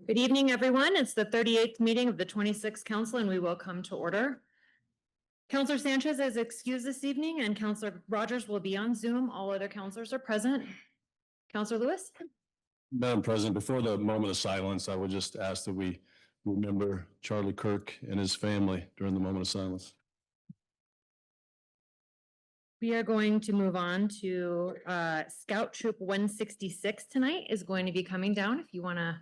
Good evening, everyone. It's the 38th meeting of the 26th Council, and we will come to order. Councilor Sanchez is excused this evening, and Councilor Rogers will be on Zoom. All other councilors are present. Councilor Lewis? Madam President, before the moment of silence, I would just ask that we remember Charlie Kirk and his family during the moment of silence. We are going to move on to Scout Troop 166 tonight is going to be coming down. If you want to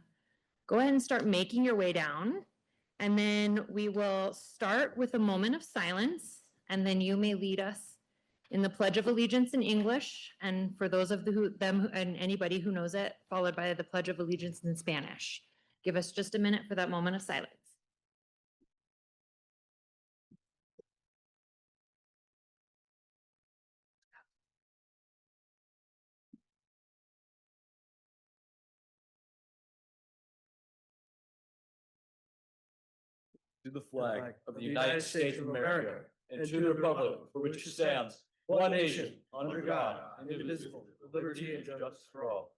go ahead and start making your way down. And then we will start with a moment of silence, and then you may lead us in the Pledge of Allegiance in English, and for those of them and anybody who knows it, followed by the Pledge of Allegiance in Spanish. Give us just a minute for that moment of silence. To the flag of the United States of America and to the republic for which it stands, one nation, under God, indivisible, with liberty and justice for all.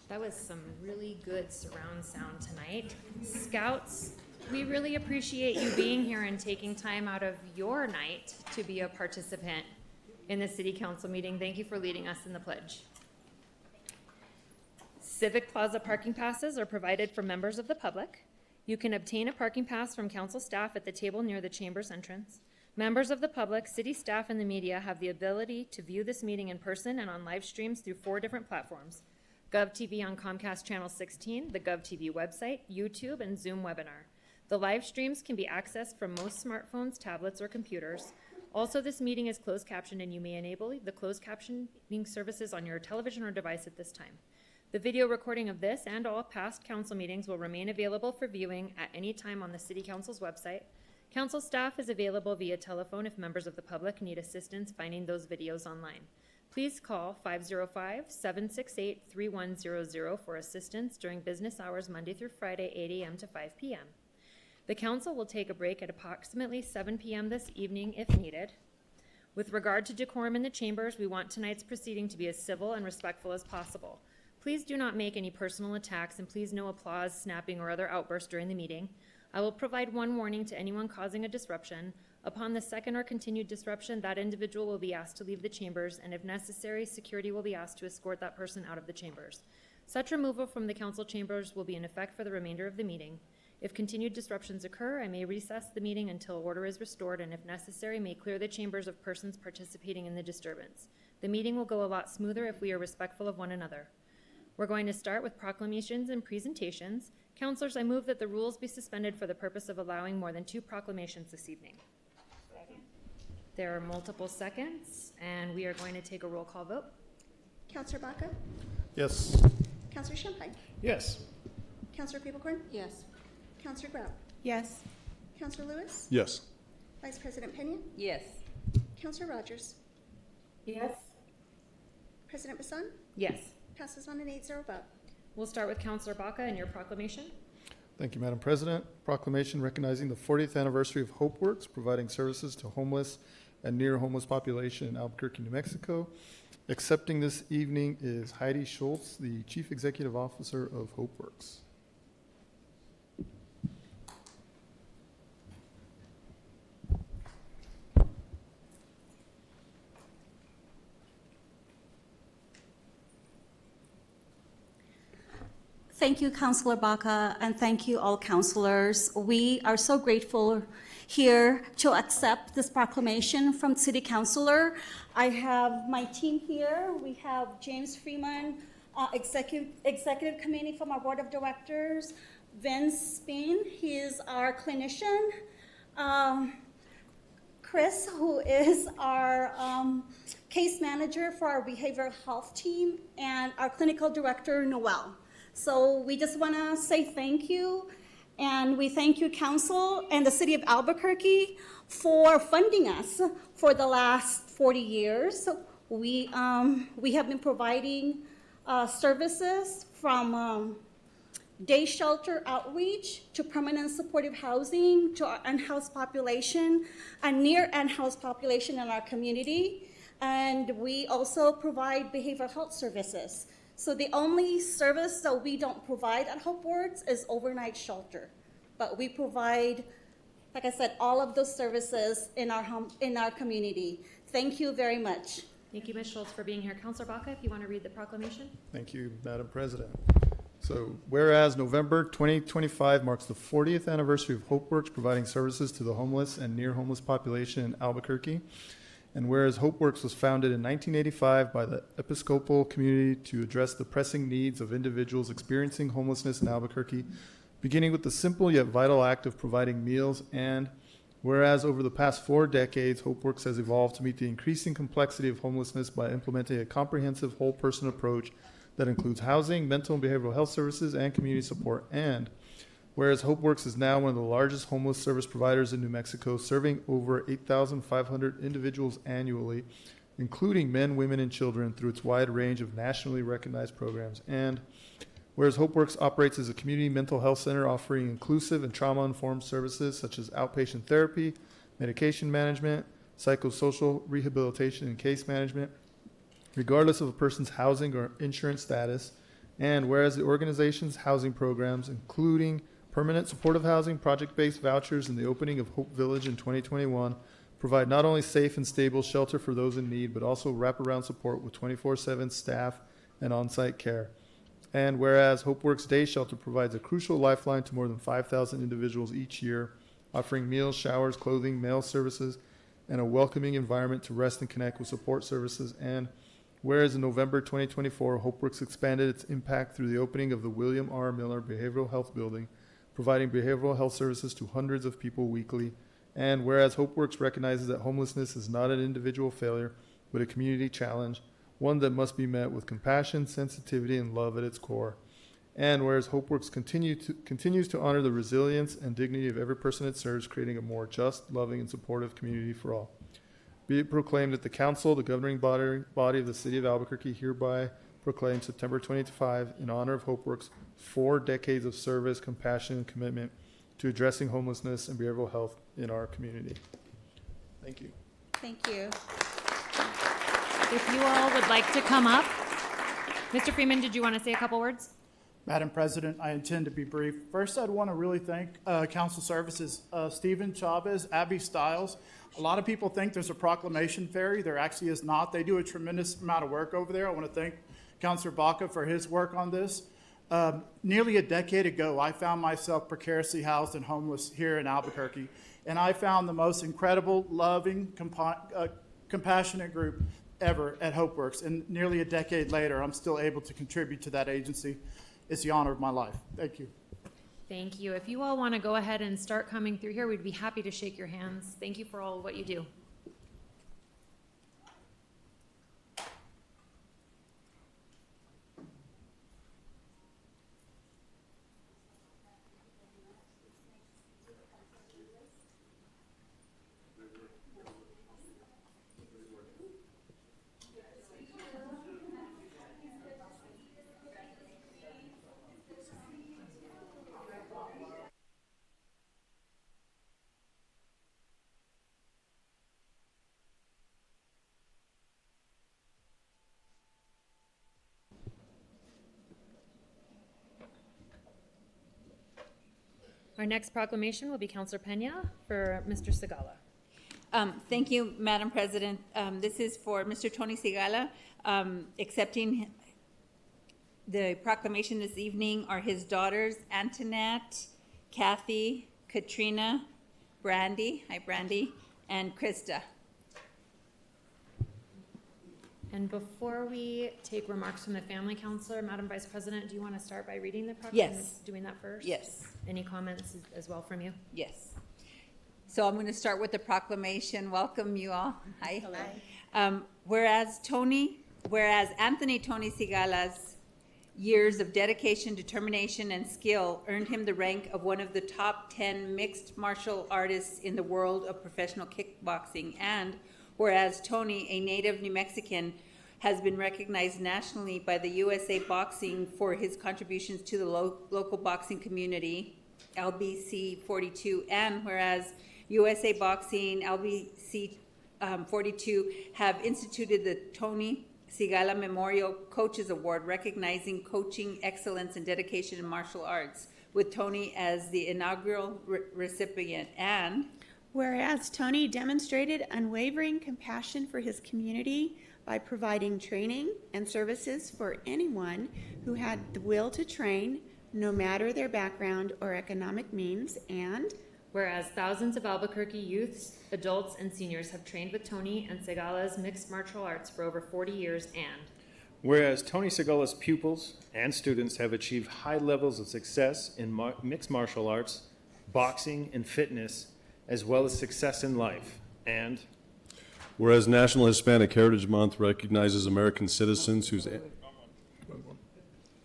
That was some really good surround sound tonight. Scouts, we really appreciate you being here and taking time out of your night to be a participant in the City Council meeting. Thank you for leading us in the pledge. Civic Plaza parking passes are provided for members of the public. You can obtain a parking pass from council staff at the table near the chamber's entrance. Members of the public, city staff, and the media have the ability to view this meeting in person and on live streams through 4 different platforms: GovTV on Comcast Channel 16, the GovTV website, YouTube, and Zoom webinar. The live streams can be accessed from most smartphones, tablets, or computers. Also, this meeting is closed captioned, and you may enable the closed captioning services on your television or device at this time. The video recording of this and all past council meetings will remain available for viewing at any time on the City Council's website. Council staff is available via telephone if members of the public need assistance finding those videos online. Please call 505-768-3100 for assistance during business hours Monday through Friday, 8 a.m. to 5 p.m. The council will take a break at approximately 7 p.m. this evening if needed. With regard to decorum in the chambers, we want tonight's proceeding to be as civil and respectful as possible. Please do not make any personal attacks, and please no applause, snapping, or other outbursts during the meeting. I will provide one warning to anyone causing a disruption. Upon the second or continued disruption, that individual will be asked to leave the chambers, and if necessary, security will be asked to escort that person out of the chambers. Such removal from the council chambers will be in effect for the remainder of the meeting. If continued disruptions occur, I may recess the meeting until order is restored, and if necessary, may clear the chambers of persons participating in the disturbance. The meeting will go a lot smoother if we are respectful of one another. We're going to start with proclamations and presentations. Councilors, I move that the rules be suspended for the purpose of allowing more than 2 proclamations this evening. There are multiple seconds, and we are going to take a roll call vote. Councilor Baca? Yes. Councilor Champagne? Yes. Councilor Peoplecorn? Yes. Councilor Grau? Yes. Councilor Lewis? Yes. Vice President Pena? Yes. Councilor Rogers? Yes. President Bassan? Yes. Passes on an 8-0 vote. We'll start with Councilor Baca and your proclamation. Thank you, Madam President. Proclamation recognizing the 40th anniversary of HopeWorks, providing services to homeless and near homeless population in Albuquerque, New Mexico. Accepting this evening is Heidi Schultz, the Chief Executive Officer of HopeWorks. Thank you, Councilor Baca, and thank you all councilors. We are so grateful here to accept this proclamation from City Councilor. I have my team here. We have James Freeman, Executive Committee from our Board of Directors, Vince Speen, he is our clinician, Chris, who is our case manager for our behavioral health team, and our clinical director, Noel. So we just want to say thank you, and we thank you, Council, and the City of Albuquerque for funding us for the last 40 years. We have been providing services from day shelter outreach to permanent supportive housing to our unhoused population and near unhoused population in our community. And we also provide behavioral health services. So the only service that we don't provide at HopeWorks is overnight shelter. But we provide, like I said, all of those services in our community. Thank you very much. Thank you, Ms. Schultz, for being here. Counselor Baca, if you want to read the proclamation. Thank you, Madam President. So whereas November 2025 marks the 40th anniversary of HopeWorks providing services to the homeless and near homeless population in Albuquerque, and whereas HopeWorks was founded in 1985 by the Episcopal community to address the pressing needs of individuals experiencing homelessness in Albuquerque, beginning with the simple yet vital act of providing meals, and whereas over the past 4 decades, HopeWorks has evolved to meet the increasing complexity of homelessness by implementing a comprehensive whole person approach that includes housing, mental and behavioral health services, and community support. And whereas HopeWorks is now one of the largest homeless service providers in New Mexico, serving over 8,500 individuals annually, including men, women, and children, through its wide range of nationally recognized programs. And whereas HopeWorks operates as a community mental health center offering inclusive and trauma-informed services such as outpatient therapy, medication management, psychosocial rehabilitation, and case management, regardless of a person's housing or insurance status. And whereas the organization's housing programs, including permanent supportive housing, project-based vouchers, and the opening of Hope Village in 2021, provide not only safe and stable shelter for those in need, but also wraparound support with 24/7 staff and on-site care. And whereas HopeWorks Day Shelter provides a crucial lifeline to more than 5,000 individuals each year, offering meals, showers, clothing, mail services, and a welcoming environment to rest and connect with support services. And whereas in November 2024, HopeWorks expanded its impact through the opening of the William R. Miller Behavioral Health Building, providing behavioral health services to hundreds of people weekly. And whereas HopeWorks recognizes that homelessness is not an individual failure, but a community challenge, one that must be met with compassion, sensitivity, and love at its core. And whereas HopeWorks continues to honor the resilience and dignity of every person it serves, creating a more just, loving, and supportive community for all. Be it proclaimed that the council, the governing body of the city of Albuquerque, hereby proclaims September 25 in honor of HopeWorks 4 decades of service, compassion, and commitment to addressing homelessness and behavioral health in our community. Thank you. Thank you. If you all would like to come up. Mr. Freeman, did you want to say a couple words? Madam President, I intend to be brief. First, I'd want to really thank Council Services, Stephen Chavez, Abby Stiles. A lot of people think there's a proclamation ferry. There actually is not. They do a tremendous amount of work over there. I want to thank Councilor Baca for his work on this. Nearly a decade ago, I found myself precariously housed and homeless here in Albuquerque, and I found the most incredible, loving, compassionate group ever at HopeWorks. And nearly a decade later, I'm still able to contribute to that agency. It's the honor of my life. Thank you. Thank you. If you all want to go ahead and start coming through here, we'd be happy to shake your hands. Thank you for all of what you do. Our next proclamation will be Councilor Pena for Mr. Segala. Thank you, Madam President. This is for Mr. Tony Segala. Accepting the proclamation this evening are his daughters, Antoinette, Kathy, Katrina, Brandy, hi Brandy, and Krista. And before we take remarks from the family counselor, Madam Vice President, do you want to start by reading the proclamation? Yes. Doing that first? Yes. Any comments as well from you? Yes. So I'm going to start with the proclamation. Welcome you all. Hi. Hello. Whereas Anthony Tony Segala's years of dedication, determination, and skill earned him the rank of one of the top 10 mixed martial artists in the world of professional kickboxing, and whereas Tony, a native New Mexican, has been recognized nationally by the USA Boxing for his contributions to the local boxing community, LBC 42, and whereas USA Boxing, LBC 42 have instituted the Tony Sigala Memorial Coaches Award, recognizing coaching excellence and dedication in martial arts, with Tony as the inaugural recipient. And whereas Tony demonstrated unwavering compassion for his community by providing training and services for anyone who had the will to train, no matter their background or economic means. And whereas thousands of Albuquerque youths, adults, and seniors have trained with Tony and Segala's mixed martial arts for over 40 years. And whereas Tony Segala's pupils and students have achieved high levels of success in mixed martial arts, boxing, and fitness, as well as success in life. And whereas National Hispanic Heritage Month recognizes American citizens whose...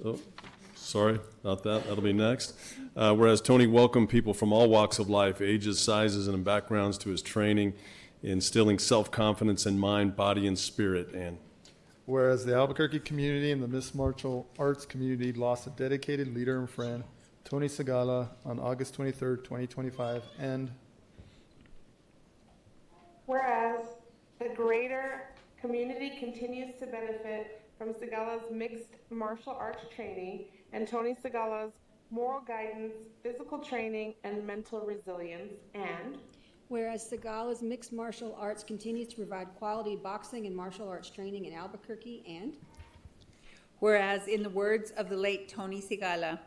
Oh, sorry about that. That'll be next. Whereas Tony welcomed people from all walks of life, ages, sizes, and backgrounds to his training, instilling self-confidence in mind, body, and spirit. And whereas the Albuquerque community and the Miss Martial Arts community lost a dedicated leader and friend, Tony Segala, on August 23rd, 2025. And whereas the greater community continues to benefit from Segala's mixed martial arts training and Tony Segala's moral guidance, physical training, and mental resilience. And whereas Segala's mixed martial arts continues to provide quality boxing and martial arts training in Albuquerque. And whereas, in the words of the late Tony Segala,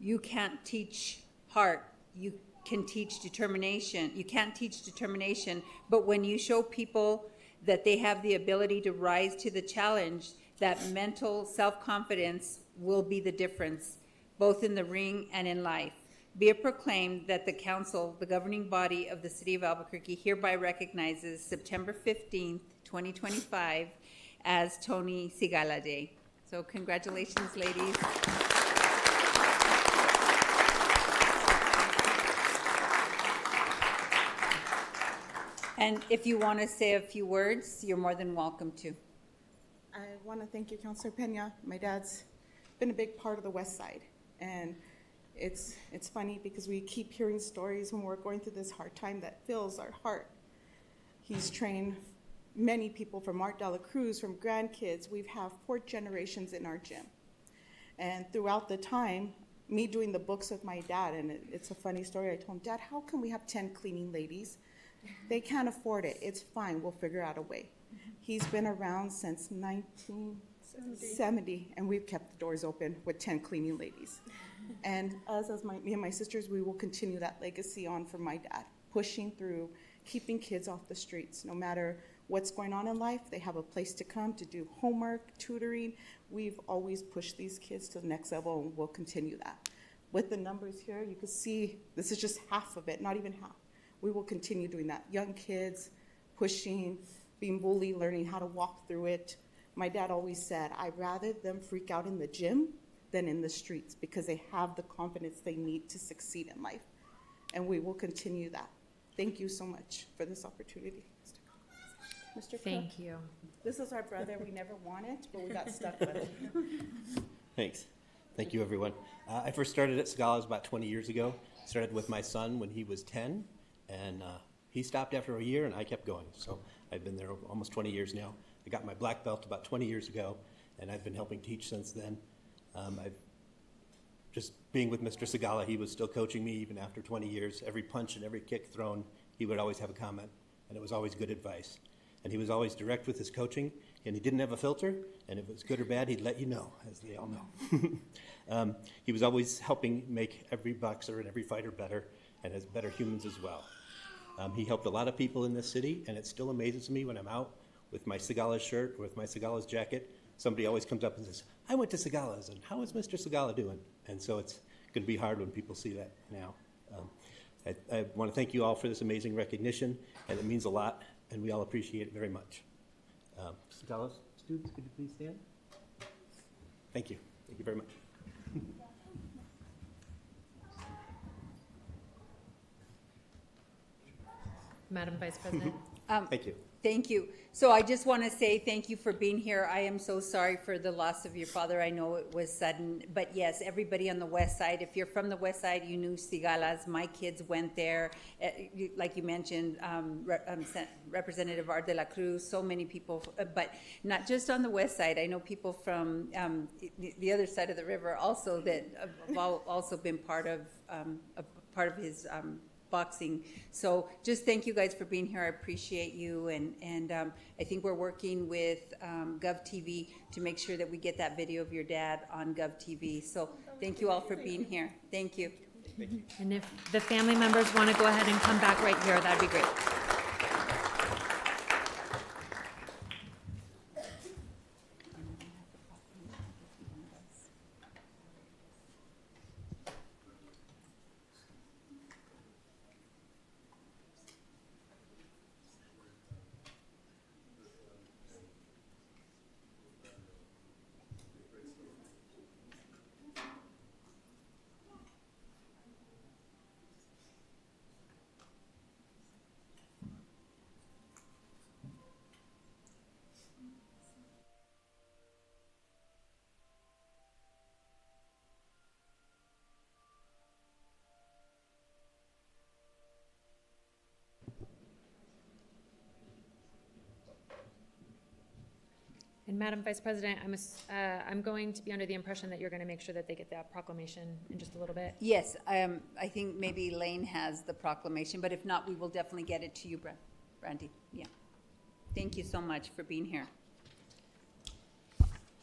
you can't teach heart, you can teach determination. You can't teach determination, but when you show people that they have the ability to rise to the challenge, that mental self-confidence will be the difference, both in the ring and in life. Be it proclaimed that the council, the governing body of the city of Albuquerque, hereby recognizes September 15th, 2025 as Tony Segala Day. So congratulations, ladies. And if you want to say a few words, you're more than welcome to. I want to thank you, Councilor Pena. My dad's been a big part of the West Side, and it's funny because we keep hearing stories when we're going through this hard time that fills our heart. He's trained many people from Art de la Cruz, from grandkids. We have 4 generations in our gym. And throughout the time, me doing the books with my dad, and it's a funny story. I told him, Dad, how can we have 10 cleaning ladies? They can't afford it. It's fine. We'll figure out a way. He's been around since 1970, and we've kept the doors open with 10 cleaning ladies. And me and my sisters, we will continue that legacy on from my dad, pushing through, keeping kids off the streets. No matter what's going on in life, they have a place to come to do homework, tutoring. We've always pushed these kids to the next level, and we'll continue that. With the numbers here, you can see this is just half of it, not even half. We will continue doing that. Young kids, pushing, being bullied, learning how to walk through it. My dad always said, I'd rather them freak out in the gym than in the streets because they have the confidence they need to succeed in life. And we will continue that. Thank you so much for this opportunity. Mr. Thank you. This is our brother. We never wanted, but we got stuck with it. Thanks. Thank you, everyone. I first started at Segala's about 20 years ago. Started with my son when he was 10. And he stopped after a year, and I kept going. So I've been there almost 20 years now. I got my black belt about 20 years ago, and I've been helping teach since then. I've just being with Mr. Segala, he was still coaching me even after 20 years. Every punch and every kick thrown, he would always have a comment, and it was always good advice. And he was always direct with his coaching, and he didn't have a filter, and if it was good or bad, he'd let you know, as they all know. He was always helping make every boxer and every fighter better, and as better humans as well. He helped a lot of people in this city, and it still amazes me when I'm out with my Segala's shirt or with my Segala's jacket. Somebody always comes up and says, I went to Segala's, and how is Mr. Segala doing? And so it's going to be hard when people see that now. I want to thank you all for this amazing recognition, and it means a lot, and we all appreciate it very much. Segala's students, could you please stand? Thank you. Thank you very much. Madam Vice President. Thank you. Thank you. So I just want to say thank you for being here. I am so sorry for the loss of your father. I know it was sudden, but yes, everybody on the west side, if you're from the west side, you knew Cigalas. My kids went there. Like you mentioned, Representative Art de la Cruz, so many people, but not just on the west side. I know people from the other side of the river also that have also been part of his boxing. So just thank you guys for being here. I appreciate you. And I think we're working with GovTV to make sure that we get that video of your dad on GovTV. So thank you all for being here. Thank you. And if the family members want to go ahead and come back right here, that'd be great. And Madam Vice President, I'm going to be under the impression that you're going to make sure that they get that proclamation in just a little bit. Yes, I think maybe Lane has the proclamation, but if not, we will definitely get it to you, Brandy. Yeah. Thank you so much for being here.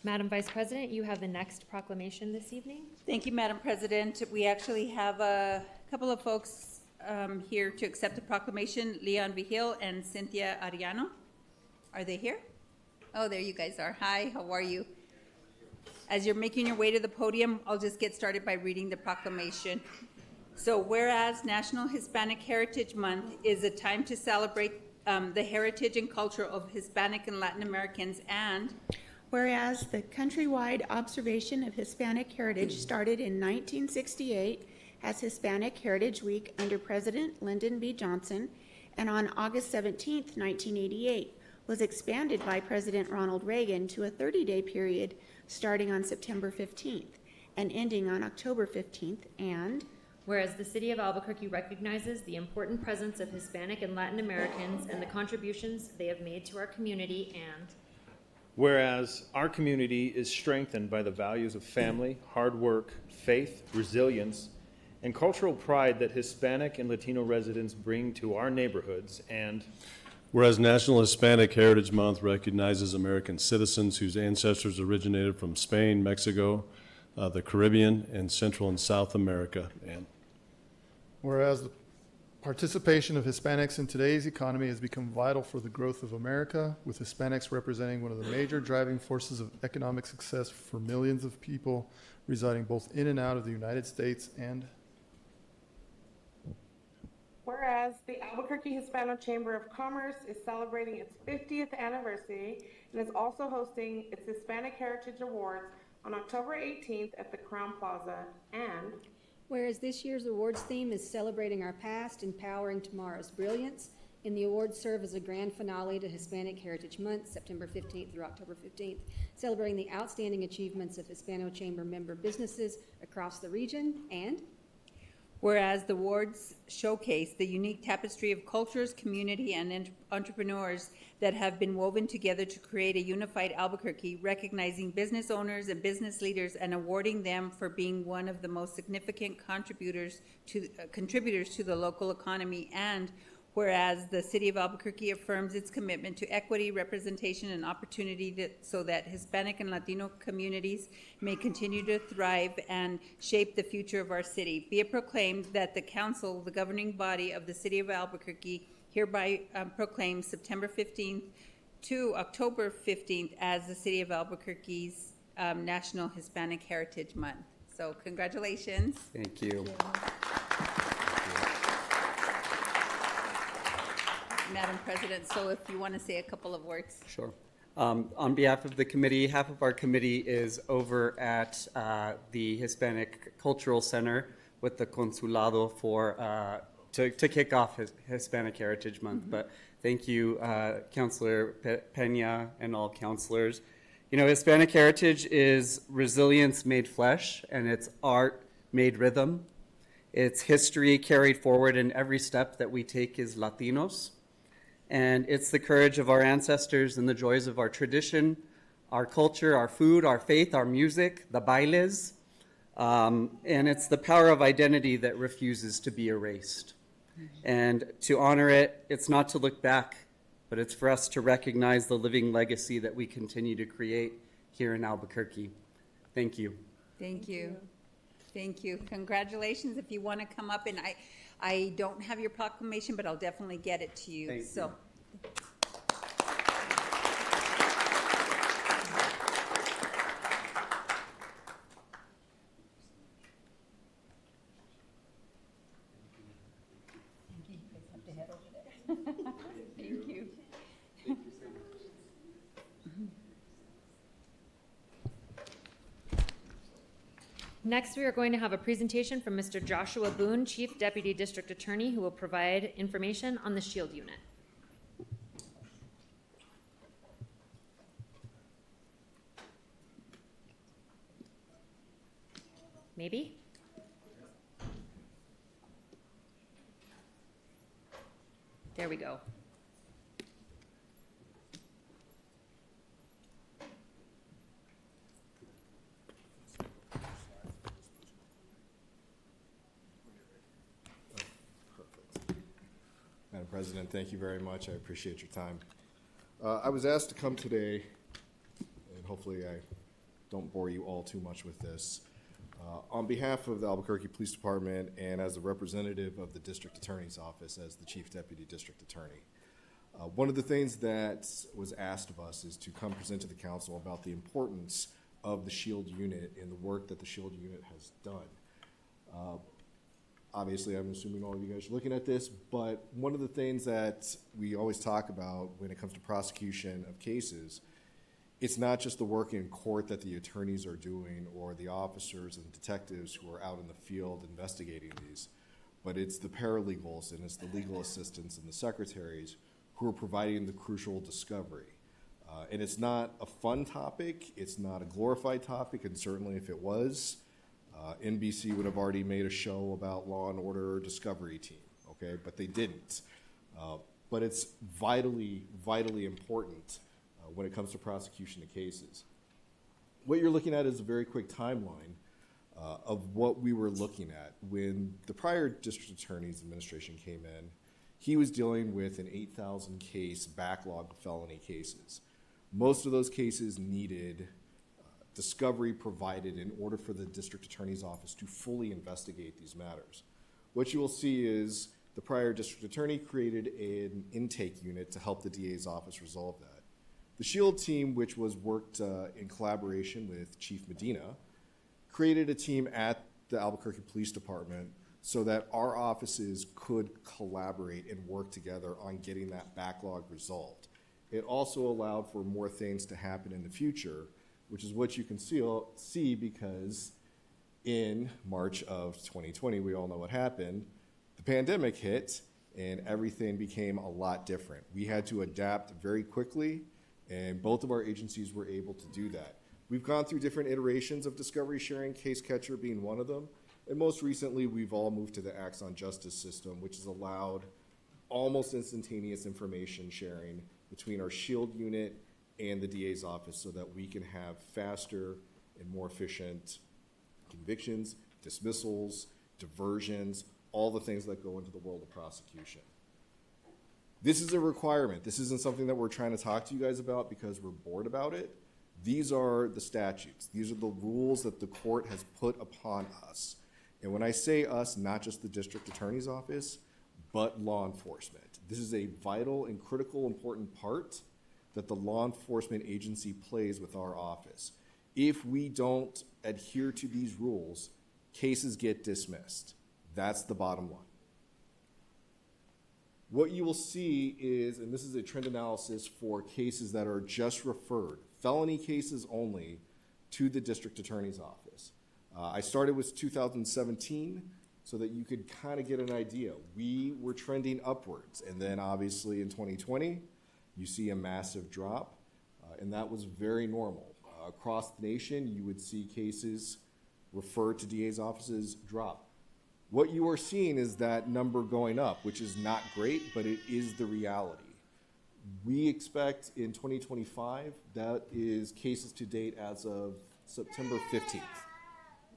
Madam Vice President, you have the next proclamation this evening. Thank you, Madam President. We actually have a couple of folks here to accept the proclamation, Leon Vigil and Cynthia Ariano. Are they here? Oh, there you guys are. Hi, how are you? As you're making your way to the podium, I'll just get started by reading the proclamation. So whereas National Hispanic Heritage Month is a time to celebrate the heritage and culture of Hispanic and Latin Americans, and Whereas the countrywide observation of Hispanic heritage started in 1968 as Hispanic Heritage Week under President Lyndon B. Johnson, and on August 17, 1988, was expanded by President Ronald Reagan to a 30-day period starting on September 15th and ending on October 15th, and whereas the City of Albuquerque recognizes the important presence of Hispanic and Latin Americans and the contributions they have made to our community, and whereas our community is strengthened by the values of family, hard work, faith, resilience, and cultural pride that Hispanic and Latino residents bring to our neighborhoods, and whereas National Hispanic Heritage Month recognizes American citizens whose ancestors originated from Spain, Mexico, the Caribbean, and Central and South America, and whereas the participation of Hispanics in today's economy has become vital for the growth of America, with Hispanics representing one of the major driving forces of economic success for millions of people residing both in and out of the United States, and whereas the Albuquerque Hispano Chamber of Commerce is celebrating its 50th anniversary and is also hosting its Hispanic Heritage Awards on October 18th at the Crown Plaza, and Whereas this year's awards theme is celebrating our past, empowering tomorrow's brilliance, and the awards serve as a grand finale to Hispanic Heritage Month, September 15th through October 15th, celebrating the outstanding achievements of Hispano Chamber member businesses across the region, and whereas the awards showcase the unique tapestry of cultures, community, and entrepreneurs that have been woven together to create a unified Albuquerque, recognizing business owners and business leaders and awarding them for being one of the most significant contributors to the local economy, and whereas the City of Albuquerque affirms its commitment to equity, representation, and opportunity so that Hispanic and Latino communities may continue to thrive and shape the future of our city. Be it proclaimed that the council, the governing body of the City of Albuquerque, hereby proclaims September 15th to October 15th as the City of Albuquerque's National Hispanic Heritage Month. So congratulations. Thank you. Madam President, so if you want to say a couple of words. Sure. On behalf of the committee, half of our committee is over at the Hispanic Cultural Center with the Consulado for to kick off Hispanic Heritage Month. But Thank you, Councilor Pena and all councilors. You know, Hispanic heritage is resilience made flesh, and it's art made rhythm. It's history carried forward in every step that we take as Latinos. And it's the courage of our ancestors and the joys of our tradition, our culture, our food, our faith, our music, the bailes. And it's the power of identity that refuses to be erased. And to honor it, it's not to look back, but it's for us to recognize the living legacy that we continue to create here in Albuquerque. Thank you. Thank you. Thank you. Congratulations. If you want to come up, and I don't have your proclamation, but I'll definitely get it to you. Thank So. Thank you. Next, we are going to have a presentation from Mr. Joshua Boone, Chief Deputy District Attorney, who will provide information on the SHIELD unit. Maybe? There we go. Madam President, thank you very much. I appreciate your time. I was asked to come today, and hopefully I don't bore you all too much with this, on behalf of the Albuquerque Police Department and as a representative of the District Attorney's Office as the Chief Deputy District Attorney. One of the things that was asked of us is to come present to the council about the importance of the SHIELD unit and the work that the SHIELD unit has done. Obviously, I'm assuming all of you guys are looking at this, but one of the things that we always talk about when it comes to prosecution of cases, it's not just the work in court that the attorneys are doing or the officers and detectives who are out in the field investigating these, but it's the paralegals and it's the legal assistants and the secretaries who are providing the crucial discovery. And it's not a fun topic, it's not a glorified topic, and certainly if it was, NBC would have already made a show about Law and Order Discovery Team, okay? But they didn't. But it's vitally, vitally important when it comes to prosecution of cases. What you're looking at is a very quick timeline of what we were looking at. When the prior district attorney's administration came in, he was dealing with an 8,000 case backlog of felony cases. Most of those cases needed discovery provided in order for the district attorney's office to fully investigate these matters. What you will see is the prior district attorney created an intake unit to help the DA's office resolve that. The SHIELD team, which was worked in collaboration with Chief Medina, created a team at the Albuquerque Police Department so that our offices could collaborate and work together on getting that backlog resolved. It also allowed for more things to happen in the future, which is what you can see because in March of 2020, we all know what happened. The pandemic hit and everything became a lot different. We had to adapt very quickly, and both of our agencies were able to do that. We've gone through different iterations of discovery sharing, Case Catcher being one of them, and most recently we've all moved to the Axon Justice System, which has allowed almost instantaneous information sharing between our SHIELD unit and the DA's office so that we can have faster and more efficient convictions, dismissals, diversions, all the things that go into the world of prosecution. This is a requirement. This isn't something that we're trying to talk to you guys about because we're bored about it. These are the statutes. These are the rules that the court has put upon us. And when I say us, not just the district attorney's office, but law enforcement. This is a vital and critical important part that the law enforcement agency plays with our office. If we don't adhere to these rules, cases get dismissed. That's the bottom line. What you will see is, and this is a trend analysis for cases that are just referred, felony cases only, to the district attorney's office. I started with 2017. so that you could kind of get an idea. We were trending upwards, and then obviously in 2020, you see a massive drop, and that was very normal. Across the nation, you would see cases referred to DA's offices drop. What you are seeing is that number going up, which is not great, but it is the reality. We expect in 2025, that is cases to date as of September 15th.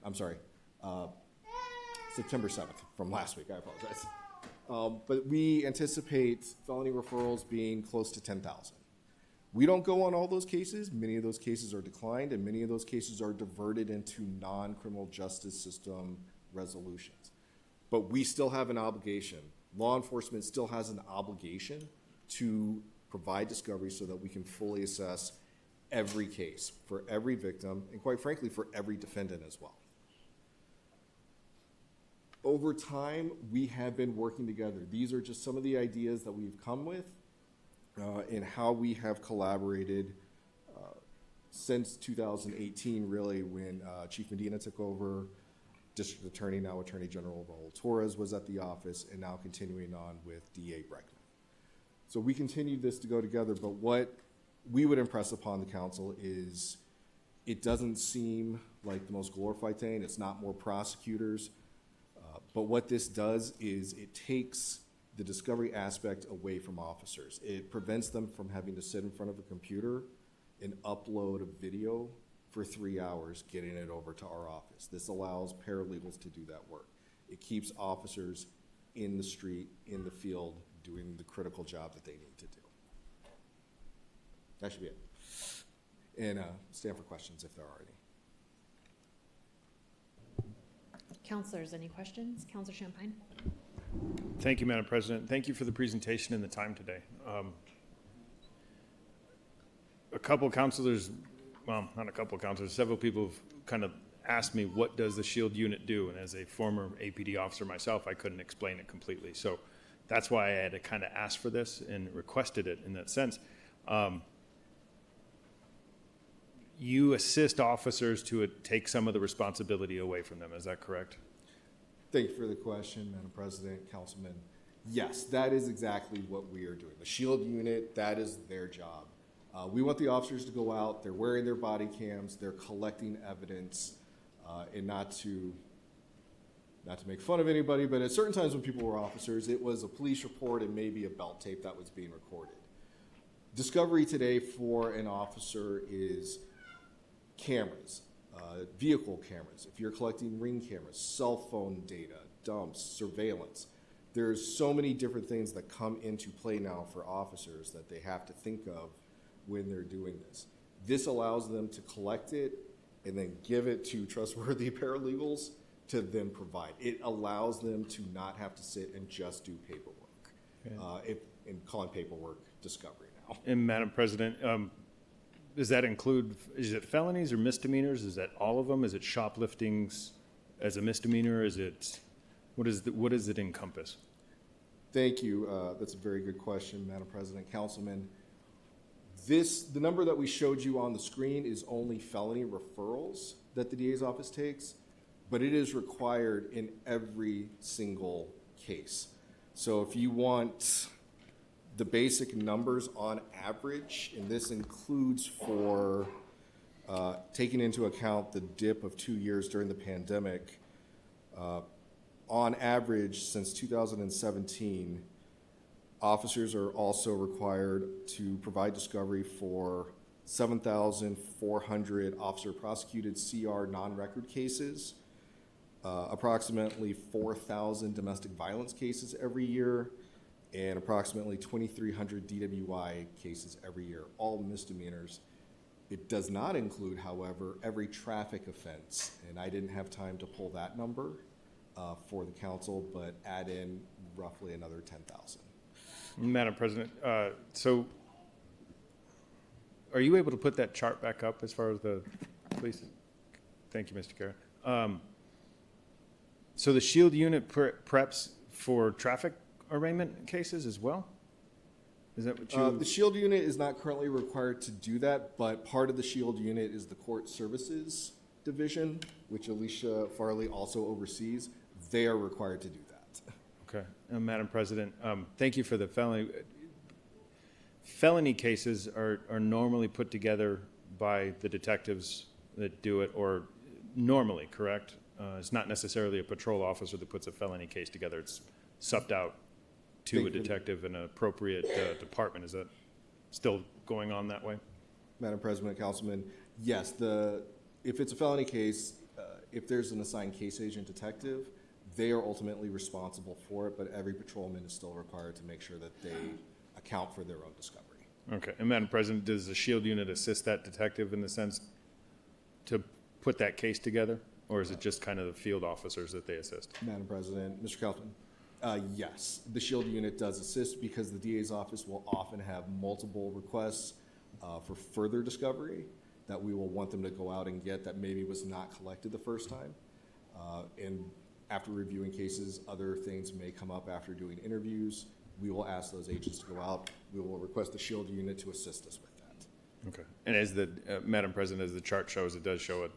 I'm sorry, September 7th from last week, I apologize. But we anticipate felony referrals being close to 10,000. We don't go on all those cases. Many of those cases are declined, and many of those cases are diverted into non-criminal justice system resolutions. But we still have an obligation. Law enforcement still has an obligation to provide discovery so that we can fully assess every case for every victim, and quite frankly, for every defendant as well. Over time, we have been working together. These are just some of the ideas that we've come with and how we have collaborated since 2018, really, when Chief Medina took over, District Attorney, now Attorney General Raul Torres was at the office, and now continuing on with DA Breckman. So we continue this to go together, but what we would impress upon the council is it doesn't seem like the most glorified thing. It's not more prosecutors. But what this does is it takes the discovery aspect away from officers. It prevents them from having to sit in front of a computer and upload a video for 3 hours, getting it over to our office. This allows paralegals to do that work. It keeps officers in the street, in the field, doing the critical job that they need to do. That should be it. And stand for questions if there are any. Counselors, any questions? Counselor Champagne? Thank you, Madam President. Thank you for the presentation and the time today. A couple counselors, well, not a couple counselors, several people have kind of asked me, what does the SHIELD unit do? And as a former APD officer myself, I couldn't explain it completely. So that's why I had to kind of ask for this and requested it in that sense. You assist officers to take some of the responsibility away from them. Is that correct? Thank you for the question, Madam President, Councilman. Yes, that is exactly what we are doing. The SHIELD unit, that is their job. We want the officers to go out, they're wearing their body cams, they're collecting evidence, and not to make fun of anybody, but at certain times when people were officers, it was a police report and maybe a belt tape that was being recorded. Discovery today for an officer is cameras, vehicle cameras, if you're collecting ring cameras, cell phone data, dumps, surveillance. There's so many different things that come into play now for officers that they have to think of when they're doing this. This allows them to collect it and then give it to trustworthy paralegals to then provide. It allows them to not have to sit and just do paperwork, and calling paperwork discovery now. And Madam President, does that include, is it felonies or misdemeanors? Is that all of them? Is it shopliftings as a misdemeanor? Is it, what does it encompass? Thank you. That's a very good question, Madam President, Councilman. The number that we showed you on the screen is only felony referrals that the DA's office takes, but it is required in every single case. So if you want the basic numbers on average, and this includes for taking into account the dip of 2 years during the pandemic, on average since 2017, officers are also required to provide discovery for 7,400 officer prosecuted CR non-record cases, approximately 4,000 domestic violence cases every year, and approximately 2,300 DWI cases every year, all misdemeanors. It does not include, however, every traffic offense, and I didn't have time to pull that number for the council, but add in roughly another 10,000. Madam President, so are you able to put that chart back up as far as the police? Thank you, Mr. Kara. So the SHIELD unit preps for traffic arraignment cases as well? Is that what you? The SHIELD unit is not currently required to do that, but part of the SHIELD unit is the Court Services Division, which Alicia Farley also oversees. they are required to do that. Okay. Madam President, thank you for the felony. Felony cases are normally put together by the detectives that do it, or normally, correct? It's not necessarily a patrol officer that puts a felony case together. It's subbed out to a detective in an appropriate department. Is that still going on that way? Madam President, Councilman, yes, if it's a felony case, if there's an assigned case agent detective, they are ultimately responsible for it, but every patrolman is still required to make sure that they account for their own discovery. Okay. And Madam President, does the SHIELD unit assist that detective in the sense to put that case together? Or is it just kind of the field officers that they assist? Madam President, Mr. Kaufman, yes, the SHIELD unit does assist because the DA's office will often have multiple requests for further discovery that we will want them to go out and get that maybe was not collected the first time. And after reviewing cases, other things may come up after doing interviews. We will ask those agents to go out. We will request the SHIELD unit to assist us with that. Okay. And as the, Madam President, as the chart shows, it does show it.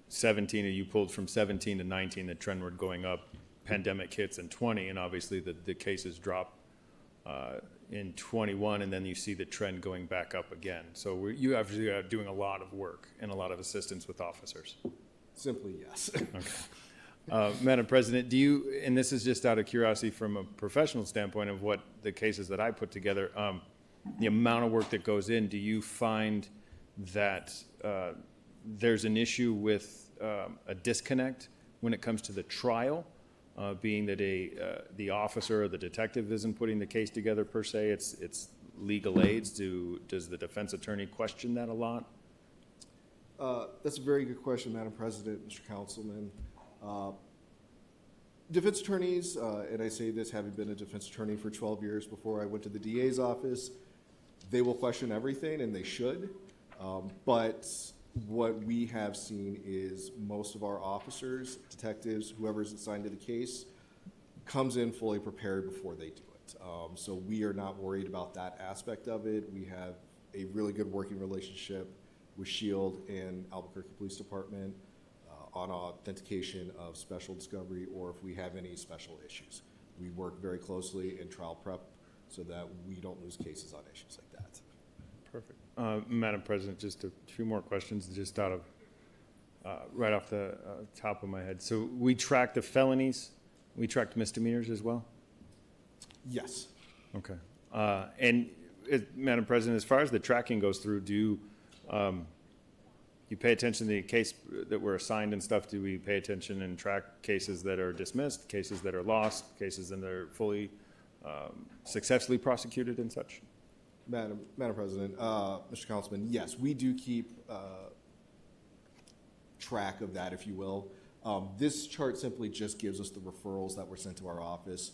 17, you pulled from 17 to 19, the trend were going up. Pandemic hits in 20, and obviously the cases drop in 21, and then you see the trend going back up again. So you obviously are doing a lot of work and a lot of assistance with officers. Simply yes. Okay. Madam President, do you, and this is just out of curiosity from a professional standpoint of what the cases that I put together, the amount of work that goes in, do you find that there's an issue with a disconnect when it comes to the trial, being that the officer or the detective isn't putting the case together per se, it's legal aids? Does the defense attorney question that a lot? That's a very good question, Madam President, Mr. Councilman. Defense attorneys, and I say this having been a defense attorney for 12 years before I went to the DA's office, they will question everything, and they should. But what we have seen is most of our officers, detectives, whoever's assigned to the case, comes in fully prepared before they do it. So we are not worried about that aspect of it. We have a really good working relationship with SHIELD and Albuquerque Police Department on authentication of special discovery, or if we have any special issues. We work very closely in trial prep so that we don't lose cases on issues like that. Perfect. Madam President, just a few more questions, just out of, right off the top of my head. So we track the felonies, we tracked misdemeanors as well? Yes. Okay. And Madam President, as far as the tracking goes through, do you pay attention to the case that were assigned and stuff? Do we pay attention and track cases that are dismissed, cases that are lost, cases that are fully successfully prosecuted and such? Madam President, Mr. Councilman, yes, we do keep track of that, if you will. This chart simply just gives us the referrals that were sent to our office,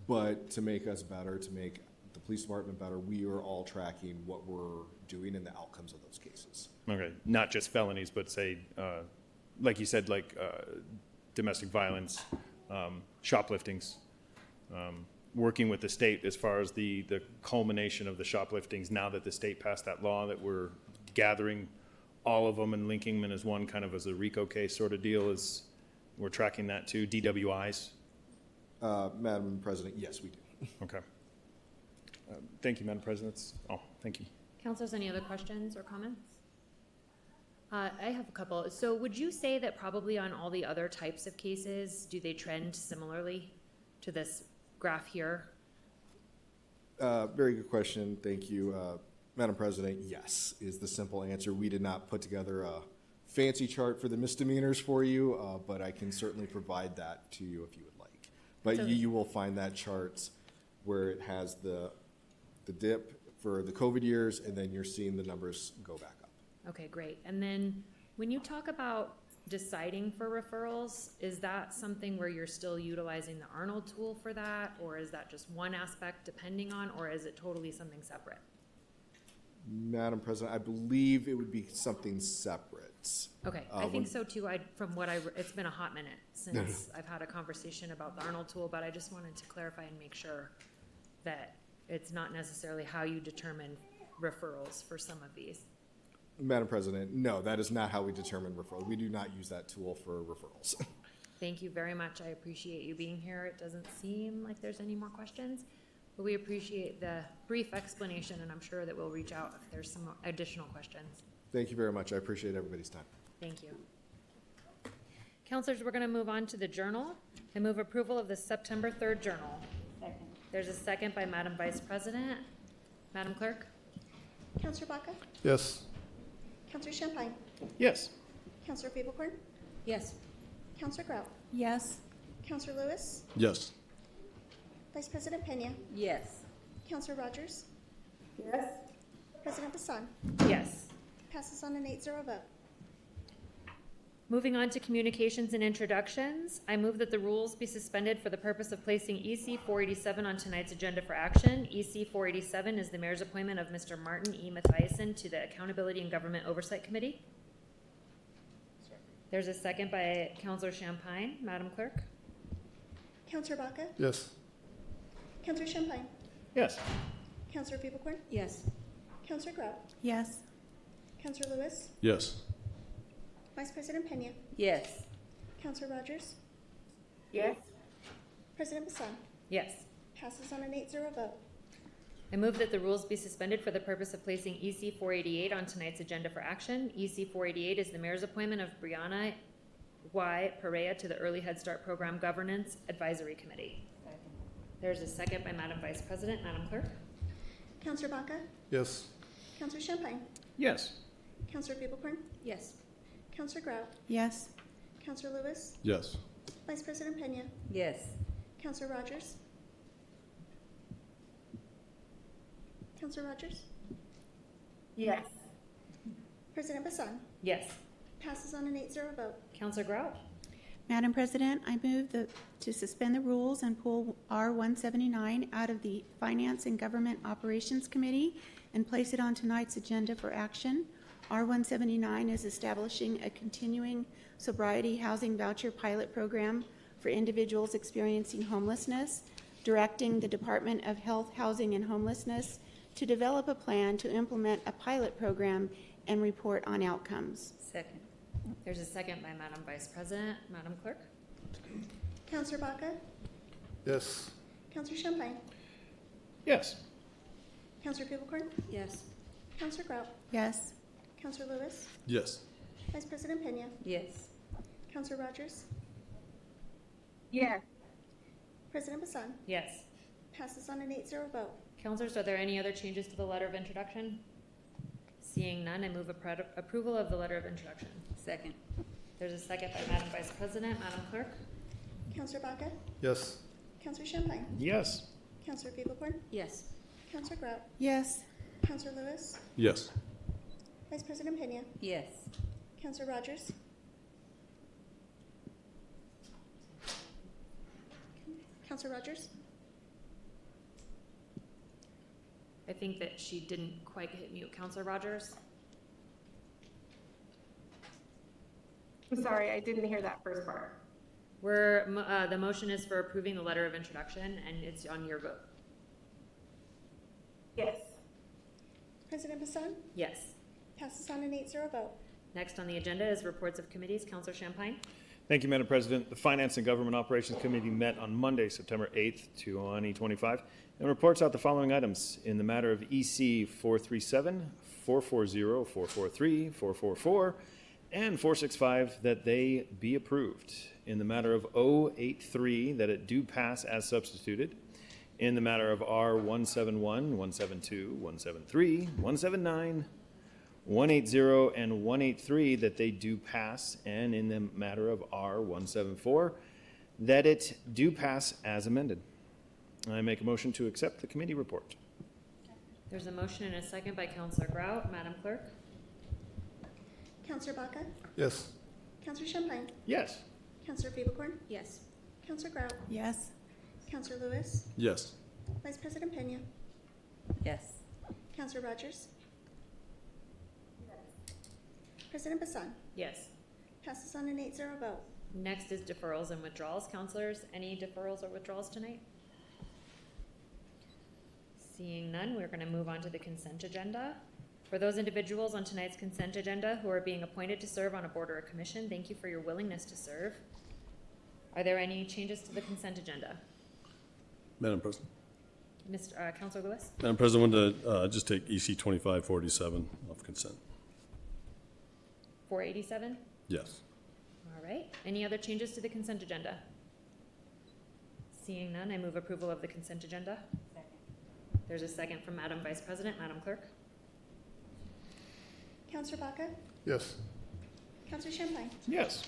but to make us better, to make the police department better, we are all tracking what we're doing and the outcomes of those cases. Okay, not just felonies, but say, like you said, like domestic violence, shopliftings, working with the state as far as the culmination of the shopliftings now that the state passed that law that we're gathering all of them and linking them as one kind of as a RICO case sort of deal. Is we're tracking that too? DWIs? Madam President, yes, we do. Okay. Thank you, Madam President. Thank you. Councilors, any other questions or comments? I have a couple. So would you say that probably on all the other types of cases, do they trend similarly to this graph here? Very good question. Thank you. Madam President, yes, is the simple answer. We did not put together a fancy chart for the misdemeanors for you, but I can certainly provide that to you if you would like. But So you will find that chart where it has the dip for the COVID years, and then you're seeing the numbers go back up. Okay, great. And then when you talk about deciding for referrals, is that something where you're still utilizing the Arnold tool for that, or is that just one aspect depending on, or is it totally something separate? Madam President, I believe it would be something separate. Okay, I think so too. It's been a hot minute since I've had a conversation about the Arnold tool, but I just wanted to clarify and make sure that it's not necessarily how you determine referrals for some of these. Madam President, no, that is not how we determine referrals. We do not use that tool for referrals. Thank you very much. I appreciate you being here. It doesn't seem like there's any more questions, but we appreciate the brief explanation, and I'm sure that we'll reach out if there's some additional questions. Thank you very much. I appreciate everybody's time. Thank you. Counselors, we're going to move on to the journal. I move approval of the September 3rd journal. Second. There's a second by Madam Vice President. Madam Clerk? Counselor Baca? Yes. Counselor Champagne? Yes. Counselor Fablecorn? Yes. Counselor Grout? Yes. Counselor Lewis? Yes. Vice President Pena? Yes. Counselor Rogers? Yes. President Bassan? Yes. Passes on an 8-0 vote. Moving on to communications and introductions, I move that the rules be suspended for the purpose of placing EC 487 on tonight's agenda for action. EC 487 is the mayor's appointment of Mr. Martin E. Mathiasen to the Accountability and Government Oversight Committee. There's a second by Counselor Champagne. Madam Clerk? Counselor Baca? Yes. Counselor Champagne? Yes. Counselor Fablecorn? Yes. Counselor Grout? Yes. Counselor Lewis? Yes. Vice President Pena? Yes. Counselor Rogers? Yes. President Bassan? Yes. Passes on an 8-0 vote. I move that the rules be suspended for the purpose of placing EC 488 on tonight's agenda for action. EC 488 is the mayor's appointment of Brianna Y. Perea to the Early Head Start Program Governance Advisory Committee. There's a second by Madam Vice President. Madam Clerk? Counselor Baca? Yes. Counselor Champagne? Yes. Counselor Fablecorn? Yes. Counselor Grout? Yes. Counselor Lewis? Yes. Vice President Pena? Yes. Counselor Rogers? Counselor Rogers? Yes. President Bassan? Yes. Passes on an 8-0 vote. Counselor Grout? Madam President, I move to suspend the rules and pull R-179 out of the Finance and Government Operations Committee and place it on tonight's agenda for action. R-179 is establishing a continuing sobriety housing voucher pilot program for individuals experiencing homelessness, directing the Department of Health, Housing, and Homelessness to develop a plan to implement a pilot program and report on outcomes. Second. There's a second by Madam Vice President. Madam Clerk? Counselor Baca? Yes. Counselor Champagne? Yes. Counselor Fablecorn? Yes. Counselor Grout? Yes. Counselor Lewis? Yes. Vice President Pena? Yes. Counselor Rogers? Yes. President Bassan? Yes. Passes on an 8-0 vote. Counselors, are there any other changes to the letter of introduction? Seeing none, I move approval of the letter of introduction. Second. There's a second by Madam Vice President. Madam Clerk? Counselor Baca? Yes. Counselor Champagne? Yes. Counselor Fablecorn? Yes. Counselor Grout? Yes. Counselor Lewis? Yes. Vice President Pena? Yes. Counselor Rogers? Counselor Rogers? I think that she didn't quite hit mute. Counselor Rogers? I'm sorry, I didn't hear that first part. The motion is for approving the letter of introduction, and it's on your vote. Yes. President Bassan? Yes. Passes on an 8-0 vote. Next on the agenda is reports of committees. Counselor Champagne? Thank you, Madam President. The Finance and Government Operations Committee met on Monday, September 8th, 2025, and reports out the following items. In the matter of EC 437, 440, 443, 444, and 465, that they be approved. In the matter of 083, that it do pass as substituted. In the matter of R171, 172, 173, 179, 180, and 183, that they do pass. And in the matter of R174, that it do pass as amended. I make a motion to accept the committee report. There's a motion and a second by Counselor Grout. Madam Clerk? Counselor Baca? Yes. Counselor Champagne? Yes. Counselor Fablecorn? Yes. Counselor Grout? Yes. Counselor Lewis? Yes. Vice President Pena? Yes. Counselor Rogers? President Bassan? Yes. Passes on an 8-0 vote. Next is deferrals and withdrawals. Counselors, any deferrals or withdrawals tonight? Seeing none, we're going to move on to the consent agenda. For those individuals on tonight's consent agenda who are being appointed to serve on a board or a commission, thank you for your willingness to serve. Are there any changes to the consent agenda? Madam President. Councilor Lewis? Madam President, I wanted to just take EC 2547 off consent. 487? Yes. All right. Any other changes to the consent agenda? Seeing none, I move approval of the consent agenda. Second. There's a second from Madam Vice President. Madam Clerk? Counselor Baca? Yes. Counselor Champlain? Yes.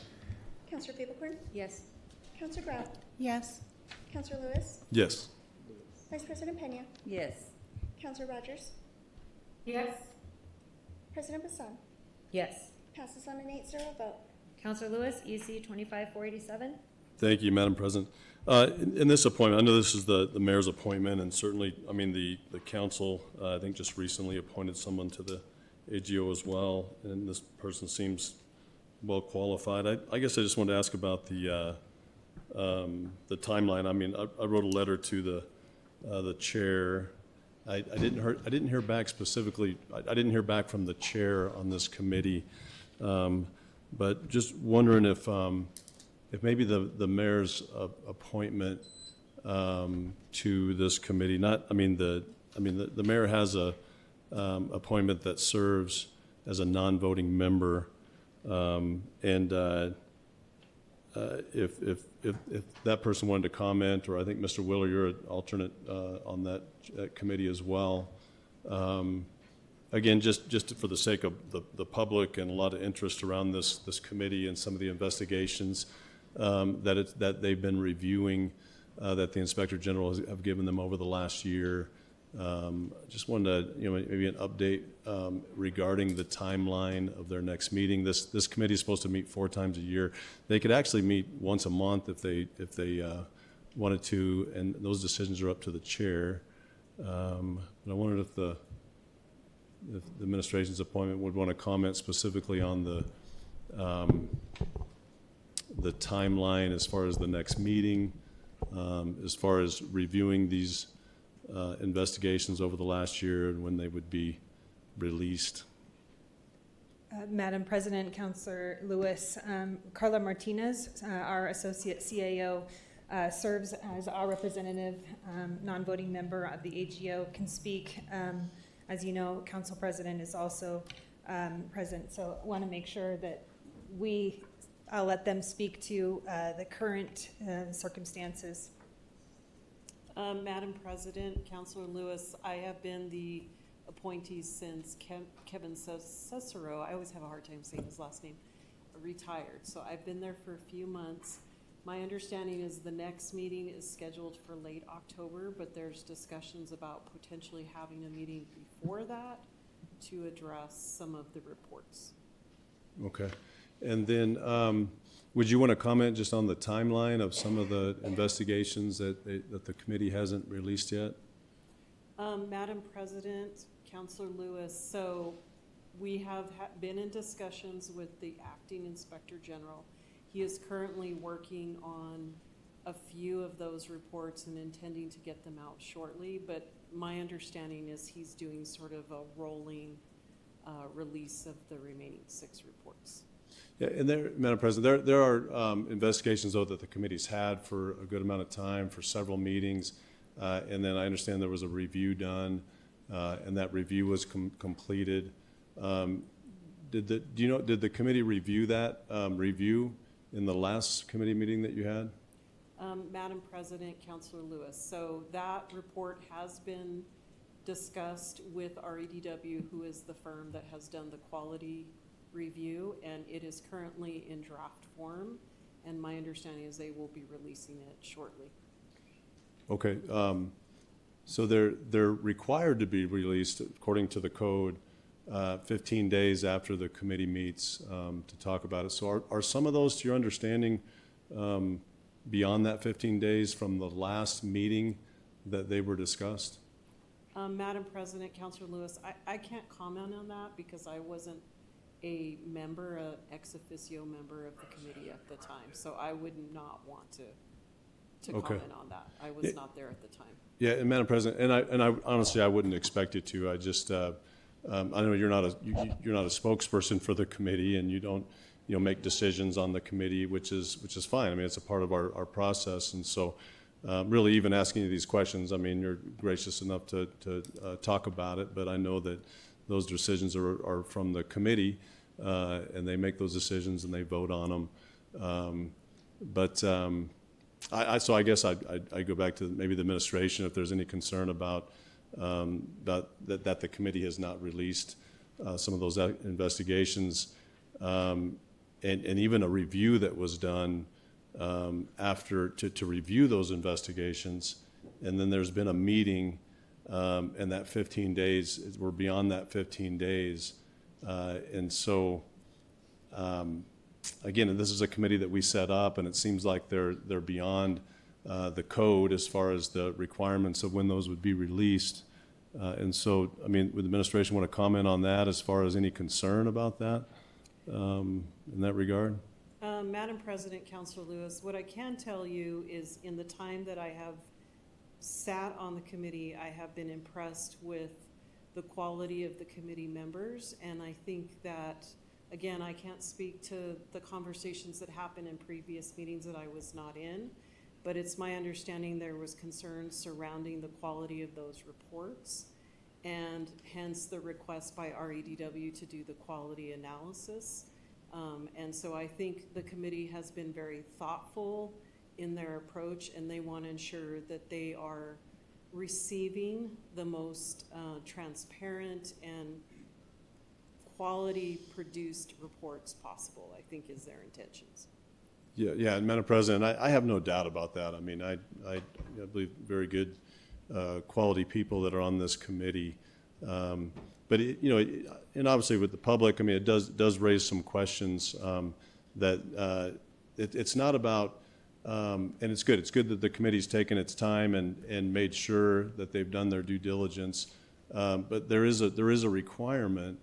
Counselor Paplecorn? Yes. Counselor Grout? Yes. Counselor Lewis? Yes. Vice President Pena? Yes. Counselor Rogers? Yes. President Bassan? Yes. Passes on an 8-0 vote. Councilor Lewis, EC 25487? Thank you, Madam President. In this appointment, I know this is the mayor's appointment, and certainly, I mean, the council, I think just recently appointed someone to the AGO as well, and this person seems well qualified. I guess I just wanted to ask about the timeline. I mean, I wrote a letter to the chair. I didn't hear back specifically. I didn't hear back from the chair on this committee, but just wondering if maybe the mayor's appointment to this committee, the mayor has a appointment that serves as a non-voting member, and if that person wanted to comment, or I think Mr. Willer, you're an alternate on that committee as well. Again, just for the sake of the public and a lot of interest around this committee and some of the investigations that they've been reviewing, that the Inspector General have given them over the last year. Just wanted to, maybe an update regarding the timeline of their next meeting. This committee is supposed to meet 4 times a year. They could actually meet once a month if they wanted to, and those decisions are up to the chair. But I wondered if the administration's appointment would want to comment specifically on the timeline as far as the next meeting, as far as reviewing these investigations over the last year and when they would be released. Madam President, Councilor Lewis, Carla Martinez, our associate CAO, serves as our representative, non-voting member of the AGO, can speak. As you know, Council President is also present, so I want to make sure that I'll let them speak to the current circumstances. Madam President, Councilor Lewis, I have been the appointee since Kevin Cicero, I always have a hard time saying his last name, retired. So I've been there for a few months. My understanding is the next meeting is scheduled for late October, but there's discussions about potentially having a meeting before that to address some of the reports. Okay. And then would you want to comment just on the timeline of some of the investigations that the committee hasn't released yet? Madam President, Councilor Lewis, so we have been in discussions with the acting Inspector General. He is currently working on a few of those reports and intending to get them out shortly, but my understanding is he's doing sort of a rolling release of the remaining 6 reports. Yeah, and there, Madam President, there are investigations, though, that the committee's had for a good amount of time, for several meetings, and then I understand there was a review done, and that review was completed. Did the committee review that review in the last committee meeting that you had? Madam President, Councilor Lewis, so that report has been discussed with REDW, who is the firm that has done the quality review, and it is currently in draft form, and my understanding is they will be releasing it shortly. Okay, so they're required to be released according to the code 15 days after the committee meets to talk about it. So are some of those, to your understanding, beyond that 15 days from the last meeting that they were discussed? Madam President, Councilor Lewis, I can't comment on that because I wasn't a member, an ex officio member of the committee at the time, so I would not want to comment on that. I was not there at the time. Yeah, and Madam President, and I honestly I wouldn't expect you to. I just I know you're not a spokesperson for the committee, and you don't make decisions on the committee, which is fine. I mean, it's a part of our process. And so really even asking you these questions, I mean, you're gracious enough to talk about it, but I know that those decisions are from the committee, and they make those decisions and they vote on them. So I guess I go back to maybe the administration if there's any concern about that the committee has not released some of those investigations, and even a review that was done after to review those investigations, and then there's been a meeting, and that 15 days, we're beyond that 15 days, and so again, this is a committee that we set up, and it seems like they're beyond the code as far as the requirements of when those would be released. And so, I mean, would the administration want to comment on that as far as any concern about that in that regard? Madam President, Councilor Lewis, what I can tell you is in the time that I have sat on the committee, I have been impressed with the quality of the committee members, and I think that, again, I can't speak to the conversations that happened in previous meetings that I was not in, but it's my understanding there was concerns surrounding the quality of those reports, and hence the request by REDW to do the quality analysis. And so I think the committee has been very thoughtful in their approach, and they want to ensure that they are receiving the most transparent and quality produced reports possible, I think is their intentions. Yeah, and Madam President, I have no doubt about that. I mean, I believe very good quality people that are on this committee. But and obviously with the public, I mean, it does raise some questions that it's not about, and it's good. It's good that the committee's taken its time and made sure that they've done their due diligence. But there is a requirement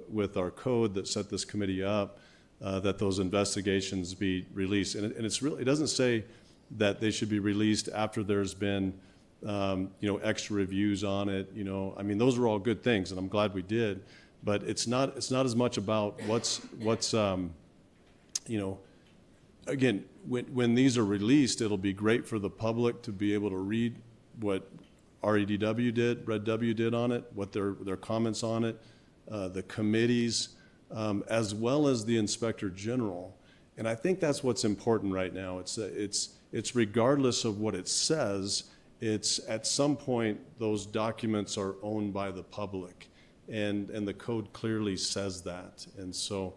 with our code that set this committee up that those investigations be released, and it doesn't say that they should be released after there's been extra reviews on it. I mean, those are all good things, and I'm glad we did. But it's not as much about what's again, when these are released, it'll be great for the public to be able to read what REDW did, Red W did on it, what their comments on it, the committees, as well as the Inspector General. And I think that's what's important right now. It's regardless of what it says, it's at some point those documents are owned by the public, and the code clearly says that. And so,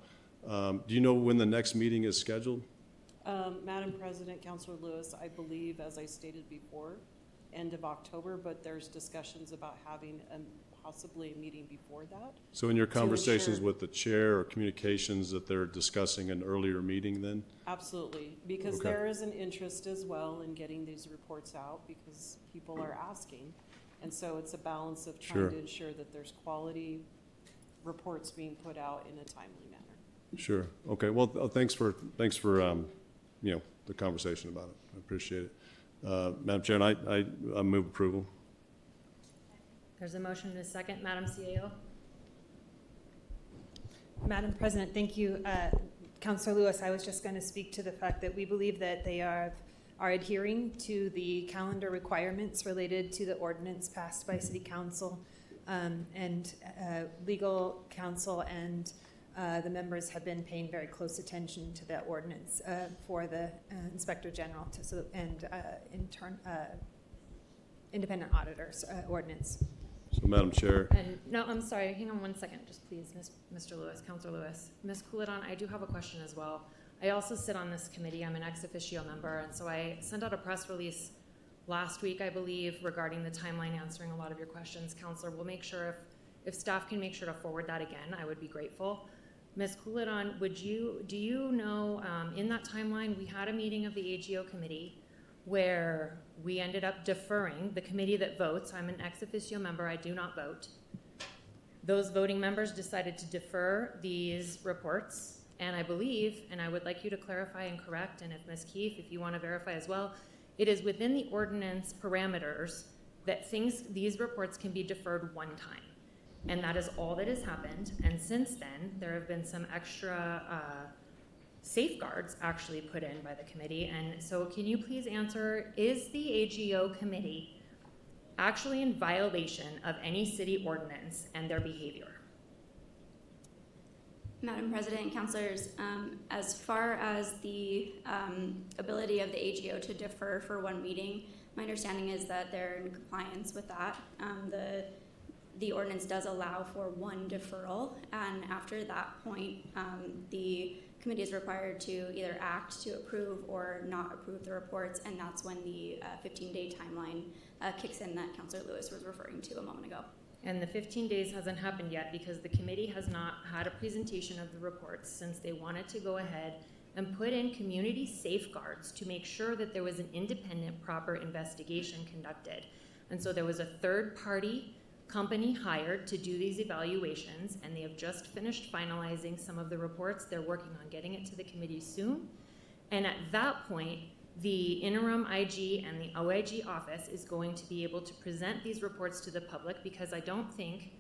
do you know when the next meeting is scheduled? Madam President, Councilor Lewis, I believe, as I stated before, end of October, but there's discussions about having possibly a meeting before that. So in your conversations with the chair or communications that they're discussing an earlier meeting then? Absolutely, because Okay. there is an interest as well in getting these reports out because people are asking. And so it's a balance of trying Sure. to ensure that there's quality reports being put out in a timely manner. Sure. Okay. Well, thanks for the conversation about it. I appreciate it. Madam Chair, and I move approval. There's a motion and a second. Madam CAO? Madam President, thank you. Councilor Lewis, I was just going to speak to the fact that we believe that they are adhering to the calendar requirements related to the ordinance passed by City Council, and legal counsel and the members have been paying very close attention to that ordinance for the Inspector General and independent auditors ordinance. So, Madam Chair. And no, I'm sorry, hang on one second, just please, Mr. Lewis, Councilor Lewis. Ms. Coulidon, I do have a question as well. I also sit on this committee. I'm an ex officio member, and so I sent out a press release last week, I believe, regarding the timeline answering a lot of your questions. Councilor, we'll make sure if staff can make sure to forward that again, I would be grateful. Ms. Coulidon, do you know, in that timeline, we had a meeting of the AGO committee where we ended up deferring the committee that votes. I'm an ex officio member, I do not vote. Those voting members decided to defer these reports, and I believe, and I would like you to clarify and correct, and if Ms. Keefe, if you want to verify as well, it is within the ordinance parameters that these reports can be deferred one time. And that is all that has happened. And since then, there have been some extra safeguards actually put in by the committee. And so can you please answer, is the AGO committee actually in violation of any city ordinance and their behavior? Madam President and councilors, as far as the ability of the AGO to defer for one meeting, my understanding is that they're in compliance with that. The ordinance does allow for one deferral, and after that point, the committee is required to either act to approve or not approve the reports, and that's when the 15-day timeline kicks in that Councilor Lewis was referring to a moment ago. And the 15 days hasn't happened yet because the committee has not had a presentation of the reports since they wanted to go ahead and put in community safeguards to make sure that there was an independent, proper investigation conducted. And so there was a third-party company hired to do these evaluations, and they have just finished finalizing some of the reports. They're working on getting it to the committee soon. And at that point, the interim IG and the OIG office is going to be able to present these reports to the public, because I don't think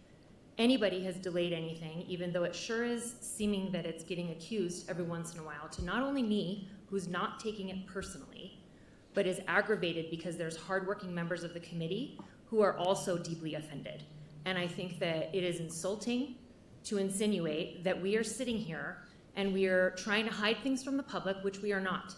anybody has delayed anything, even though it sure is seeming that it's getting accused every once in a while to not only me, who's not taking it personally, but is aggravated because there's hardworking members of the committee who are also deeply offended. And I think that it is insulting to insinuate that we are sitting here and we are trying to hide things from the public, which we are not.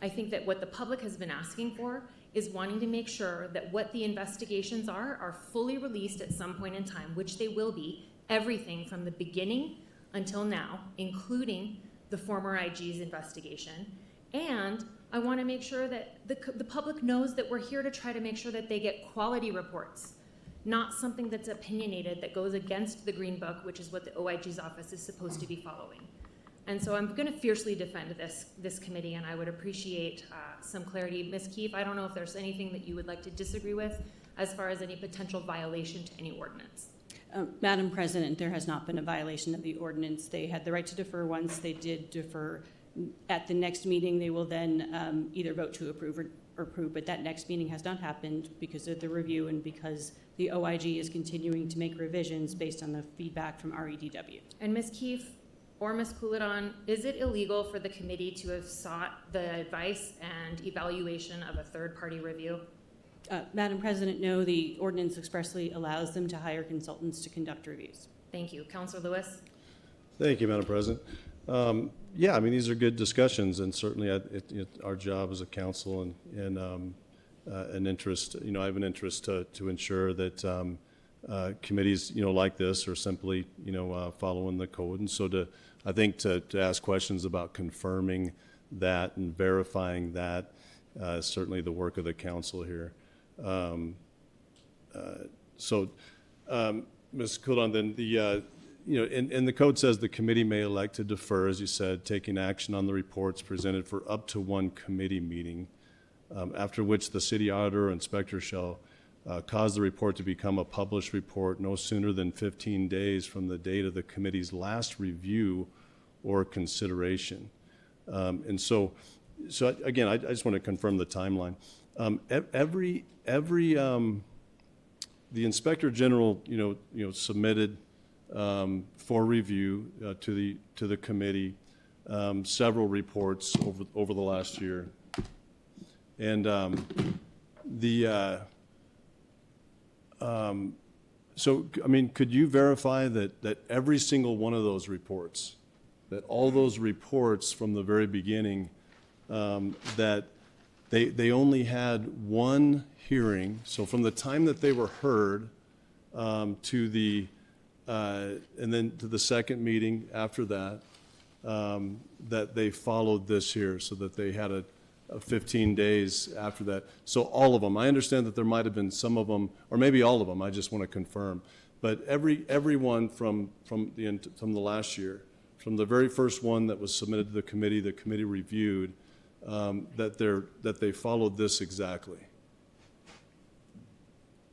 I think that what the public has been asking for is wanting to make sure that what the investigations are fully released at some point in time, which they will be, everything from the beginning until now, including the former IG's investigation. And I want to make sure that the public knows that we're here to try to make sure that they get quality reports, not something that's opinionated that goes against the Green Book, which is what the OIG's office is supposed to be following. And so I'm going to fiercely defend this committee, and I would appreciate some clarity. Ms. Keefe, I don't know if there's anything that you would like to disagree with as far as any potential violation to any ordinance. Madam President, there has not been a violation of the ordinance. They had the right to defer once. They did defer. At the next meeting, they will then either vote to approve or approve, but that next meeting has not happened because of the review and because the OIG is continuing to make revisions based on the feedback from REDW. And Ms. Keefe, or Ms. Coulidon, is it illegal for the committee to have sought the advice and evaluation of a third-party review? Madam President, no, the ordinance expressly allows them to hire consultants to conduct reviews. Thank you. Councilor Lewis? Thank you, Madam President. Yeah, I mean, these are good discussions, and certainly our job as a council and an interest, I have an interest to ensure that committees, like this are simply, following the code. And so I think to ask questions about confirming that and verifying that is certainly the work of the council here. Ms. Coulidon, then and the code says the committee may elect to defer, as you said, taking action on the reports presented for up to one committee meeting, after which the city auditor or inspector shall cause the report to become a published report no sooner than 15 days from the date of the committee's last review or consideration. And so again, I just want to confirm the timeline. The Inspector General, submitted for review to the committee several reports over the last year, and so I mean, could you verify that every single one of those reports, that all those reports from the very beginning, that they only had one hearing, so from the time that they were heard to the and then to the second meeting after that, that they followed this here, so that they had a 15 days after that. So all of them. I understand that there might have been some of them, or maybe all of them. I just want to confirm. But everyone from the last year, from the very first one that was submitted to the committee reviewed, that they followed this exactly.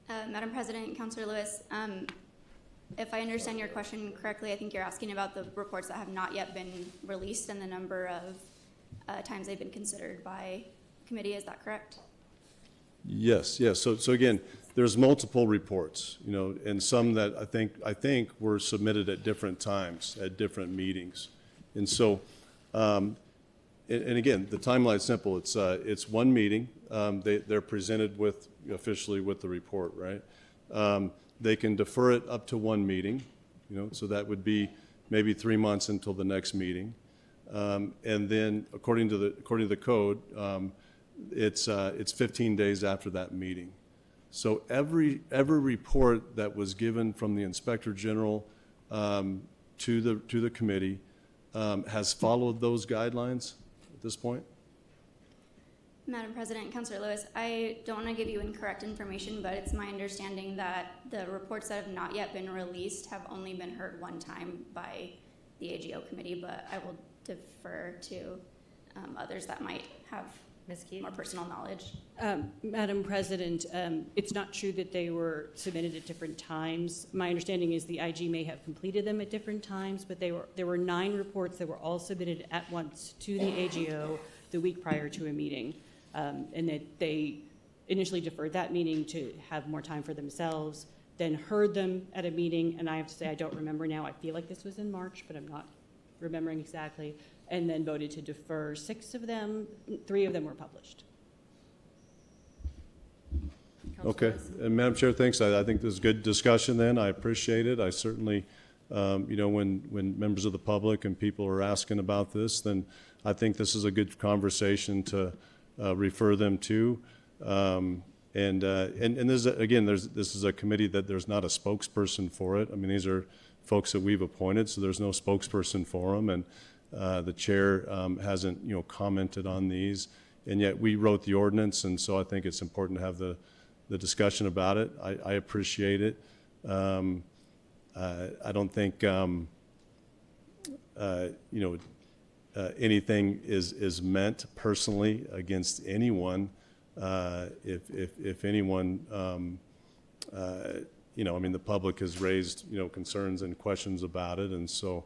Madam President, Councilor Lewis, if I understand your question correctly, I think you're asking about the reports that have not yet been released and the number of times they've been considered by committee. Is that correct? Yes. So again, there's multiple reports, you know, and some that I think were submitted at different times, at different meetings. And so, and again, the timeline's simple. It's one meeting. They're presented officially with the report, right? They can defer it up to one meeting, you know, so that would be maybe 3 months until the next meeting. And then according to the code, it's 15 days after that meeting. So every report that was given from the Inspector General to the committee has followed those guidelines at this point? Madam President, Councilor Lewis, I don't want to give you incorrect information, but it's my understanding that the reports that have not yet been released have only been heard one time by the AGO committee, but I will defer to others that might have more personal knowledge. Madam President, it's not true that they were submitted at different times. My understanding is the IG may have completed them at different times, but there were 9 reports that were all submitted at once to the AGO the week prior to a meeting, and that they initially deferred that meeting to have more time for themselves, then heard them at a meeting, and I have to say I don't remember now. I feel like this was in March, but I'm not remembering exactly, and then voted to defer 6 of them. 3 of them were published. Okay, and Madam Chair, thanks. I think this is good discussion then. I appreciate it. I certainly, you know, when members of the public and people are asking about this, then I think this is a good conversation to refer them to. And this is, again, this is a committee that there's not a spokesperson for it. I mean, these are folks that we've appointed, so there's no spokesperson for them, and the chair hasn't, you know, commented on these, and yet we wrote the ordinance, and so I think it's important to have the discussion about it. I appreciate it. I don't think you know, anything is meant personally against anyone. If anyone, you know, I mean, the public has raised, you know, concerns and questions about it, and so,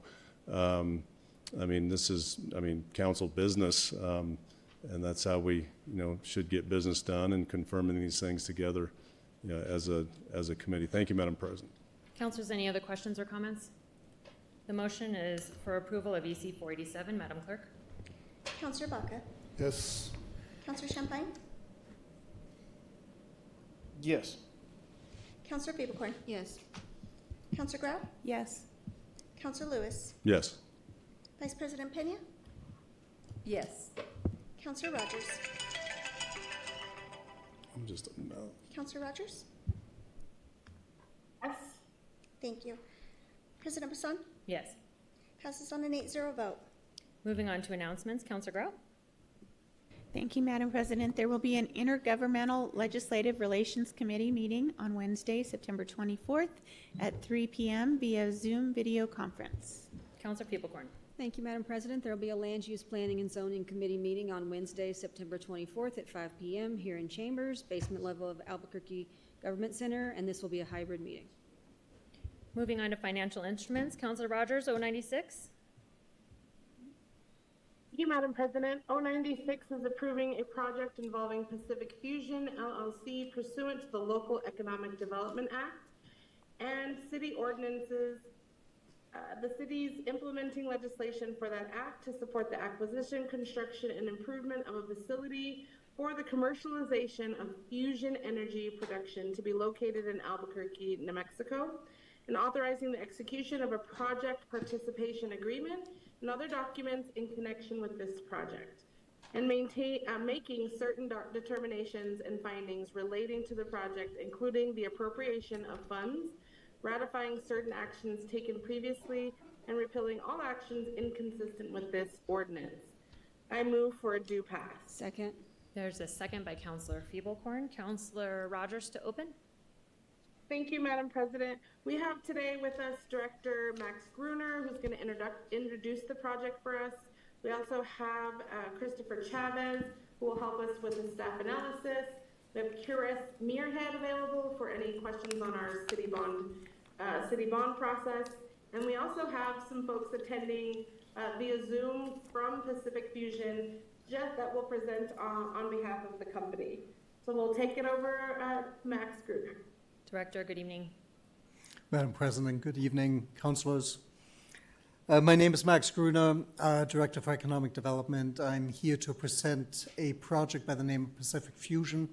I mean, this is, I mean, council business, and that's how we, you know, should get business done, and confirming these things together, you know, as a committee. Thank you, Madam President. Councilors, any other questions or comments? The motion is for approval of EC 487. Madam Clerk? Councilor Baca? Yes. Councilor Champagne? Yes. Councilor Beeblehorn? Yes. Councilor Grau? Yes. Councilor Lewis? Yes. Vice President Pena? Yes. Councilor Rogers? I'm just a no. Councilor Rogers? Yes. Thank you. President Bassan? Yes. Passes on an 8-0 vote. Moving on to announcements. Councilor Grau? Thank you, Madam President. There will be an Intergovernmental Legislative Relations Committee meeting on Wednesday, September 24th at 3 p.m. via Zoom video conference. Councilor Peeblehorn? Thank you, Madam President. There will be a Land Use Planning and Zoning Committee meeting on Wednesday, September 24th at 5 p.m. here in Chambers, basement level of Albuquerque Government Center, and this will be a hybrid meeting. Moving on to financial instruments. Councilor Rogers, 096. Thank you, Madam President. 096 is approving a project involving Pacific Fusion LLC pursuant to the Local Economic Development Act and city ordinances. The city's implementing legislation for that act to support the acquisition, construction, and improvement of a facility for the commercialization of fusion energy production to be located in Albuquerque, New Mexico, and authorizing the execution of a project participation agreement and other documents in connection with this project, and making certain determinations and findings relating to the project, including the appropriation of funds, ratifying certain actions taken previously, and repealing all actions inconsistent with this ordinance. I move for a due pass. Second. There's a second by Councilor Feeblehorn. Councilor Rogers to open. Thank you, Madam President. We have today with us Director Max Gruner, who's going to introduce the project for us. We also have Christopher Chavez, who will help us with the staff analysis. We have Curis Muirhead available for any questions on our city bond process. And we also have some folks attending via Zoom from Pacific Fusion that will present on behalf of the company. So we'll take it over, Max Gruner. Director, good evening. Madam President, good evening, councilors. My name is Max Gruner, Director for Economic Development. I'm here to present a project by the name of Pacific Fusion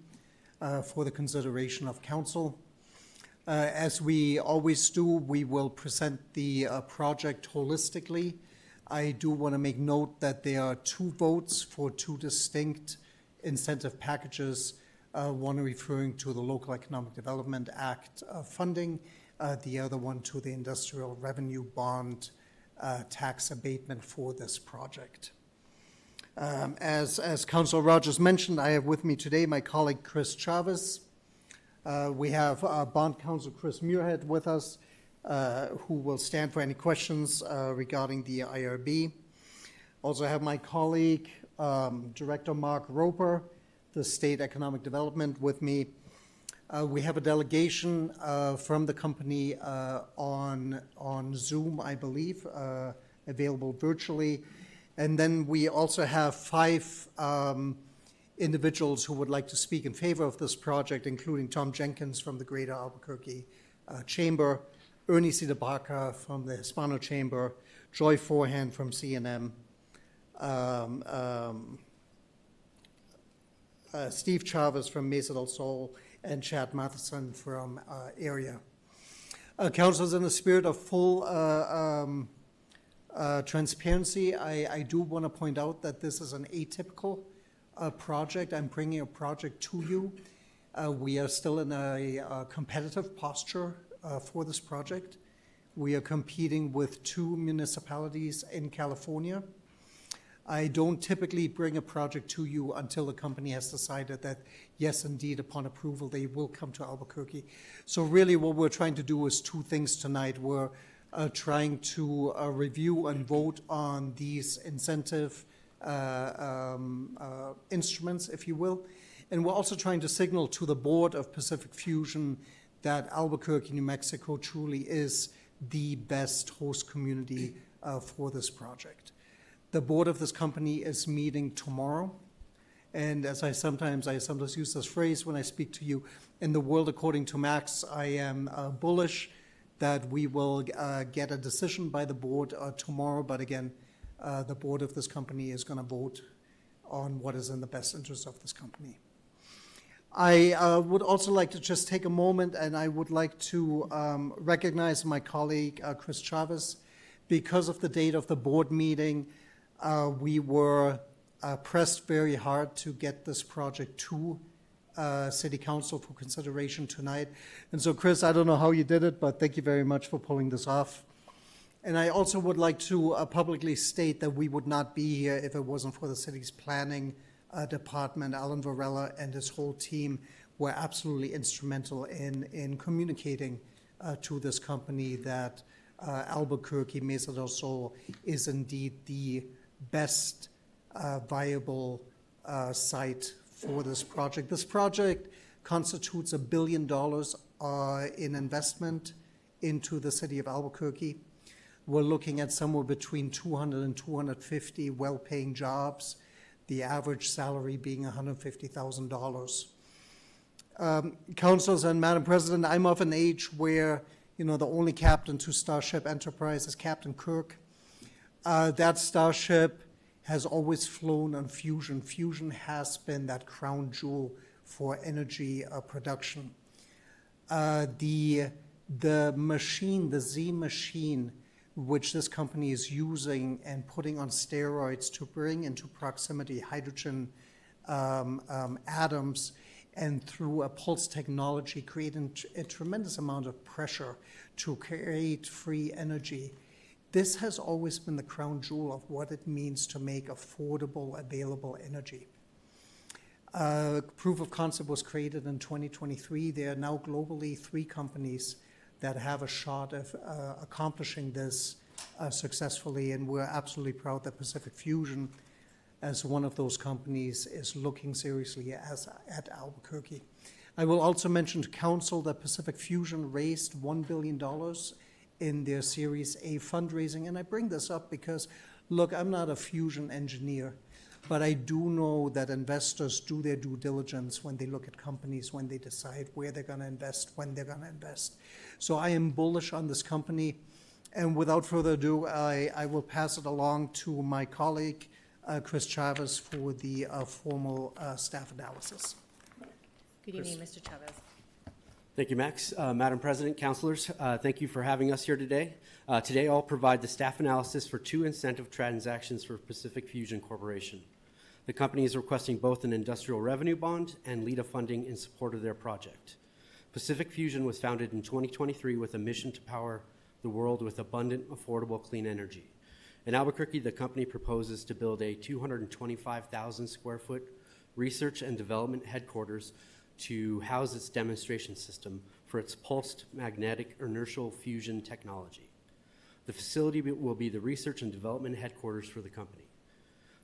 for the consideration of council. As we always do, we will present the project holistically. I do want to make note that there are two votes for two distinct incentive packages, one referring to the Local Economic Development Act funding, the other one to the Industrial Revenue Bond tax abatement for this project. As Councilor Rogers mentioned, I have with me today my colleague Chris Chavez. We have Bond Counsel Chris Muirhead with us, who will stand for any questions regarding the IRB. Also have my colleague, Director Mark Roper, the State Economic Development, with me. We have a delegation from the company on Zoom, I believe, available virtually. And then we also have 5 individuals who would like to speak in favor of this project, including Tom Jenkins from the Greater Albuquerque Chamber, Ernie Sidabaca from the Hispano Chamber, Joy Forehand from CNM, Steve Chavez from Mesa del Sol, and Chad Matheson from area. Councilors, in the spirit of full transparency, I do want to point out that this is an atypical project. I'm bringing a project to you. We are still in a competitive posture for this project. We are competing with 2 municipalities in California. I don't typically bring a project to you until the company has decided that, yes, indeed, upon approval, they will come to Albuquerque. So really what we're trying to do is 2 things tonight. We're trying to review and vote on these incentive instruments, if you will. And we're also trying to signal to the board of Pacific Fusion that Albuquerque, New Mexico truly is the best host community for this project. The board of this company is meeting tomorrow. And as I sometimes use this phrase when I speak to you, in the world according to Max, I am bullish that we will get a decision by the board tomorrow. But again, the board of this company is going to vote on what is in the best interest of this company. I would also like to just take a moment, and I would like to recognize my colleague, Chris Chavez. Because of the date of the board meeting, we were pressed very hard to get this project to City Council for consideration tonight. And so, Chris, I don't know how you did it, but thank you very much for pulling this off. And I also would like to publicly state that we would not be here if it wasn't for the city's planning department. Alan Varela and his whole team were absolutely instrumental in communicating to this company that Albuquerque, Mesa del Sol is indeed the best viable site for this project. This project constitutes $1 billion in investment into the city of Albuquerque. We're looking at somewhere between 200 and 250 well-paying jobs, the average salary being $150,000. Councilors and Madam President, I'm of an age where, the only captain to Starship Enterprise is Captain Kirk. That Starship has always flown on fusion. Fusion has been that crown jewel for energy production. The machine, the Z machine, which this company is using and putting on steroids to bring into proximity hydrogen atoms, and through a pulse technology creating a tremendous amount of pressure to create free energy. This has always been the crown jewel of what it means to make affordable, available energy. Proof of concept was created in 2023. There are now globally 3 companies that have a shot of accomplishing this successfully, and we're absolutely proud that Pacific Fusion, as one of those companies, is looking seriously at Albuquerque. I will also mention to Council that Pacific Fusion raised $1 billion in their Series A fundraising, and I bring this up because, look, I'm not a fusion engineer, But I do know that investors do their due diligence when they look at companies, when they decide where they're going to invest, when they're going to invest. So I am bullish on this company. And without further ado, I will pass it along to my colleague, Chris Chavez, for the formal staff analysis. Good evening, Mr. Chavez. Thank you, Max. Madam President, councilors, thank you for having us here today. Today, I'll provide the staff analysis for 2 incentive transactions for Pacific Fusion Corporation. The company is requesting both an industrial revenue bond and LEDA funding in support of their project. Pacific Fusion was founded in 2023 with a mission to power the world with abundant, affordable, clean energy. In Albuquerque, the company proposes to build a 225,000 square foot research and development headquarters to house its demonstration system for its pulsed magnetic inertial fusion technology. The facility will be the research and development headquarters for the company.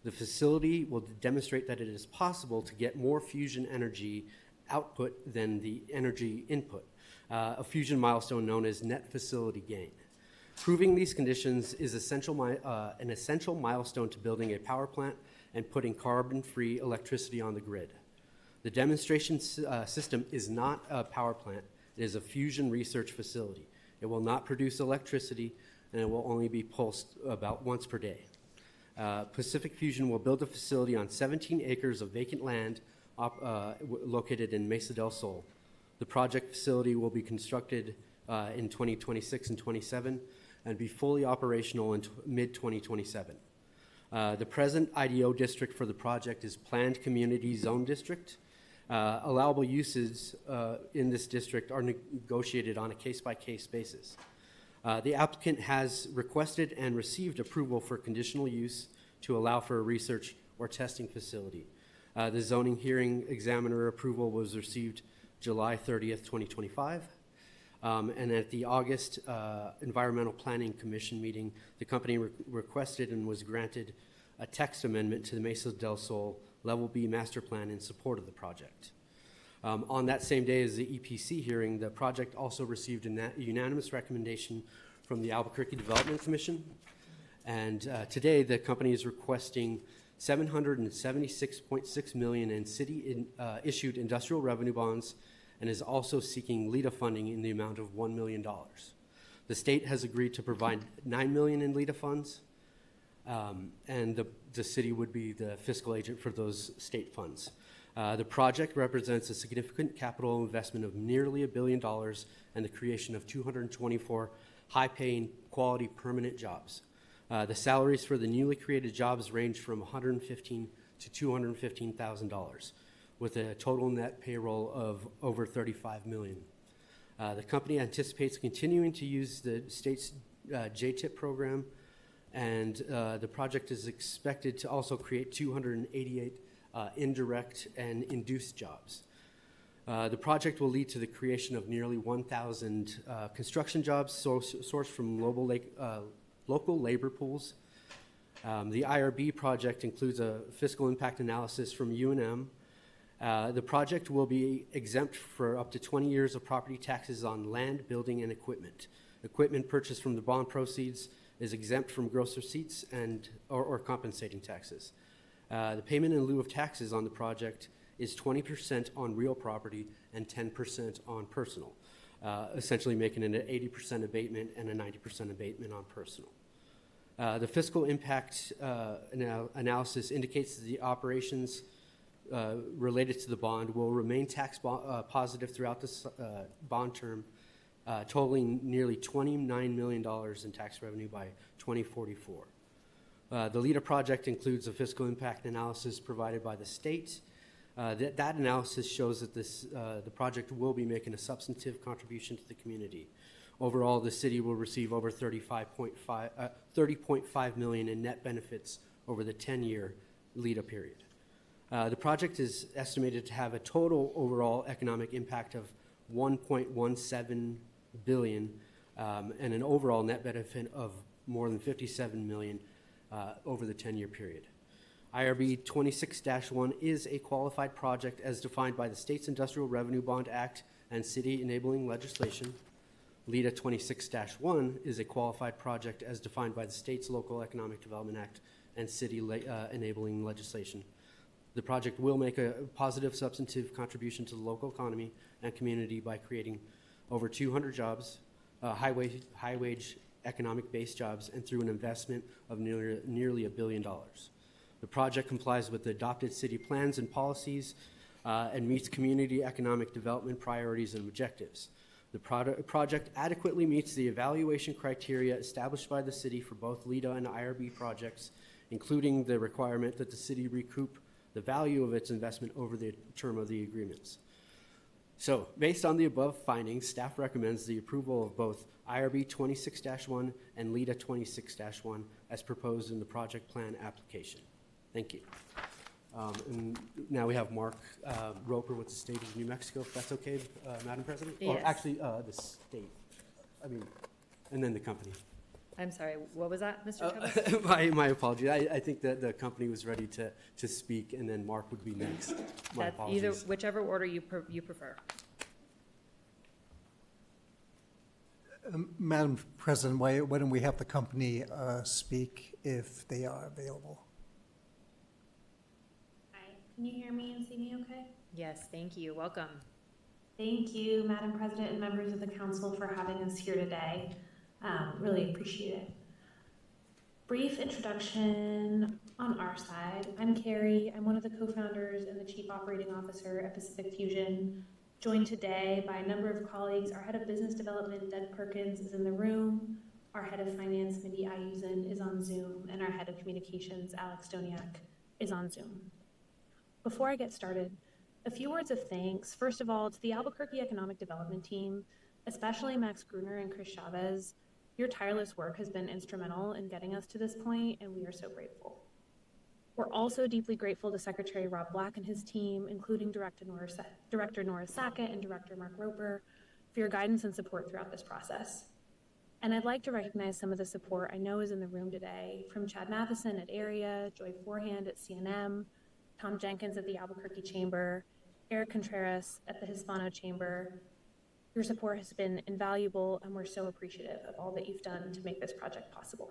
The facility will demonstrate that it is possible to get more fusion energy output than the energy input, a fusion milestone known as net facility gain. Proving these conditions is an essential milestone to building a power plant and putting carbon-free electricity on the grid. The demonstration system is not a power plant. It is a fusion research facility. It will not produce electricity, and it will only be pulsed about once per day. Pacific Fusion will build a facility on 17 acres of vacant land located in Mesa del Sol. The project facility will be constructed in 2026 and 27 and be fully operational in mid-2027. The present IDO district for the project is Planned Community Zone District. Allowable uses in this district are negotiated on a case-by-case basis. The applicant has requested and received approval for conditional use to allow for a research or testing facility. The zoning hearing examiner approval was received July 30th, 2025. And at the August Environmental Planning Commission meeting, the company requested and was granted a text amendment to the Mesa del Sol Level B Master Plan in support of the project. On that same day as the EPC hearing, the project also received a unanimous recommendation from the Albuquerque Development Commission. And today, the company is requesting $776.6 million in city-issued industrial revenue bonds and is also seeking LEDA funding in the amount of $1 million. The state has agreed to provide $9 million in LEDA funds, and the city would be the fiscal agent for those state funds. The project represents a significant capital investment of nearly $1 billion and the creation of 224 high-paying, quality, permanent jobs. The salaries for the newly created jobs range from $115,000 to $215,000, with a total net payroll of over $35 million. The company anticipates continuing to use the state's JTIP program, and the project is expected to also create 288 indirect and induced jobs. The project will lead to the creation of nearly 1,000 construction jobs sourced from local labor pools. The IRB project includes a fiscal impact analysis from UNM. The project will be exempt for up to 20 years of property taxes on land, building, and equipment. Equipment purchased from the bond proceeds is exempt from gross receipts or compensating taxes. The payment in lieu of taxes on the project is 20% on real property and 10% on personal, essentially making it an 80% abatement and a 90% abatement on personal. The fiscal impact analysis indicates that the operations related to the bond will remain tax positive throughout this bond term, totaling nearly $29 million in tax revenue by 2044. The LEDA project includes a fiscal impact analysis provided by the state. That analysis shows that the project will be making a substantive contribution to the community. Overall, the city will receive over $30.5 million in net benefits over the 10-year LEDA period. The project is estimated to have a total overall economic impact of $1.17 billion and an overall net benefit of more than $57 million over the 10-year period. IRB 26-1 is a qualified project as defined by the State's Industrial Revenue Bond Act and city enabling legislation. LEDA 26-1 is a qualified project as defined by the state's Local Economic Development Act and city enabling legislation. The project will make a positive substantive contribution to the local economy and community by creating over 200 jobs, high-wage economic-based jobs, and through an investment of nearly $1 billion. The project complies with the adopted city plans and policies and meets community economic development priorities and objectives. The project adequately meets the evaluation criteria established by the city for both LIDA and IRB projects, including the requirement that the city recoup the value of its investment over the term of the agreements. So, based on the above findings, staff recommends the approval of both IRB 26-1 and LIDA 26-1 as proposed in the project plan application. Thank you. And now we have Mark Roper with the state of New Mexico, if that's okay, Madam President? Yes. Or actually, the state, and then the company. I'm sorry, what was that, Mr. Chavez? My apologies. I think that the company was ready to speak, and then Mark would be next. My That's apologies. whichever order you prefer. Madam President, why don't we have the company speak if they are available? Hi, can you hear me and see me okay? Yes, thank you. Welcome. Thank you, Madam President and members of the council for having us here today. Really appreciate it. Brief introduction on our side. I'm Carrie. I'm one of the co-founders and the chief operating officer at Pacific Fusion. Joined today by a number of colleagues. Our head of business development, Deb Perkins, is in the room. Our head of finance, Mindy Ayusen, is on Zoom. And our head of communications, Alex Doniak, is on Zoom. Before I get started, a few words of thanks. First of all, to the Albuquerque Economic Development Team, especially Max Gruner and Chris Chavez. Your tireless work has been instrumental in getting us to this point, and we are so grateful. We're also deeply grateful to Secretary Rob Black and his team, including Director Nora Sackett and Director Mark Roper, for your guidance and support throughout this process. And I'd like to recognize some of the support I know is in the room today, from Chad Matheson at Area, Joy Forehand at CNM, Tom Jenkins at the Albuquerque Chamber, Eric Contreras at the Hispano Chamber. Your support has been invaluable, and we're so appreciative of all that you've done to make this project possible.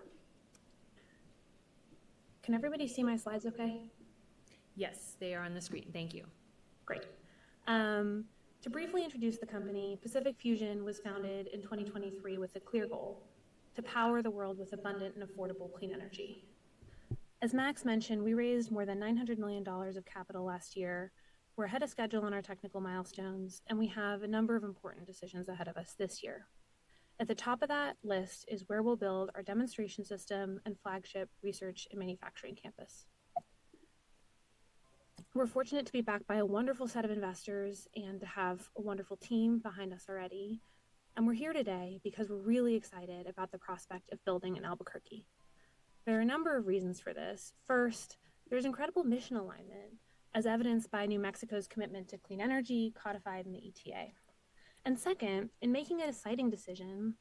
Can everybody see my slides okay? Yes, they are on the screen. Thank you. Great. To briefly introduce the company, Pacific Fusion was founded in 2023 with a clear goal: to power the world with abundant and affordable clean energy. As Max mentioned, we raised more than $900 million of capital last year. We're ahead of schedule on our technical milestones, and we have a number of important decisions ahead of us this year. At the top of that list is where we'll build our demonstration system and flagship research and manufacturing campus. We're fortunate to be backed by a wonderful set of investors and to have a wonderful team behind us already. And we're here today because we're really excited about the prospect of building in Albuquerque. There are a number of reasons for this. First, there's incredible mission alignment, as evidenced by New Mexico's commitment to clean energy codified in the ETA. And second, in making a siting decision,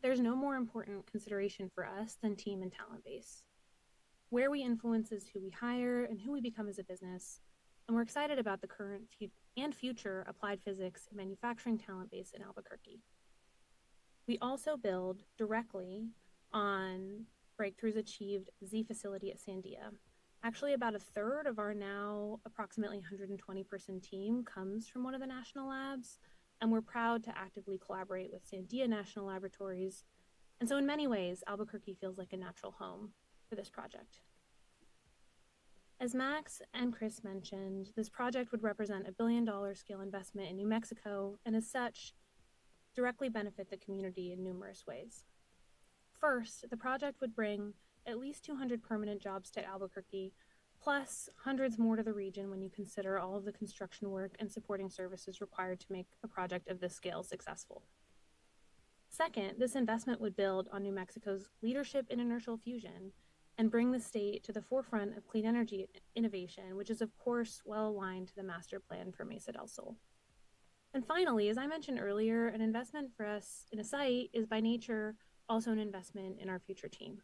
there's no more important consideration for us than team and talent base. Where we influence is who we hire and who we become as a business, and we're excited about the current and future applied physics and manufacturing talent base in Albuquerque. We also build directly on breakthroughs achieved at the Z facility at Sandia. Actually, about a third of our now approximately 120-person team comes from one of the national labs, and we're proud to actively collaborate with Sandia National Laboratories. And so in many ways, Albuquerque feels like a natural home for this project. As Max and Chris mentioned, this project would represent $1 billion scale investment in New Mexico, and as such, directly benefit the community in numerous ways. First, the project would bring at least 200 permanent jobs to Albuquerque, plus hundreds more to the region when you consider all of the construction work and supporting services required to make a project of this scale successful. Second, this investment would build on New Mexico's leadership in inertial fusion and bring the state to the forefront of clean energy innovation, which is of course well aligned to the master plan for Mesa del Sol. And finally, as I mentioned earlier, an investment for us in a site is by nature also an investment in our future team.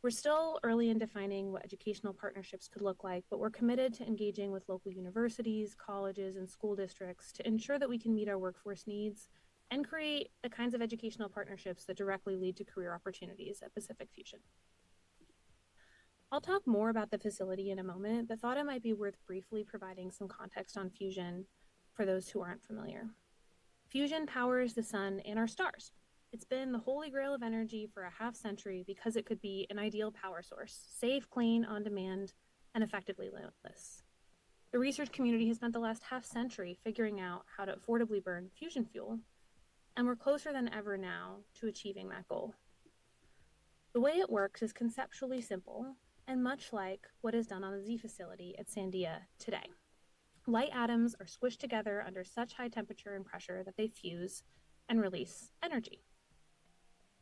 We're still early in defining what educational partnerships could look like, but we're committed to engaging with local universities, colleges, and school districts to ensure that we can meet our workforce needs and create the kinds of educational partnerships that directly lead to career opportunities at Pacific Fusion. I'll talk more about the facility in a moment, but thought it might be worth briefly providing some context on fusion for those who aren't familiar. Fusion powers the sun and our stars. It's been the holy grail of energy for a half century because it could be an ideal power source, safe, clean, on demand, and effectively limitless. The research community has spent the last half century figuring out how to affordably burn fusion fuel, and we're closer than ever now to achieving that goal. The way it works is conceptually simple and much like what is done on the Z facility at Sandia today. Light atoms are squished together under such high temperature and pressure that they fuse and release energy.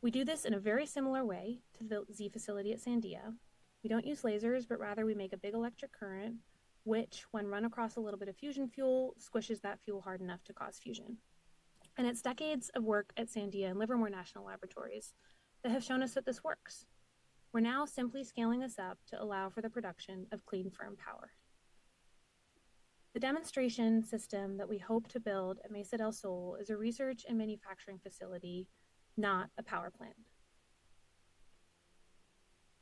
We do this in a very similar way to the Z facility at Sandia. We don't use lasers, but rather we make a big electric current, which, when run across a little bit of fusion fuel, squishes that fuel hard enough to cause fusion. And it's decades of work at Sandia and Livermore National Laboratories that have shown us that this works. We're now simply scaling this up to allow for the production of clean, firm power. The demonstration system that we hope to build at Mesa del Sol is a research and manufacturing facility, not a power plant.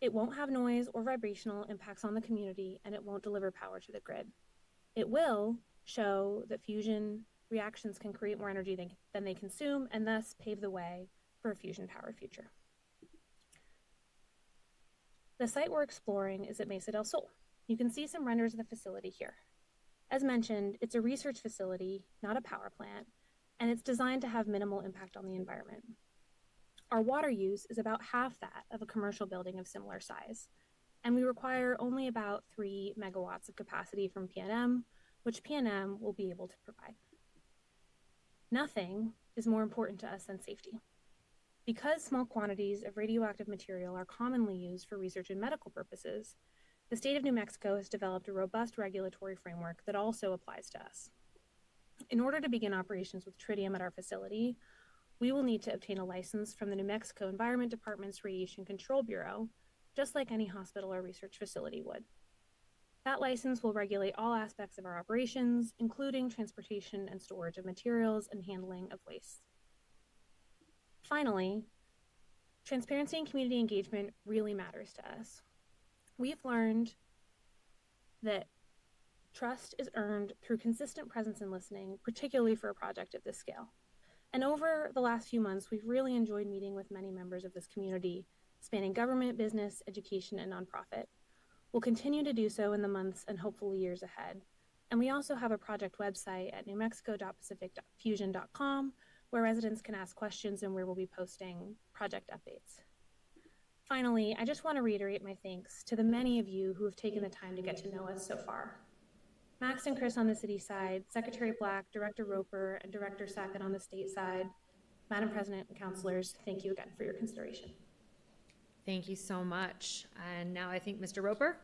It won't have noise or vibrational impacts on the community, and it won't deliver power to the grid. It will show that fusion reactions can create more energy than they consume, and thus pave the way for a fusion-powered future. The site we're exploring is at Mesa del Sol. You can see some renders of the facility here. As mentioned, it's a research facility, not a power plant, and it's designed to have minimal impact on the environment. Our water use is about half that of a commercial building of similar size, and we require only about 3 megawatts of capacity from PNM, which PNM will be able to provide. Nothing is more important to us than safety. Because small quantities of radioactive material are commonly used for research and medical purposes, the state of New Mexico has developed a robust regulatory framework that also applies to us. In order to begin operations with tritium at our facility, we will need to obtain a license from the New Mexico Environment Department's Radiation Control Bureau, just like any hospital or research facility would. That license will regulate all aspects of our operations, including transportation and storage of materials and handling of waste. Finally, transparency and community engagement really matters to us. We've learned that trust is earned through consistent presence and listening, particularly for a project of this scale. And over the last few months, we've really enjoyed meeting with many members of this community, spanning government, business, education, and nonprofit. We'll continue to do so in the months and hopefully years ahead. And we also have a project website at newmexico.pacificfusion.com where residents can ask questions and where we'll be posting project updates. Finally, I just want to reiterate my thanks to the many of you who have taken the time to get to know us so far. Max and Chris on the city side, Secretary Black, Director Roper, and Director Sackett on the state side. Madam President and councilors, thank you again for your consideration. Thank you so much. And now I think Mr. Roper.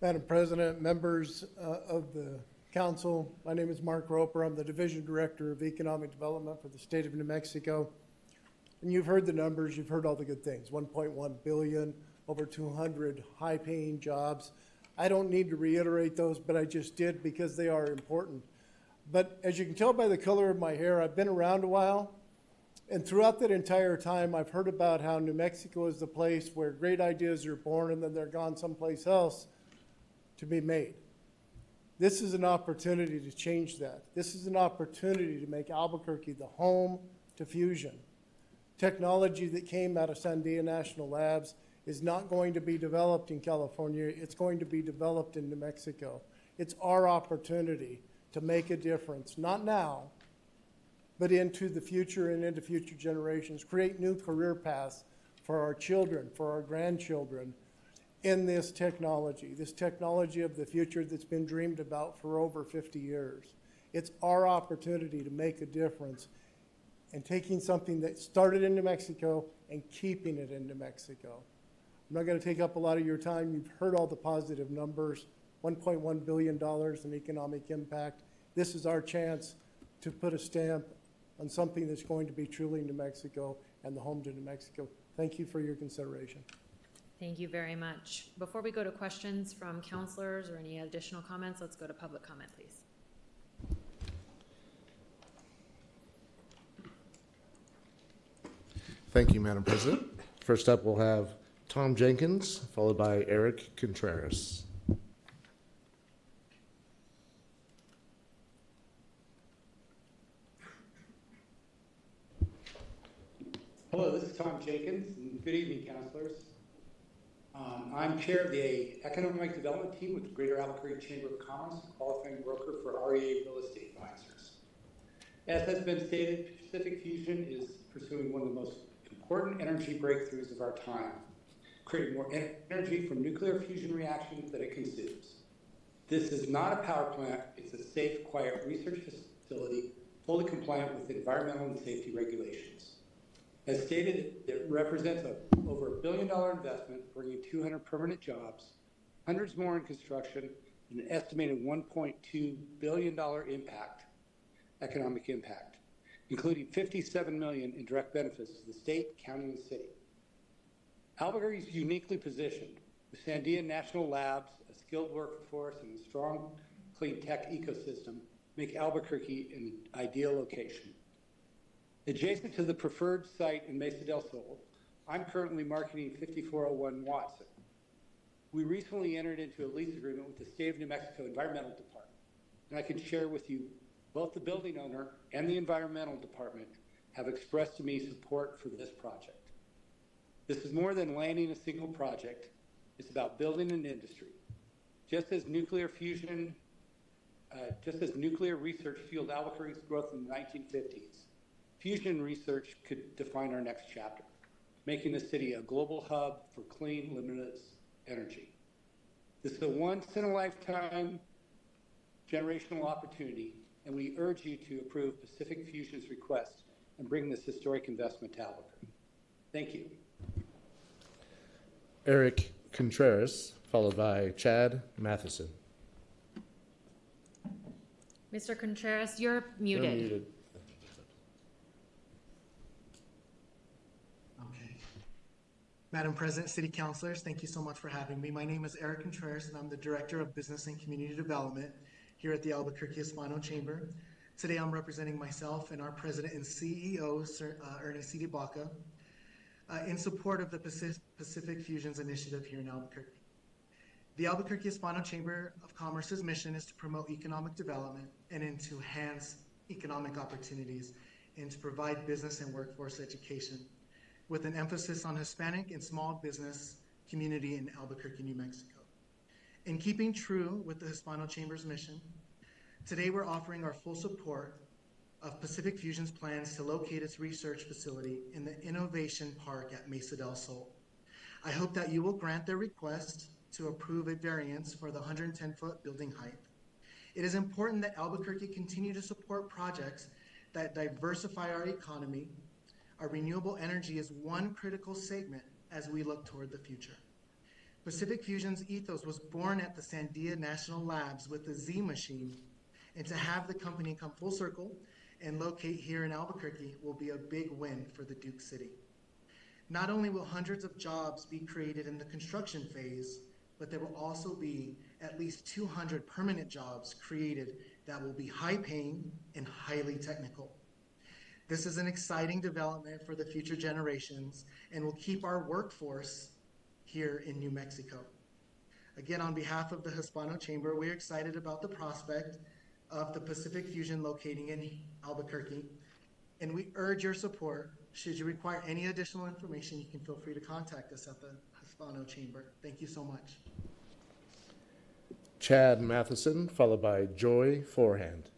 Madam President, members of the council, my name is Mark Roper. I'm the Division Director of Economic Development for the state of New Mexico. And you've heard the numbers, you've heard all the good things, 1.1 billion, over 200 high-paying jobs. I don't need to reiterate those, but I just did because they are important. But as you can tell by the color of my hair, I've been around a while. And throughout that entire time, I've heard about how New Mexico is the place where great ideas are born and then they're gone someplace else to be made. This is an opportunity to change that. This is an opportunity to make Albuquerque the home to fusion. Technology that came out of Sandia National Labs is not going to be developed in California. It's going to be developed in New Mexico. It's our opportunity to make a difference, not now, but into the future and into future generations, create new career paths for our children, for our grandchildren in this technology of the future that's been dreamed about for over 50 years. It's our opportunity to make a difference and taking something that started in New Mexico and keeping it in New Mexico. I'm not going to take up a lot of your time. You've heard all the positive numbers, $1.1 billion in economic impact. This is our chance to put a stamp on something that's going to be truly New Mexico and the home to New Mexico. Thank you for your consideration. Thank you very much. Before we go to questions from counselors or any additional comments, let's go to public comment, please. Thank you, Madam President. First up, we'll have Tom Jenkins, followed by Eric Contreras. Hello, this is Tom Jenkins, and good evening, councilors. I'm chair of the Economic Development Team with the Greater Albuquerque Chamber of Commerce, qualifying broker for REA Real Estate Advisors. As has been stated, Pacific Fusion is pursuing one of the most important energy breakthroughs of our time, creating more energy from nuclear fusion reactions that it consumes. This is not a power plant, it's a safe, quiet research facility, fully compliant with environmental and safety regulations. As stated, it represents over $1 billion investment, bringing 200 permanent jobs, hundreds more in construction, and an estimated $1.2 billion economic impact, including $57 million in direct benefits to the state, county, and city. Albuquerque is uniquely positioned with Sandia National Labs, a skilled workforce, and a strong clean tech ecosystem make Albuquerque an ideal location. Adjacent to the preferred site in Mesa del Sol, I'm currently marketing 5401 Watson. We recently entered into a lease agreement with the State of New Mexico Environmental Department, and I can share with you both the building owner and the Environmental Department have expressed to me support for this project. This is more than landing a single project, it's about building an industry. Just as nuclear research fueled Albuquerque's growth in the 1950s, fusion research could define our next chapter, making the city a global hub for clean, limitless energy. This is a once-in-a-lifetime generational opportunity, and we urge you to approve Pacific Fusion's request and bring this historic investment to Albuquerque. Thank you. Eric Contreras, followed by Chad Matheson. Mr. Contreras, you're muted. You're muted. Madam President, City Councilors, thank you so much for having me. My name is Eric Contreras, and I'm the Director of Business and Community Development here at the Albuquerque Hispano Chamber. Today, I'm representing myself and our President and CEO, Sir Ernie de Baca, in support of the Pacific Fusions Initiative here in Albuquerque. The Albuquerque Hispano Chamber of Commerce's mission is to promote economic development and to enhance economic opportunities and to provide business and workforce education, with an emphasis on Hispanic and small business community in Albuquerque, New Mexico. In keeping true with the Hispano Chamber's mission, today we're offering our full support of Pacific Fusion's plans to locate its research facility in the Innovation Park at Mesa del Sol. I hope that you will grant their request to approve a variance for the 110-foot building height. It is important that Albuquerque continue to support projects that diversify our economy. Our renewable energy is one critical segment as we look toward the future. Pacific Fusion's ethos was born at the Sandia National Labs with the Z machine, and to have the company come full circle and locate here in Albuquerque will be a big win for the Duke City. Not only will hundreds of jobs be created in the construction phase, but there will also be at least 200 permanent jobs created that will be high-paying and highly technical. This is an exciting development for the future generations and will keep our workforce here in New Mexico. Again, on behalf of the Hispano Chamber, we're excited about the prospect of the Pacific Fusion locating in Albuquerque, and we urge your support. Should you require any additional information, you can feel free to contact us at the Hispano Chamber. Thank you so much. Chad Matheson, followed by Joy Forehand.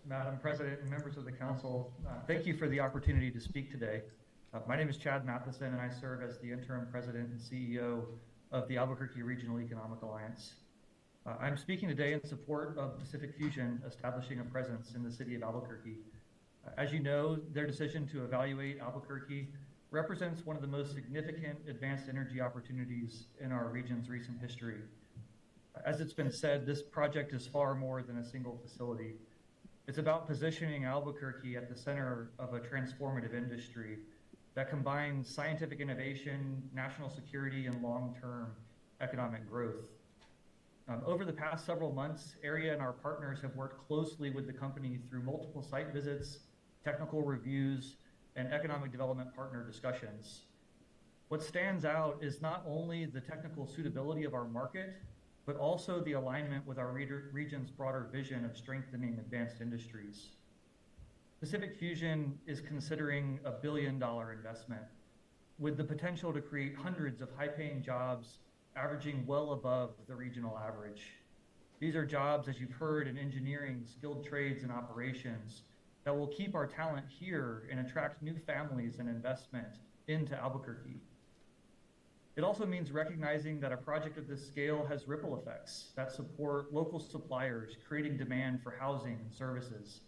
Madam President and members of the council, thank you for the opportunity to speak today. My name is Chad Matheson, and I serve as the interim president and CEO of the Albuquerque Regional Economic Alliance. I'm speaking today in support of Pacific Fusion establishing a presence in the city of Albuquerque. As you know, their decision to evaluate Albuquerque represents one of the most significant advanced energy opportunities in our region's recent history. As it's been said, this project is far more than a single facility. It's about positioning Albuquerque at the center of a transformative industry that combines scientific innovation, national security, and long-term economic growth. Over the past several months, AREA and our partners have worked closely with the company through multiple site visits, technical reviews, and economic development partner discussions. What stands out is not only the technical suitability of our market, but also the alignment with our region's broader vision of strengthening advanced industries. Pacific Fusion is considering a $1 billion investment with the potential to create hundreds of high-paying jobs averaging well above the regional average. These are jobs, as you've heard, in engineering, skilled trades, and operations that will keep our talent here and attract new families and investment into Albuquerque. It also means recognizing that a project of this scale has ripple effects that support local suppliers, creating demand for housing and services,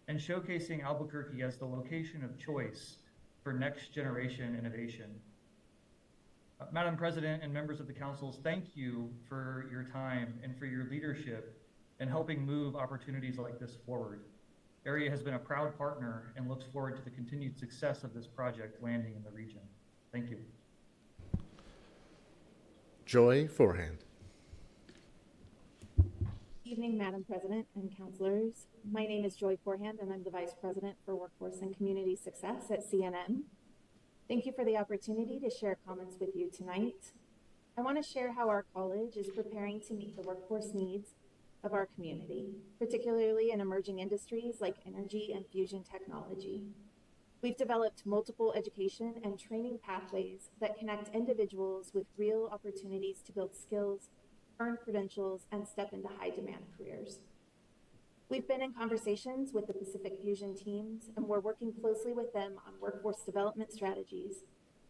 and showcasing Albuquerque as the location of choice for next generation innovation. Madam President and members of the councils, thank you for your time and for your leadership in helping move opportunities like this forward. Area has been a proud partner and looks forward to the continued success of this project landing in the region. Thank you. Joy Forehand. Evening, Madam President and councilors. My name is Joy Forehand, and I'm the Vice President for Workforce and Community Success at CNN. Thank you for the opportunity to share comments with you tonight. I want to share how our college is preparing to meet the workforce needs of our community, particularly in emerging industries like energy and fusion technology. We've developed multiple education and training pathways that connect individuals with real opportunities to build skills, earn credentials, and step into high-demand careers. We've been in conversations with the Pacific Fusion teams, and we're working closely with them on workforce development strategies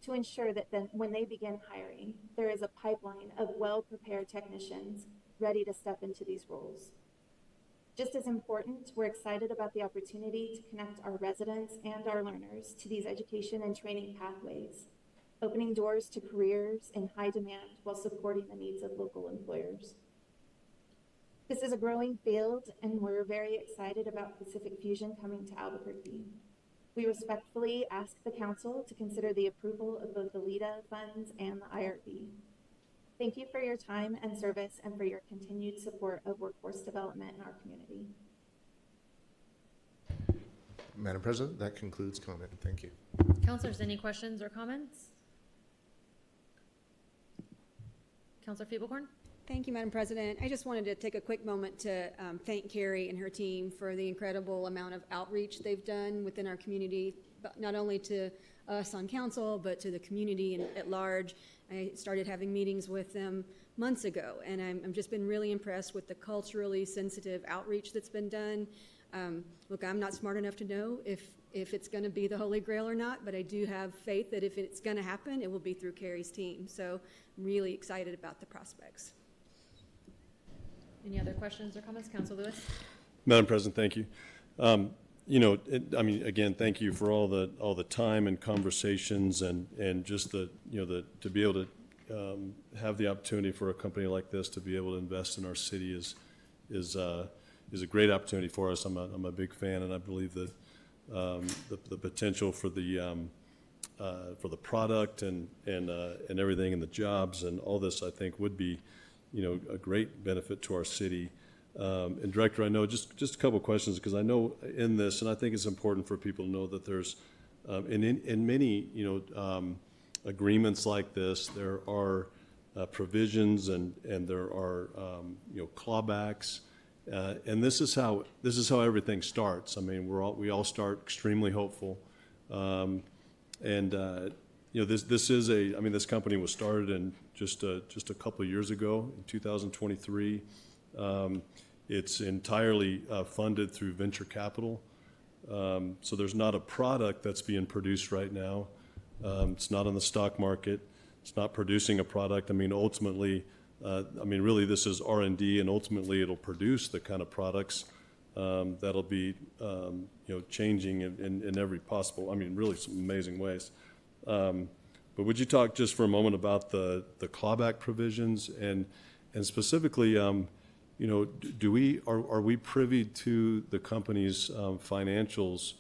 to ensure that then when they begin hiring, there is a pipeline of well-prepared technicians ready to step into these roles. Just as important, we're excited about the opportunity to connect our residents and our learners to these education and training pathways, opening doors to careers in high demand while supporting the needs of local employers. This is a growing field, and we're very excited about Pacific Fusion coming to Albuquerque. We respectfully ask the council to consider the approval of both the LEDA funds and the IRB. Thank you for your time and service and for your continued support of workforce development in our community. Madam President, that concludes comment. Thank you. Councilors, any questions or comments? Councilor Feeblecorn? Thank you, Madam President. I just wanted to take a quick moment to thank Carrie and her team for the incredible amount of outreach they've done within our community, but not only to us on council, but to the community and at large. I started having meetings with them months ago, and I'm just been really impressed with the culturally sensitive outreach that's been done. Look, I'm not smart enough to know if it's going to be the Holy Grail or not, but I do have faith that if it's going to happen, it will be through Carrie's team. So I'm really excited about the prospects. Any other questions or comments? Councilor Lewis? Madam President, thank you. Again, thank you for all the time and conversations and just to be able to have the opportunity for a company like this to be able to invest in our city is a great opportunity for us. I'm a big fan, and I believe that the potential for the product and everything and the jobs and all this, I think, would be a great benefit to our city. And Director, I know just a couple of questions, because I know in this, and I think it's important for people to know that there's in many agreements like this, there are provisions and there are clawbacks, and this is how everything starts. I mean, we all start extremely hopeful, this company was started in just a couple of years ago in 2023. It's entirely funded through venture capital. So there's not a product that's being produced right now. It's not on the stock market. It's not producing a product. I mean, ultimately, really this is R&D, and ultimately it'll produce the kind of products that'll be, changing in every possible, really some amazing ways. But would you talk just for a moment about the clawback provisions and specifically, are we privy to the company's financials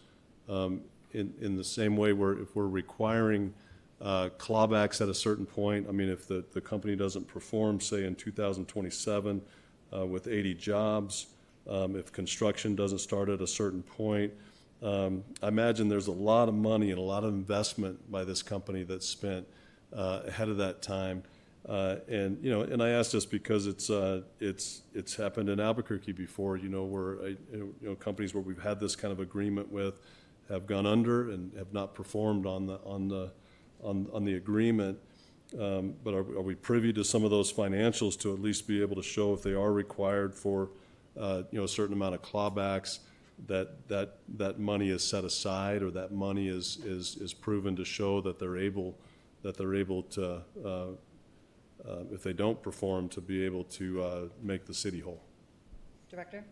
in the same way if we're requiring clawbacks at a certain point? I mean, if the company doesn't perform, say in 2027 with 80 jobs, if construction doesn't start at a certain point, I imagine there's a lot of money and a lot of investment by this company that's spent ahead of that time. And, you know, and I ask this because it's happened in Albuquerque before, you know, where, you know, companies where we've had this kind of agreement with have gone under and have not performed on the agreement. But are we privy to some of those financials to at least be able to show if they are required for, you know, a certain amount of clawbacks, that money is set aside, or that money is proven to show that they're able to, if they don't perform, to be able to make the city whole? Director?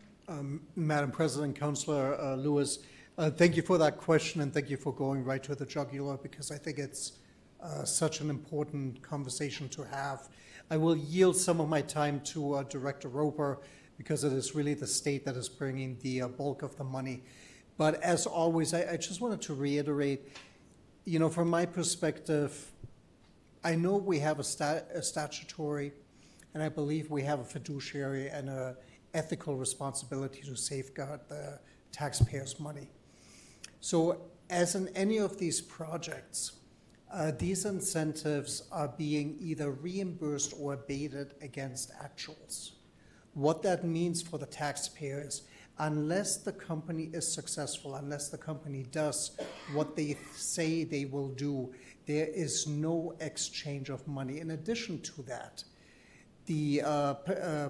Madam President, Councillor Lewis, thank you for that question, and thank you for going right to the jugular, because I think it's such an important conversation to have. I will yield some of my time to Director Roper, because it is really the state that is bringing the bulk of the money. But as always, I just wanted to reiterate, you know, from my perspective, I know we have a statutory, and I believe we have a fiduciary and an ethical responsibility to safeguard the taxpayers' money. So as in any of these projects, these incentives are being either reimbursed or abated against actuals. What that means for the taxpayers, unless the company is successful, unless the company does what they say they will do, there is no exchange of money. In addition to that, the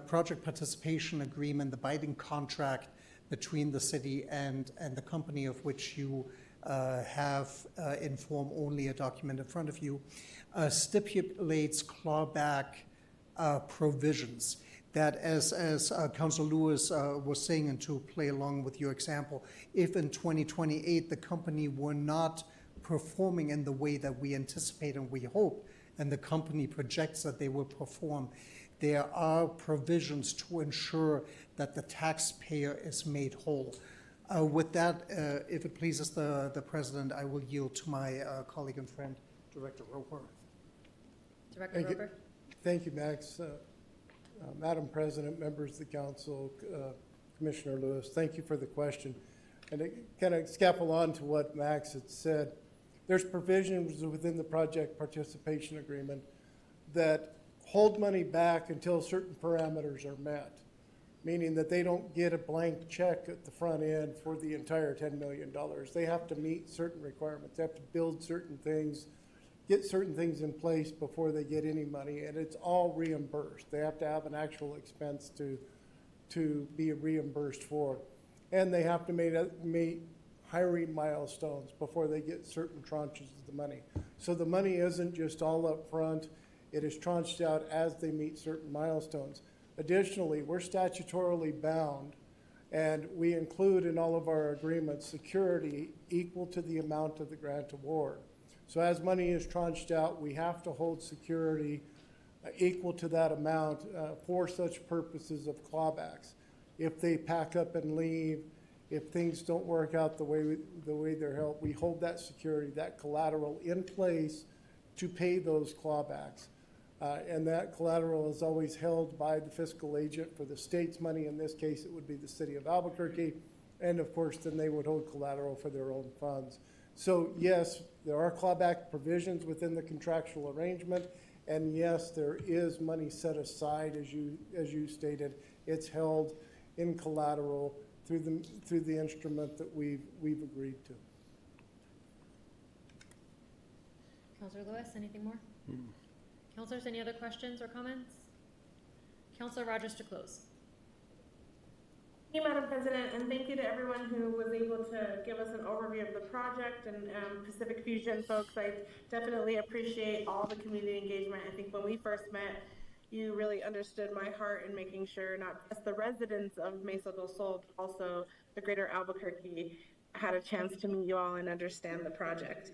project participation agreement, the binding contract between the city and the company of which you have in form only a document in front of you, stipulates clawback provisions that, as Councilor Lewis was saying, and to play along with your example, if in 2028 the company were not performing in the way that we anticipate and we hope, and the company projects that they will perform, there are provisions to ensure that the taxpayer is made whole. With that, if it pleases the President, I will yield to my colleague and friend, Director Roper. Director Roper? Thank you, Max. Madam President, members of the council, Commissioner Lewis, thank you for the question. And to kind of scaffold on to what Max had said, there's provisions within the project participation agreement that hold money back until certain parameters are met, meaning that they don't get a blank check at the front end for the entire $10 million. They have to meet certain requirements. They have to build certain things, get certain things in place before they get any money, and it's all reimbursed. They have to have an actual expense to be reimbursed for. And they have to meet hiring milestones before they get certain tranches of the money. So the money isn't just all up front. It is tranched out as they meet certain milestones. Additionally, we're statutorily bound, and we include in all of our agreements security equal to the amount of the grant award. So as money is tranched out, we have to hold security equal to that amount for such purposes of clawbacks. If they pack up and leave, if things don't work out the way they're held, we hold that security, that collateral in place to pay those clawbacks. And that collateral is always held by the fiscal agent for the state's money. In this case, it would be the city of Albuquerque. And of course, then they would hold collateral for their own funds. So yes, there are clawback provisions within the contractual arrangement. And yes, there is money set aside, as you stated. It's held in collateral through the instrument that we've agreed to. Councilor Lewis, anything more? Councilors, any other questions or comments? Councilor Rogers to close. Thank you, Madam President, and thank you to everyone who was able to give us an overview of the project and Pacific Fusion folks. I definitely appreciate all the community engagement. I think when we first met, you really understood my heart in making sure not just the residents of Mesa del Sol, but also the greater Albuquerque had a chance to meet you all and understand the project.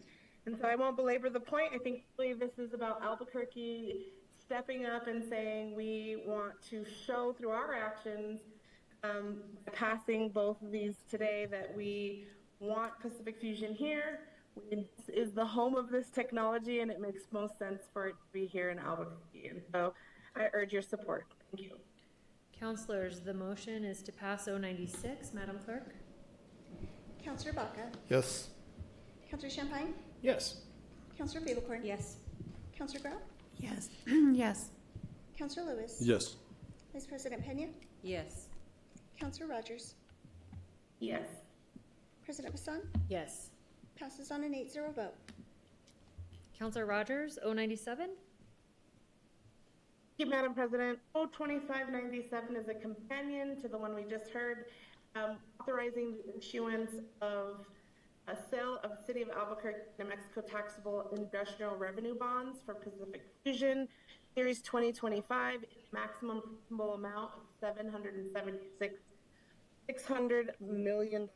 And so I won't belabor the point. I think really this is about Albuquerque stepping up and saying we want to show through our actions, passing both of these today, that we want Pacific Fusion here. This is the home of this technology, and it makes most sense for it to be here in Albuquerque. And so I urge your support. Thank you. Councilors, the motion is to pass 096. Madam Clerk? Counselor Baca, Yes. Counselor Champagne, Yes. Counselor Fablecorn, Yes. Counselor Grau, Yes. Yes. Counselor Lewis, Yes. Vice President Pena, Yes. Counselor Rogers, Yes. President Hassan, Yes. passes on an 8-0 vote. Counselor Rogers, 097. Thank you, Madam President. O2597 is a companion to the one we just heard, authorizing the issuance of a sale of City of Albuquerque, New Mexico taxable industrial revenue bonds for Pacific Fusion, Series 2025, maximum principal amount of $600 million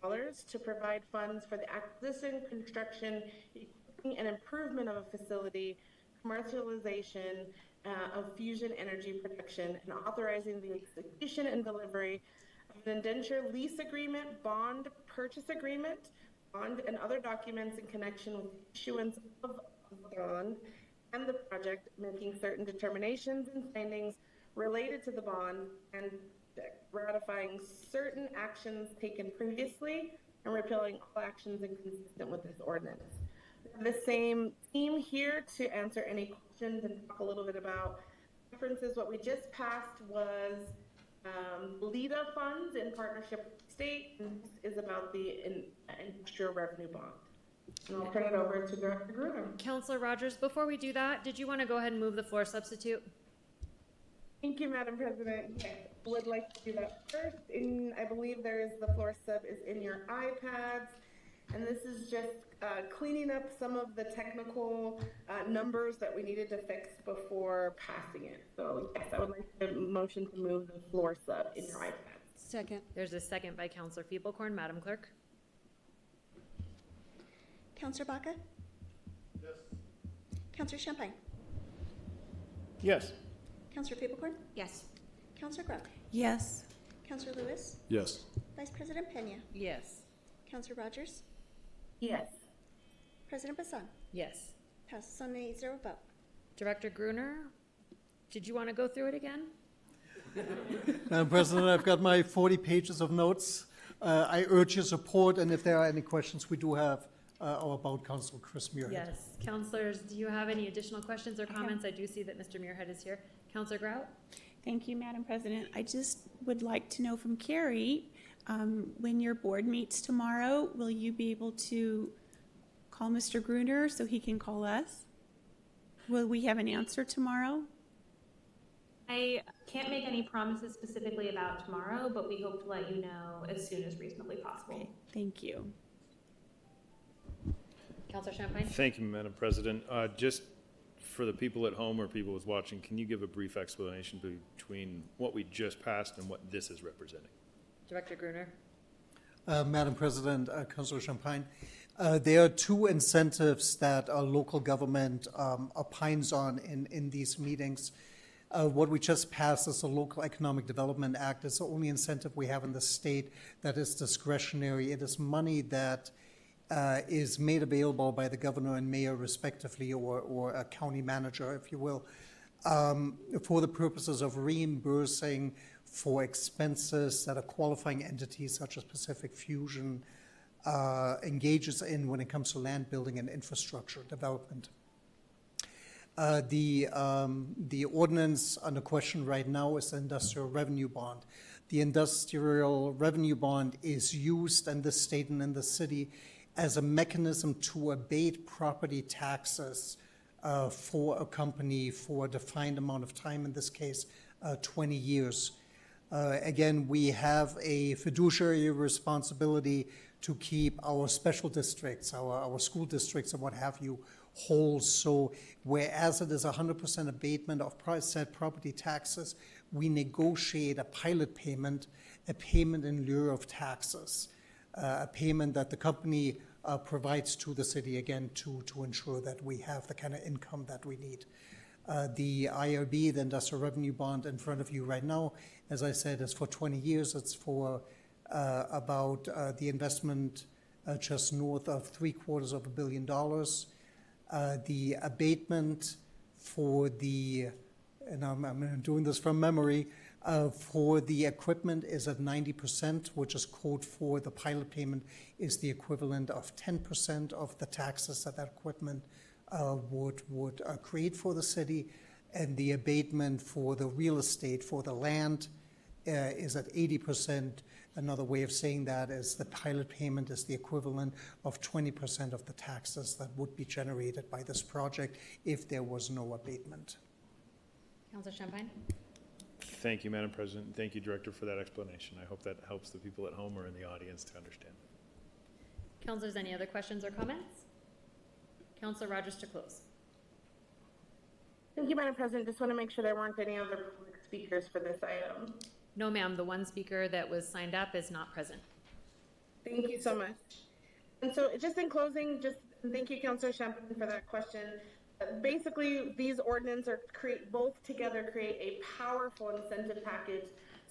to provide funds for the acquisition, construction, equipping, and improvement of a facility, commercialization of fusion energy production, and authorizing the execution and delivery of an indenture lease agreement, bond purchase agreement, bond and other documents in connection with the issuance of the bond and the project, making certain determinations and findings related to the bond, and ratifying certain actions taken previously and repealing all actions inconsistent with this ordinance. The same theme here to answer any questions and talk a little bit about references. What we just passed was LIDA funds in partnership with the state, and this is about the industrial revenue bond. And I'll turn it over to Director Gruner. Counselor Rogers, before we do that, did you want to go ahead and move the floor substitute? Thank you, Madam President. Yes, I would like to do that first. I believe the floor sub is in your iPads. And this is just cleaning up some of the technical numbers that we needed to fix before passing it. So yes, I would like to motion to move the floor sub in your iPads. Second. There's a second by Counselor Fablecorn. Madam Clerk? Counselor Baca? Yes. Counselor Champagne? Yes. Counselor Fablecorn? Yes. Counselor Grau? Yes. Counselor Lewis? Yes. Vice President Pena? Yes. Counselor Rogers? Yes. President Bassan? Yes. Passes on an 8-0 vote. Director Gruner, did you want to go through it again? Madam President, I've got my 40 pages of notes. I urge your support, and if there are any questions, we do have our Board Counsel, Chris Muirhead. Yes. Counselors, do you have any additional questions or comments? I do see that Mr. Muirhead is here. Counselor Grout? Thank you, Madam President. I just would like to know from Carrie, when your board meets tomorrow, will you be able to call Mr. Gruner so he can call us? Will we have an answer tomorrow? I can't make any promises specifically about tomorrow, but we hope to let you know as soon as reasonably possible. Okay, thank you. Counselor Champagne? Thank you, Madam President. Just for the people at home or people who's watching, can you give a brief explanation between what we just passed and what this is representing? Director Gruner? Madam President, Councilor Champagne, there are two incentives that our local government opines on in these meetings. What we just passed is the Local Economic Development Act. It's the only incentive we have in the state that is discretionary. It is money that is made available by the governor and mayor respectively, or a county manager, if you will, for the purposes of reimbursing for expenses that a qualifying entity such as Pacific Fusion engages in when it comes to land building and infrastructure development. The ordinance under question right now is the industrial revenue bond. The industrial revenue bond is used in the state and in the city as a mechanism to abate property taxes for a company for a defined amount of time, in this case, 20 years. Again, we have a fiduciary responsibility to keep our special districts, our school districts and what have you, whole. So whereas it is 100% abatement of said property taxes, we negotiate a pilot payment, a payment in lieu of taxes, a payment that the company provides to the city, again, to ensure that we have the kind of income that we need. The IRB, the Industrial Revenue Bond, in front of you right now, as I said, is for 20 years. It's for about the investment just north of $750 million. The abatement for the, and I'm doing this from memory, For the equipment is at 90%, which is code for the pilot payment is the equivalent of 10% of the taxes that equipment would create for the city, and the abatement for the real estate, for the land, is at 80%. Another way of saying that is the pilot payment is the equivalent of 20% of the taxes that would be generated by this project if there was no abatement. Councilor Champagne? Thank you, Madam President. Thank you, Director, for that explanation. I hope that helps the people at home or in the audience to understand. Councilors, any other questions or comments? Councilor Rogers to close. Thank you, Madam President. Just want to make sure there weren't any other public speakers for this item. No, ma'am. The one speaker that was signed up is not present. Thank you so much. And so just in closing, just thank you, Councilor Champagne, for that question. Basically, these ordinances are both together create a powerful incentive package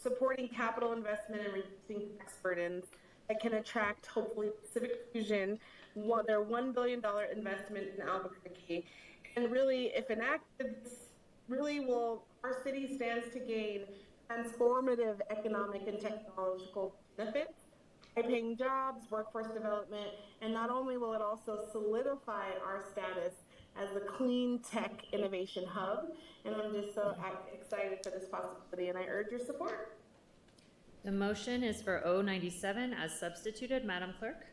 supporting capital investment and reducing tax burdens that can attract, hopefully, Pacific Fusion, their $1 billion investment in Albuquerque. And really, if enacted, really will, our city stands to gain transformative economic and technological benefits, high-paying jobs, workforce development, and not only will it also solidify our status as the clean tech innovation hub, and I'm just so excited for this possibility, and I urge your support. The motion is for O97 as substituted. Madam Clerk?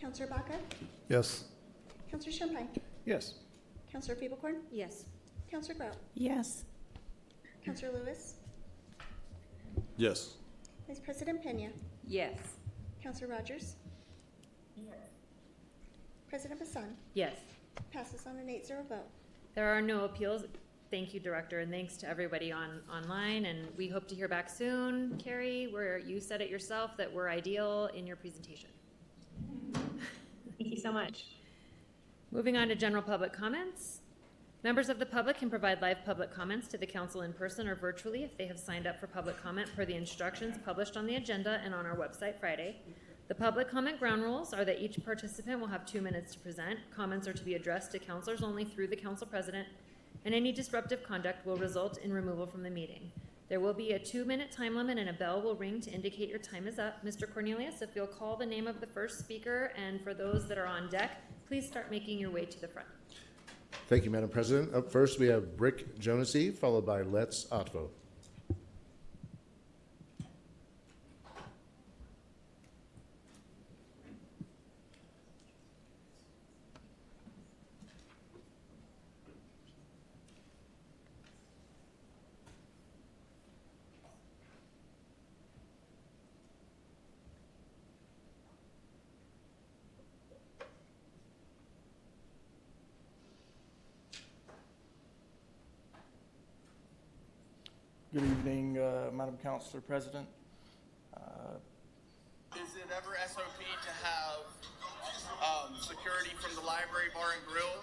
Councilor Baca? Yes. Councilor Champagne? Yes. Councilor Feeblecorn? Yes. Councilor Grout? Yes. Councilor Lewis? Yes. Vice President Pena? Yes. Councilor Rogers? Yes. President Bassan? Yes. Passes on an 8-0 vote. There are no appeals. Thank you, Director, and thanks to everybody online. And we hope to hear back soon, Carrie, where you said it yourself that we're ideal in your presentation. Thank you so much. Moving on to general public comments. Members of the public can provide live public comments to the council in person or virtually if they have signed up for public comment per the instructions published on the agenda and on our website Friday. The public comment ground rules are that each participant will have 2 minutes to present. Comments are to be addressed to councilors only through the council president, and any disruptive conduct will result in removal from the meeting. There will be a 2-minute time limit and a bell will ring to indicate your time is up. Mr. Cornelius, if you'll call the name of the first speaker, and for those that are on deck, please start making your way to the front. Thank you, Madam President. Up first, we have Brick Jonesy, followed by Let's Otvo. Good evening, Madam Councilor President. Is it ever SOP to have security from the library, bar, and grill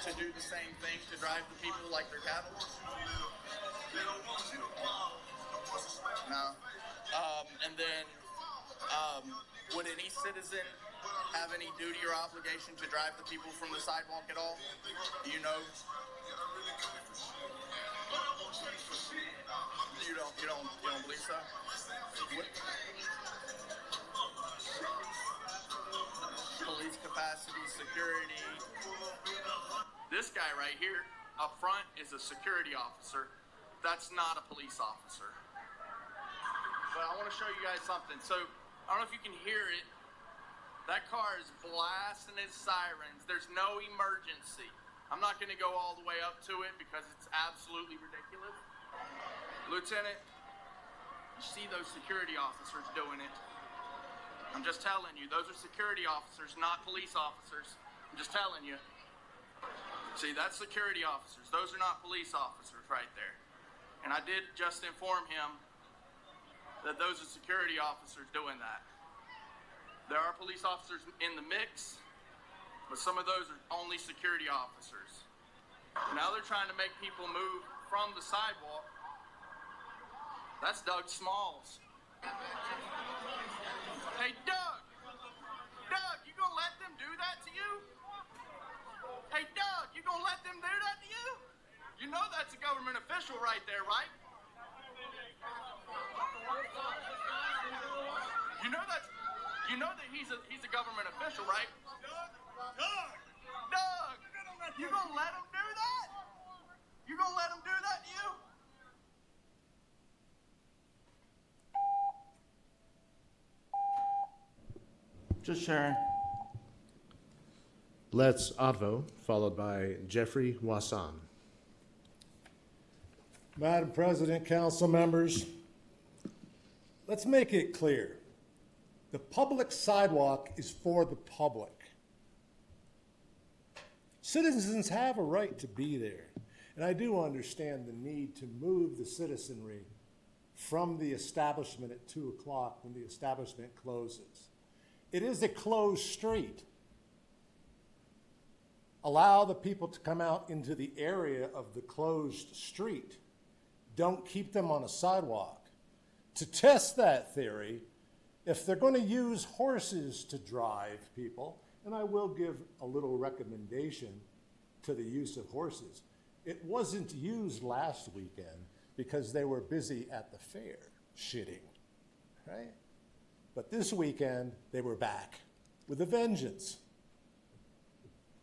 to do the same thing, to drive the people like they're cattle? No. And then, would any citizen have any duty or obligation to drive the people from the sidewalk at all? Do you know? You don't believe so? What? Police capacity, security. This guy right here up front is a security officer. That's not a police officer. But I want to show you guys something. So, I don't know if you can hear it. That car is blasting its sirens. There's no emergency. I'm not going to go all the way up to it because it's absolutely ridiculous. Lieutenant, you see those security officers doing it. I'm just telling you, those are security officers, not police officers. I'm just telling you. See, that's security officers. Those are not police officers right there. And I did just inform him that those are security officers doing that. There are police officers in the mix, but some of those are only security officers. Now they're trying to make people move from the sidewalk. That's Doug Smalls. Hey, Doug! Doug, you gonna let them do that to you? Hey, Doug, you gonna let them do that to you? You know that's a government official right there, right? You know that he's a government official, right? Doug! You gonna let him do that? You gonna let him do that to you? Just sharing. Les Otvo, followed by Jeffrey Wasson. Madam President, council members, let's make it clear. The public sidewalk is for the public. Citizens have a right to be there, and I do understand the need to move the citizenry from the establishment at 2 o'clock when the establishment closes. It is a closed street. Allow the people to come out into the area of the closed street. Don't keep them on a sidewalk. To test that theory, if they're going to use horses to drive people, and I will give a little recommendation to the use of horses, it wasn't used last weekend because they were busy at the fair shitting, right? But this weekend, they were back with a vengeance.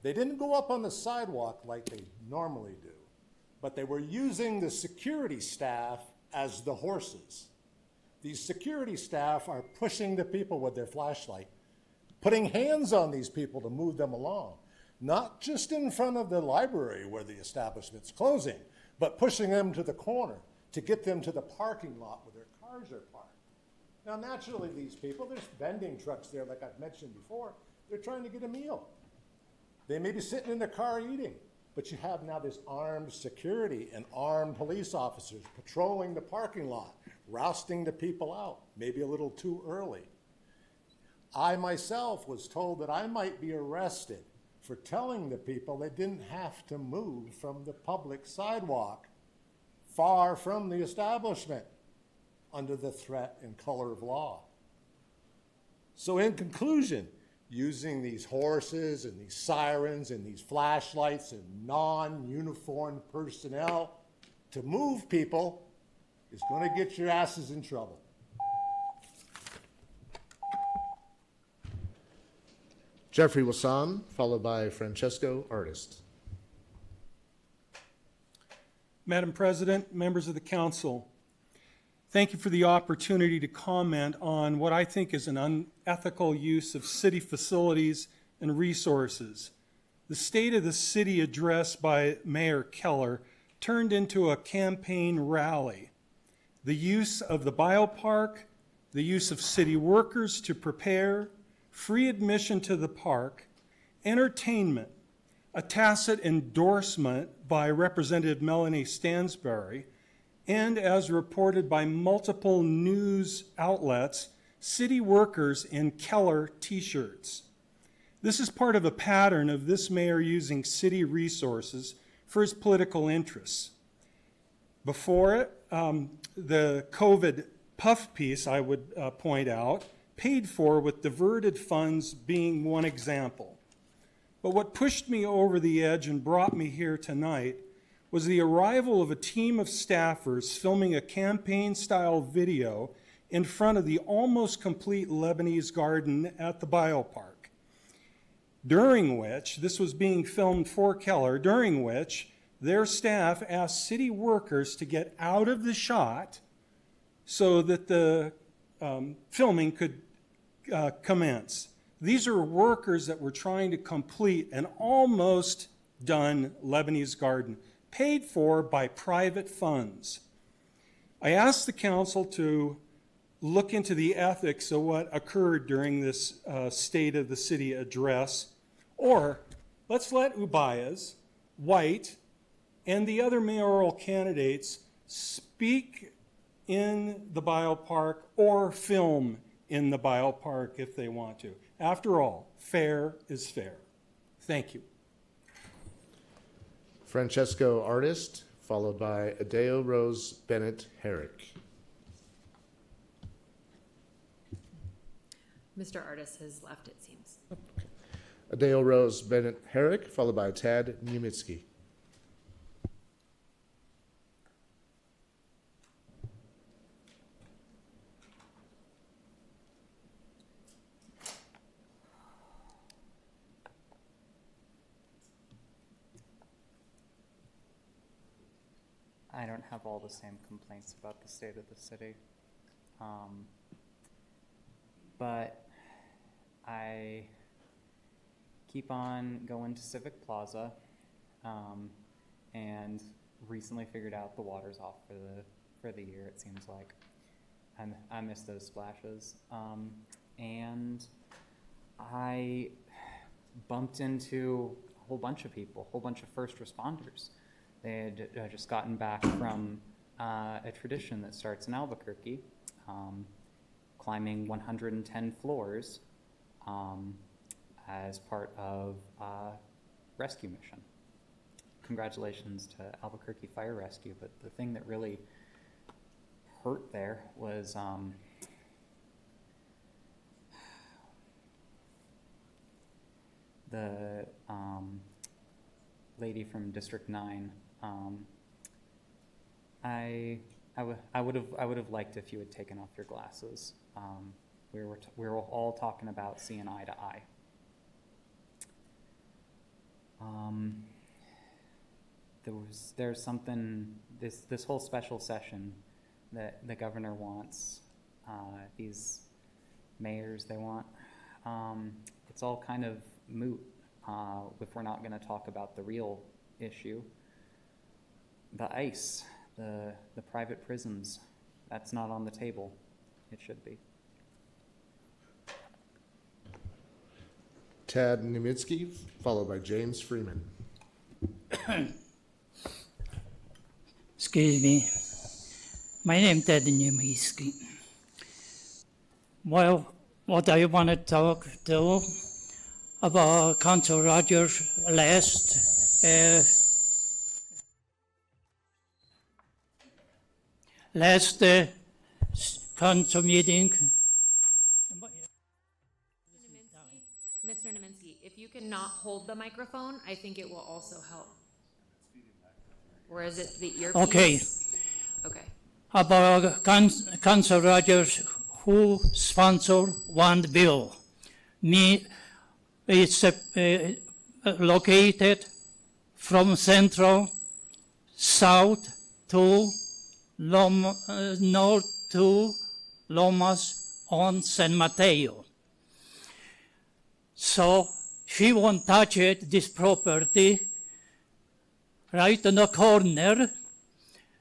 They didn't go up on the sidewalk like they normally do, but they were using the security staff as the horses. These security staff are pushing the people with their flashlight, putting hands on these people to move them along, not just in front of the library where the establishment's closing, but pushing them to the corner to get them to the parking lot where their cars are parked. Now, naturally, these people, there's vending trucks there, like I've mentioned before, they're trying to get a meal. They may be sitting in their car eating, but you have now this armed security and armed police officers patrolling the parking lot, rousting the people out, maybe a little too early. I myself was told that I might be arrested for telling the people they didn't have to move from the public sidewalk far from the establishment under the threat and color of law. So in conclusion, using these horses and these sirens and these flashlights and non-uniformed personnel to move people is going to get your asses in trouble. Jeffrey Wasson, followed by Francesco Artist. Madam President, members of the council, thank you for the opportunity to comment on what I think is an unethical use of city facilities and resources. The State of the City address by Mayor Keller turned into a campaign rally. The use of the biopark, the use of city workers to prepare, free admission to the park, entertainment, a tacit endorsement by Representative Melanie Stansbury, and as reported by multiple news outlets, city workers in Keller t-shirts. This is part of a pattern of this mayor using city resources for his political interests. Before it, the COVID puff piece, I would point out, paid for with diverted funds being one example. But what pushed me over the edge and brought me here tonight was the arrival of a team of staffers filming a campaign-style video in front of the almost complete Lebanese garden at the biopark, during which, this was being filmed for Keller, during which their staff asked city workers to get out of the shot so that the filming could commence. These are workers that were trying to complete an almost done Lebanese garden, paid for by private funds. I asked the council to look into the ethics of what occurred during this State of the City address, or let's let Ubayas, White, and the other mayoral candidates speak in the biopark or film in the biopark if they want to. After all, fair is fair. Thank you. Francesco Artist, followed by Adeo Rose Bennett Herrick. Mr. Artis has left, it seems. Adeo Rose Bennett Herrick, followed by Tad Niemitzki. I don't have all the same complaints about the state of the city. But I keep on going to Civic Plaza, and recently figured out the water's off for the year, it seems like. I miss those splashes. And I bumped into a whole bunch of people, a whole bunch of first responders. They had just gotten back from a tradition that starts in Albuquerque, climbing 110 floors as part of a rescue mission. Congratulations to Albuquerque Fire Rescue, but the thing that really hurt there was the lady from District 9. I would have liked if you had taken off your glasses. We were all talking about seeing eye to eye. There's something, this whole special session that the governor wants, these mayors they want, it's all kind of moot if we're not going to talk about the real issue. The ICE, the private prisons, that's not on the table. It should be. Tad Niemitzki, followed by James Freeman. Excuse me. My name is Ted Niemitzki. Well, what I want to talk to about Council Rogers' last council meeting. Mr. Naminsky, if you can not hold the microphone, I think it will also help. Or is it the earpiece? Okay. Okay. About Council Rogers, who sponsored one bill. It's located from Central, South to North to Lomas on San Mateo. So she won't touch it, this property, right in the corner,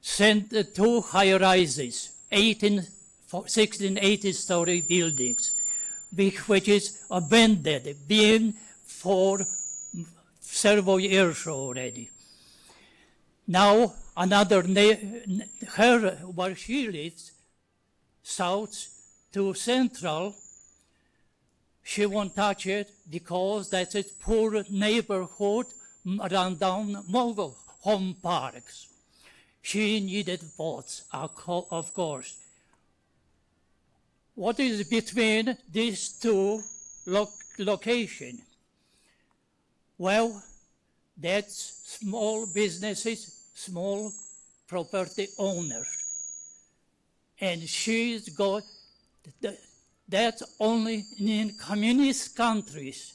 sent two high-rises, 16, 18-story buildings, which is abandoned, been for several years already. Now another, where she lives, south to Central, she won't touch it because that's a poor neighborhood, run down mobile home parks. She needed votes, of course. What is between these two locations? Well, that's small businesses, small property owners. And she's got, that's only in communist countries,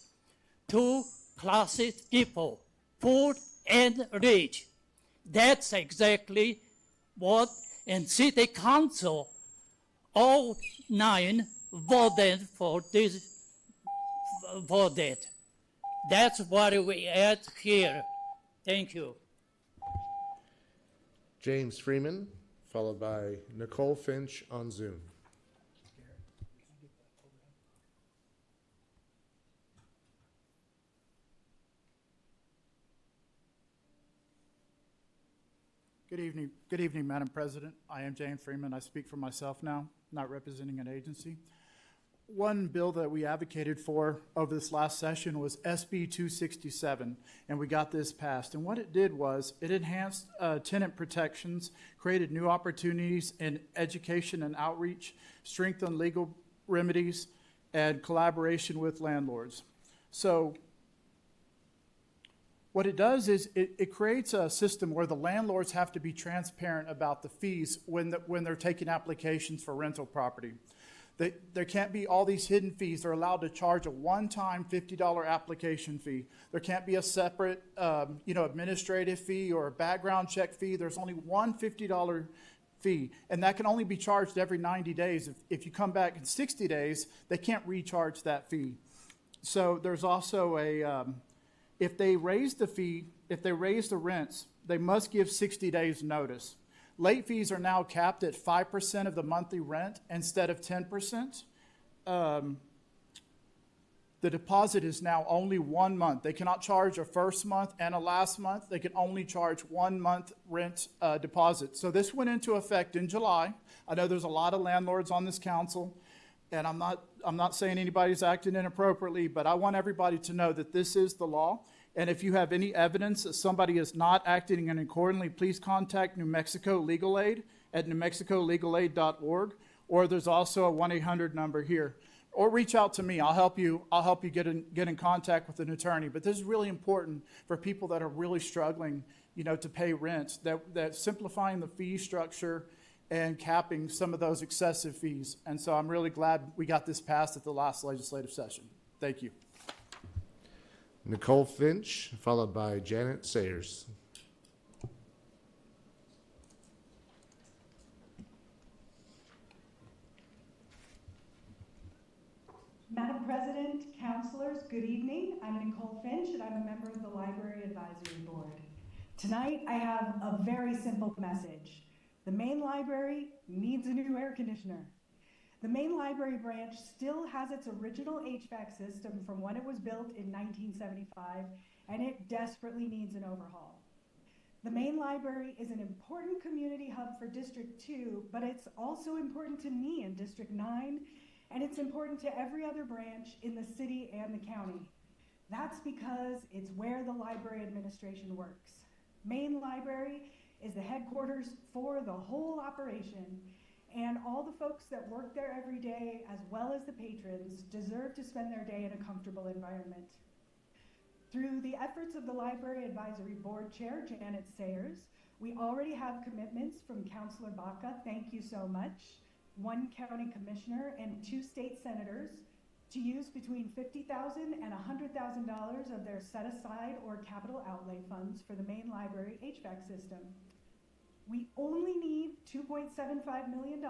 two classes people, poor and rich. That's exactly what, and city council, all 9 voted for this, voted. That's what we had here. Thank you. James Freeman, followed by Nicole Finch on Zoom. Good evening, Madam President. I am James Freeman. I speak for myself now, not representing an agency. One bill that we advocated for over this last session was SB 267, and we got this passed. And what it did was it enhanced tenant protections, created new opportunities in education and outreach, strengthened legal remedies, and collaboration with landlords. So what it does is it creates a system where the landlords have to be transparent about the fees when they're taking applications for rental property. There can't be all these hidden fees. They're allowed to charge a one-time $50 application fee. There can't be a separate, administrative fee or a background check fee. There's only one $50 fee, and that can only be charged every 90 days. If you come back in 60 days, they can't recharge that fee. So there's also if they raise the fee, if they raise the rents, they must give 60 days notice. Late fees are now capped at 5% of the monthly rent instead of 10%. The deposit is now only 1 month. They cannot charge a first month and a last month. They can only charge 1 month rent deposit. So this went into effect in July. I know there's a lot of landlords on this council, and I'm not saying anybody's acting inappropriately, but I want everybody to know that this is the law. And if you have any evidence that somebody is not acting in accordingly, please contact New Mexico Legal Aid at newmexicolegalaid.org, or there's also a 1-800 number here. Or reach out to me. I'll help you get in contact with an attorney. But this is really important for people that are really struggling, to pay rent, that simplifying the fee structure and capping some of those excessive fees. And so I'm really glad we got this passed at the last legislative session. Thank you. Nicole Finch, followed by Janet Sayers. Madam President, councilors, good evening. I'm Nicole Finch, and I'm a member of the Library Advisory Board. Tonight, I have a very simple message. The main library needs a new air conditioner. The main library branch still has its original HVAC system from when it was built in 1975, and it desperately needs an overhaul. The main library is an important community hub for District 2, but it's also important to me in District 9, and it's important to every other branch in the city and the county. That's because it's where the library administration works. Main Library is the headquarters for the whole operation, and all the folks that work there every day, as well as the patrons, deserve to spend their day in a comfortable environment. Through the efforts of the Library Advisory Board Chair, Janet Sayers, we already have commitments from Councilor Baca, thank you so much, 1 county commissioner, and 2 state senators to use between $50,000 and $100,000 of their set-aside or capital outlay funds for the main library HVAC system. We only need $2.75 million,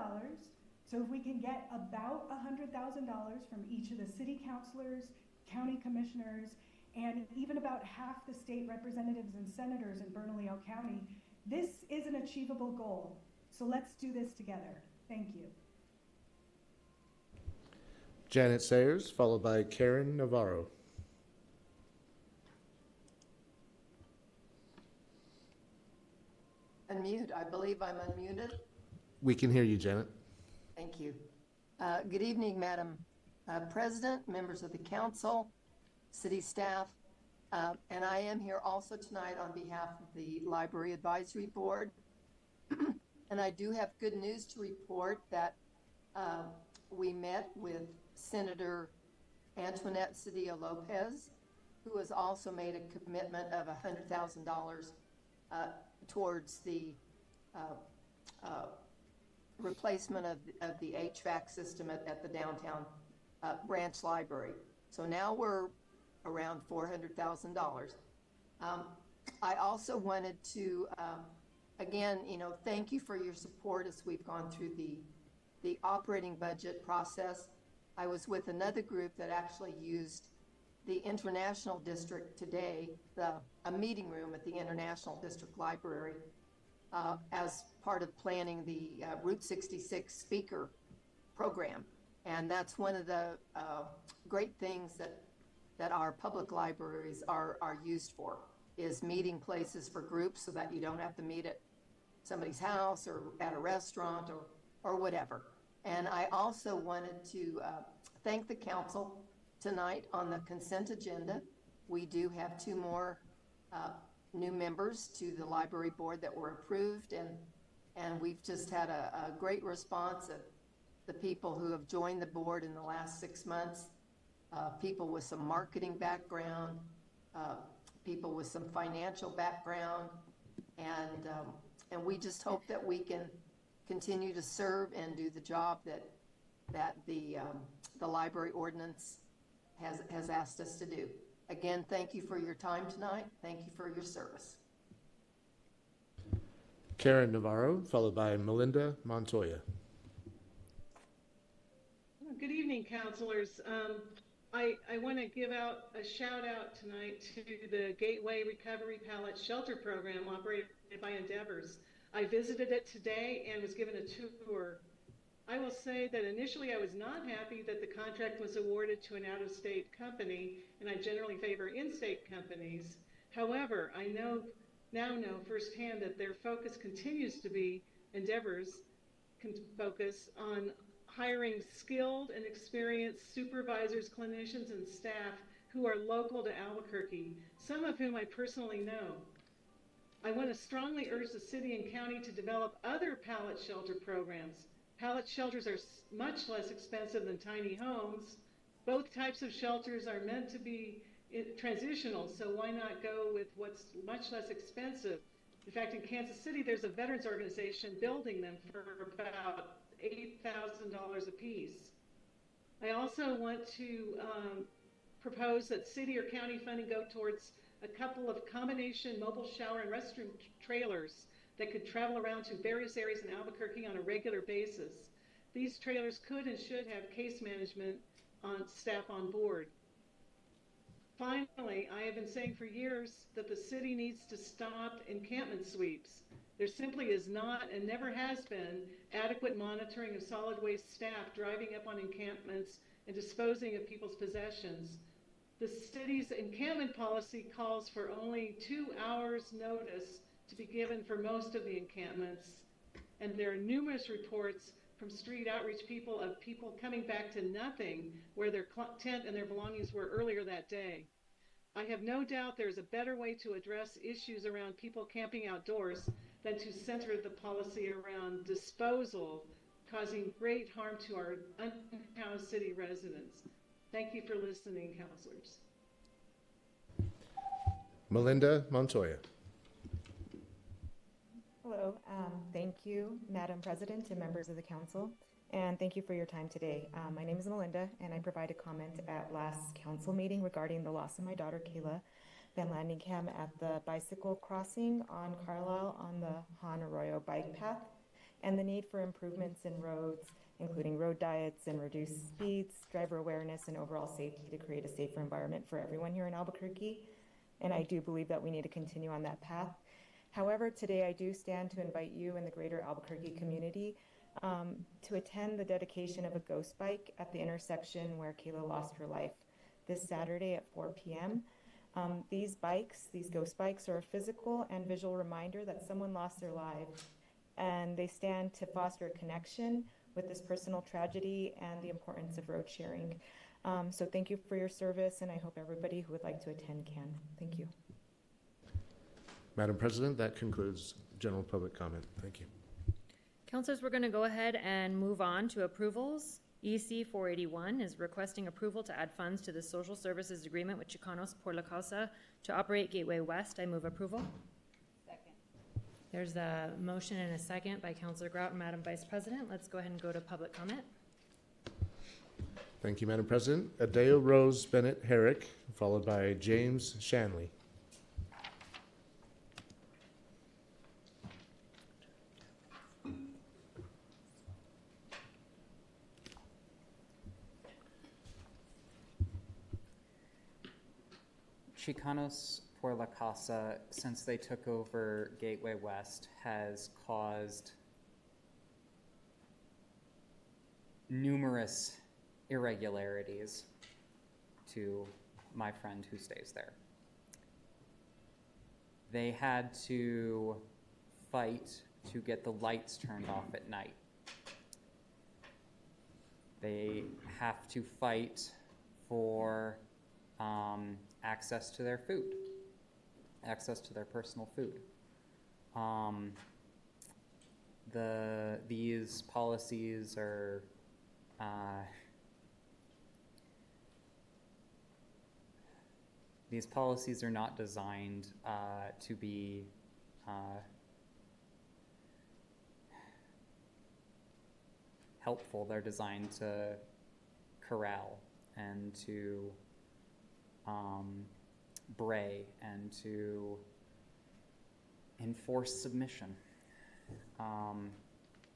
so if we can get about $100,000 from each of the city councilors, county commissioners, and even about half the state representatives and senators in Bernalillo County, this is an achievable goal. So let's do this together. Thank you. Janet Sayers, followed by Karen Navarro. Unmute. I believe I'm unmuted. We can hear you, Janet. Thank you. Good evening, Madam President, members of the council, city staff, and I am here also tonight on behalf of the Library Advisory Board. And I do have good news to report that we met with Senator Antoinette Cedillo Lopez, who has also made a commitment of $100,000 towards the replacement of the HVAC system at the downtown branch library. So now we're around $400,000. I also wanted to, again, thank you for your support as we've gone through the operating budget process. I was with another group that actually used the International District today, a meeting room at the International District Library, as part of planning the Route 66 speaker program. And that's one of the great things that our public libraries are used for, is meeting places for groups so that you don't have to meet at somebody's house or at a restaurant or whatever. And I also wanted to thank the council tonight on the consent agenda. We do have 2 more new members to the library board that were approved, and we've just had a great response of the people who have joined the board in the last 6 months, people with some marketing background, people with some financial background, and we just hope that we can continue to serve and do the job that the library ordinance has asked us to do. Again, thank you for your time tonight. Thank you for your service. Karen Navarro, followed by Melinda Montoya. Good evening, counselors. I want to give out a shout out tonight to the Gateway Recovery Pallet Shelter Program operated by Endeavors. I visited it today and was given a tour. I will say that initially I was not happy that the contract was awarded to an out-of-state company, and I generally favor in-state companies. However, I now know firsthand that their focus continues to be, Endeavors can focus on hiring skilled and experienced supervisors, clinicians, and staff who are local to Albuquerque, some of whom I personally know. I want to strongly urge the city and county to develop other pallet shelter programs. Pallet shelters are much less expensive than tiny homes. Both types of shelters are meant to be transitional, so why not go with what's much less expensive? In fact, in Kansas City, there's a veterans organization building them for about $8,000 a piece. I also want to propose that city or county funding go towards a couple of combination mobile shower and restroom trailers that could travel around to various areas in Albuquerque on a regular basis. These trailers could and should have case management staff on board. Finally, I have been saying for years that the city needs to stop encampment sweeps. There simply is not and never has been adequate monitoring of solid waste staff driving up on encampments and disposing of people's possessions. The city's encampment policy calls for only 2 hours notice to be given for most of the encampments, and there are numerous reports from street outreach people of people coming back to nothing where their tent and their belongings were earlier that day. I have no doubt there is a better way to address issues around people camping outdoors than to center the policy around disposal, causing great harm to our unhoused city residents. Thank you for listening, counselors. Melinda Montoya. Hello, thank you, Madam President and members of the council, and thank you for your time today. My name is Melinda, and I provided comment at last council meeting regarding the loss of my daughter, Kayla Van Landingham, at the bicycle crossing on Carlisle on the Han Arroyo bike path, and the need for improvements in roads, including road diets and reduced speeds, driver awareness, and overall safety to create a safer environment for everyone here in Albuquerque. And I do believe that we need to continue on that path. However, today I do stand to invite you and the greater Albuquerque community to attend the dedication of a ghost bike at the intersection where Kayla lost her life this Saturday at 4 p.m. These ghost bikes, are a physical and visual reminder that someone lost their life, and they stand to foster a connection with this personal tragedy and the importance of road sharing. So thank you for your service, and I hope everybody who would like to attend can. Thank you. Madam President, that concludes general public comment. Thank you. Councilors, we're going to go ahead and move on to approvals. EC 481 is requesting approval to add funds to the social services agreement with Chicanos por la Causa to operate Gateway West. I move approval. Second. There's a motion and a second by Councilor Grout. Madam Vice President, let's go ahead and go to public comment. Thank you, Madam President. Adeo Rose Bennett Herrick, followed by James Shanley. Chicanos por la Casa, since they took over Gateway West, has caused numerous irregularities to my friend who stays there. They had to fight to get the lights turned off at night. They have to fight for access to their food, access to their personal food. These policies are not designed to be helpful. They're designed to corral and to bray and to enforce submission.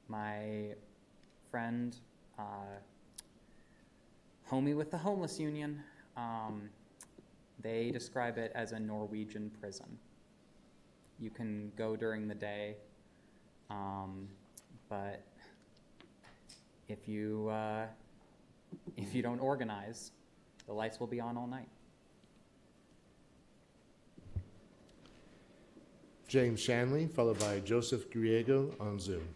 My friend, homie with the homeless union, they describe it as a Norwegian prison. You can go during the day, but if you don't organize, the lights will be on all night. James Shanley, followed by Joseph Griego on Zoom.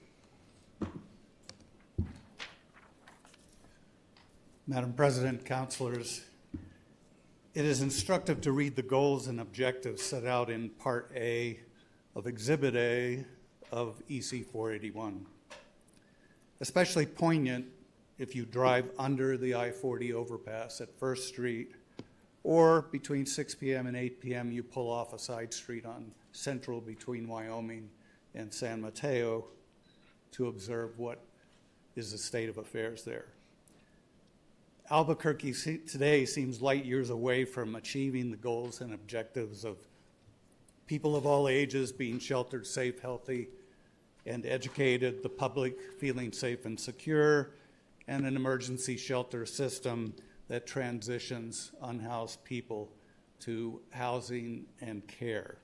Madam President, councilors, it is instructive to read the goals and objectives set out in Part A of Exhibit A of EC 481. Especially poignant if you drive under the I-40 overpass at First Street, or between 6 p.m. and 8 p.m. you pull off a side street on Central between Wyoming and San Mateo to observe what is the state of affairs there. Albuquerque today seems light years away from achieving the goals and objectives of people of all ages being sheltered, safe, healthy, and educated, the public feeling safe and secure, and an emergency shelter system that transitions unhoused people to housing and care.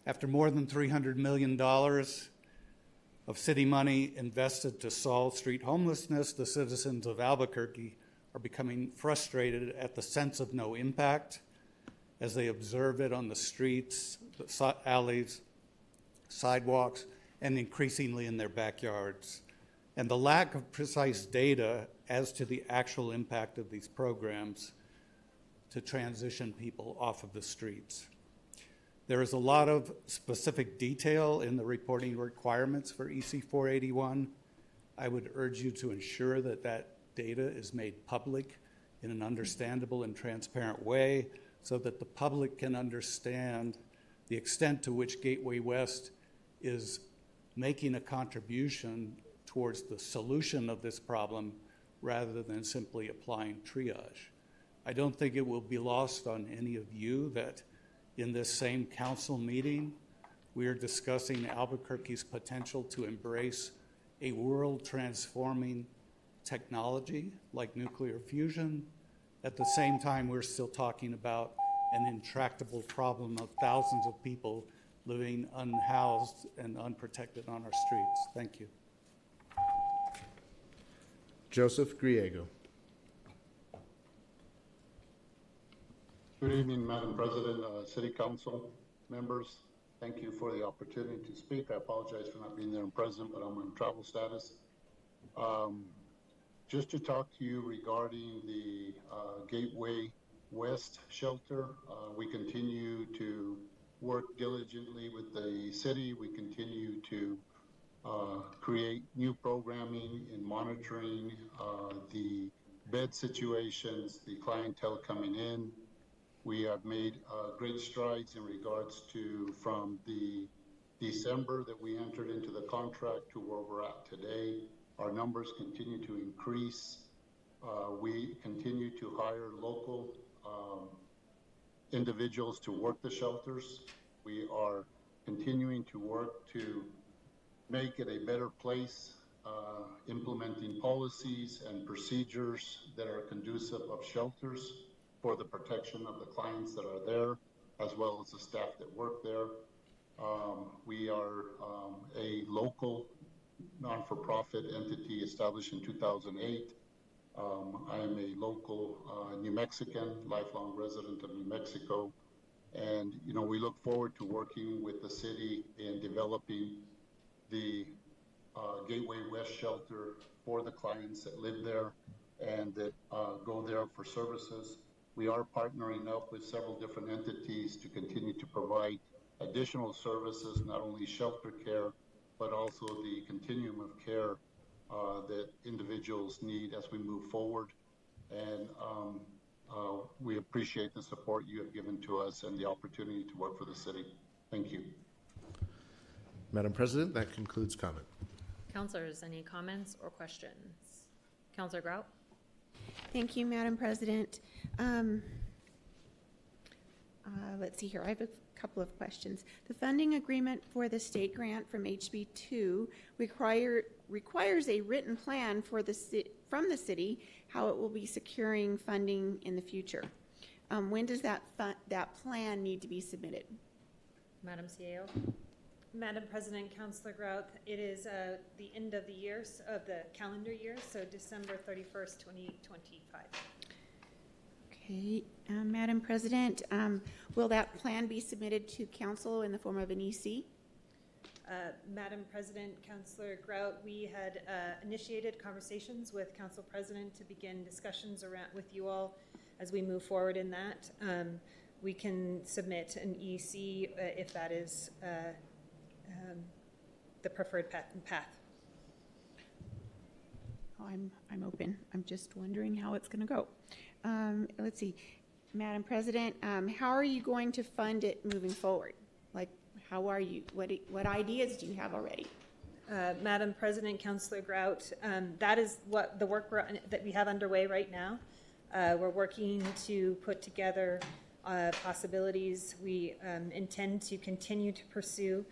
After more than $300 million of city money invested to solve street homelessness, the citizens of Albuquerque are becoming frustrated at the sense of no impact as they observe it on the streets, the alleys, sidewalks, and increasingly in their backyards. And the lack of precise data as to the actual impact of these programs to transition people off of the streets. There is a lot of specific detail in the reporting requirements for EC 481. I would urge you to ensure that that data is made public in an understandable and transparent way so that the public can understand the extent to which Gateway West is making a contribution towards the solution of this problem rather than simply applying triage. I don't think it will be lost on any of you that in this same council meeting, we are discussing Albuquerque's potential to embrace a world-transforming technology like nuclear fusion. At the same time, we're still talking about an intractable problem of thousands of people living unhoused and unprotected on our streets. Thank you. Joseph Griego. Good evening, Madam President, City Council members. Thank you for the opportunity to speak. I apologize for not being there in person, but I'm on travel status. Just to talk to you regarding the Gateway West shelter, we continue to work diligently with the city. We continue to create new programming and monitoring the bed situations, the clientele coming in. We have made great strides in regards to from the December that we entered into the contract to where we're at today. Our numbers continue to increase. We continue to hire local individuals to work the shelters. We are continuing to work to make it a better place, implementing policies and procedures that are conducive of shelters for the protection of the clients that are there, as well as the staff that work there. We are a local non-for-profit entity established in 2008. I am a local New Mexican, lifelong resident of New Mexico. And, you know, we look forward to working with the city in developing the Gateway West shelter for the clients that live there and that go there for services. We are partnering up with several different entities to continue to provide additional services, not only shelter care, but also the continuum of care that individuals need as we move forward. And we appreciate the support you have given to us and the opportunity to work for the city. Thank you. Madam President, that concludes comment. Counselors, any comments or questions? Counselor Grout? Thank you, Madam President. Let's see here, I have a couple of questions. The funding agreement for the state grant from HB2 requires a written plan from the city how it will be securing funding in the future. When does that plan need to be submitted? Madam CAO? Madam President, Councilor Grout, it is the end of the year, of the calendar year, so December 31st, 2025. Okay, Madam President, will that plan be submitted to council in the form of an EC? Madam President, Councilor Grout, we had initiated conversations with Council President to begin discussions around with you all as we move forward in that. We can submit an EC if that is the preferred path. Oh, I'm open. I'm just wondering how it's going to go. Let's see, Madam President, how are you going to fund it moving forward? Like, how are you? What ideas do you have already? Madam President, Councilor Grout, that is what the work that we have underway right now. We're working to put together possibilities. We intend to continue to pursue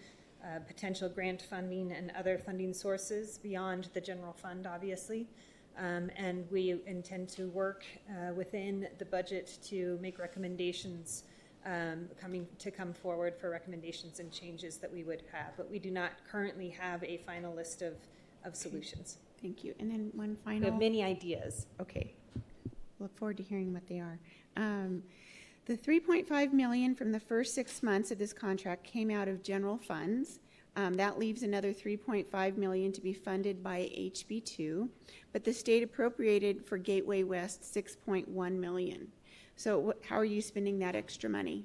potential grant funding and other funding sources beyond the general fund, obviously. And we intend to work within the budget to make recommendations, come forward for recommendations and changes that we would have. But we do not currently have a final list of solutions. Thank you. And then one final. We have many ideas. Okay. Look forward to hearing what they are. The $3.5 million from the first 6 months of this contract came out of general funds. That leaves another $3.5 million to be funded by HB2, but the state appropriated for Gateway West $6.1 million. So how are you spending that extra money?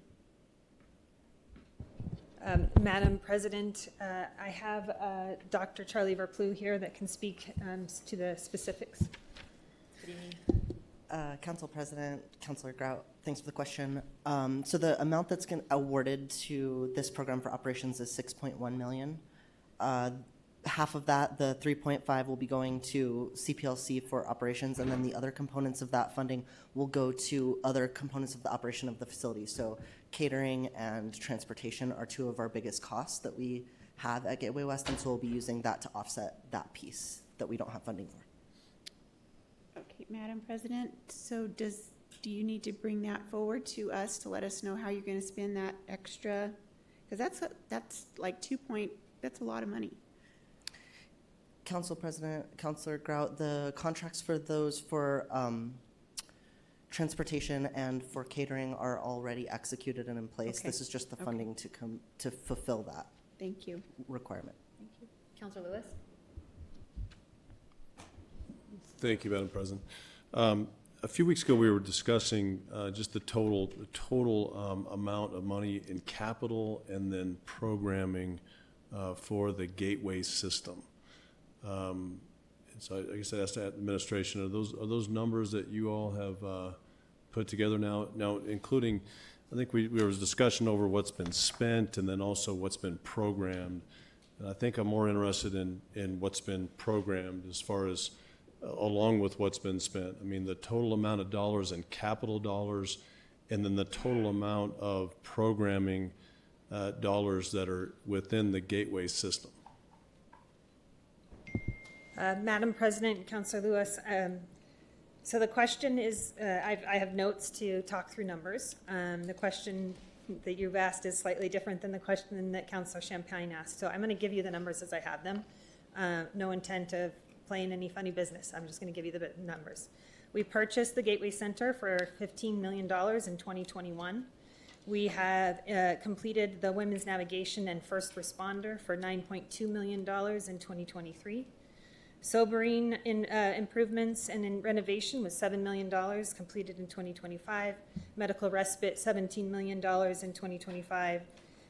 Madam President, I have Dr. Charlie Verplew here that can speak to the specifics. Good evening. Council President, Councilor Grout, thanks for the question. So the amount that's awarded to this program for operations is $6.1 million. Half of that, the 3.5, will be going to CPLC for operations, and then the other components of that funding will go to other components of the operation of the facility. So catering and transportation are two of our biggest costs that we have at Gateway West, and so we'll be using that to offset that piece that we don't have funding for. Okay, Madam President, so do you need to bring that forward to us to let us know how you're going to spend that extra? Because that's like that's a lot of money. Council President, Councilor Grout, the contracts for those for transportation and for catering are already executed and in place. Okay. This is just the funding to fulfill that. Thank you. Requirement. Thank you. Counselor Lewis? Thank you, Madam President. A few weeks ago, we were discussing just the total amount of money in capital and then programming for the gateway system. And so I guess I asked the administration, are those numbers that you all have put together now? Now, including, I think there was discussion over what's been spent and then also what's been programmed. And I think I'm more interested in what's been programmed as far as along with what's been spent. I mean, the total amount of dollars in capital dollars and then the total amount of programming dollars that are within the gateway system. Madam President, Councilor Lewis, so the question is, I have notes to talk through numbers. The question that you've asked is slightly different than the question that Councilor Champagne asked. So I'm going to give you the numbers as I have them. No intent of playing any funny business. I'm just going to give you the numbers. We purchased the Gateway Center for $15 million in 2021. We have completed the Women's Navigation and First Responder for $9.2 million in 2023. Sobering improvements and in renovation was $7 million completed in 2025. Medical respite, $17 million in 2025.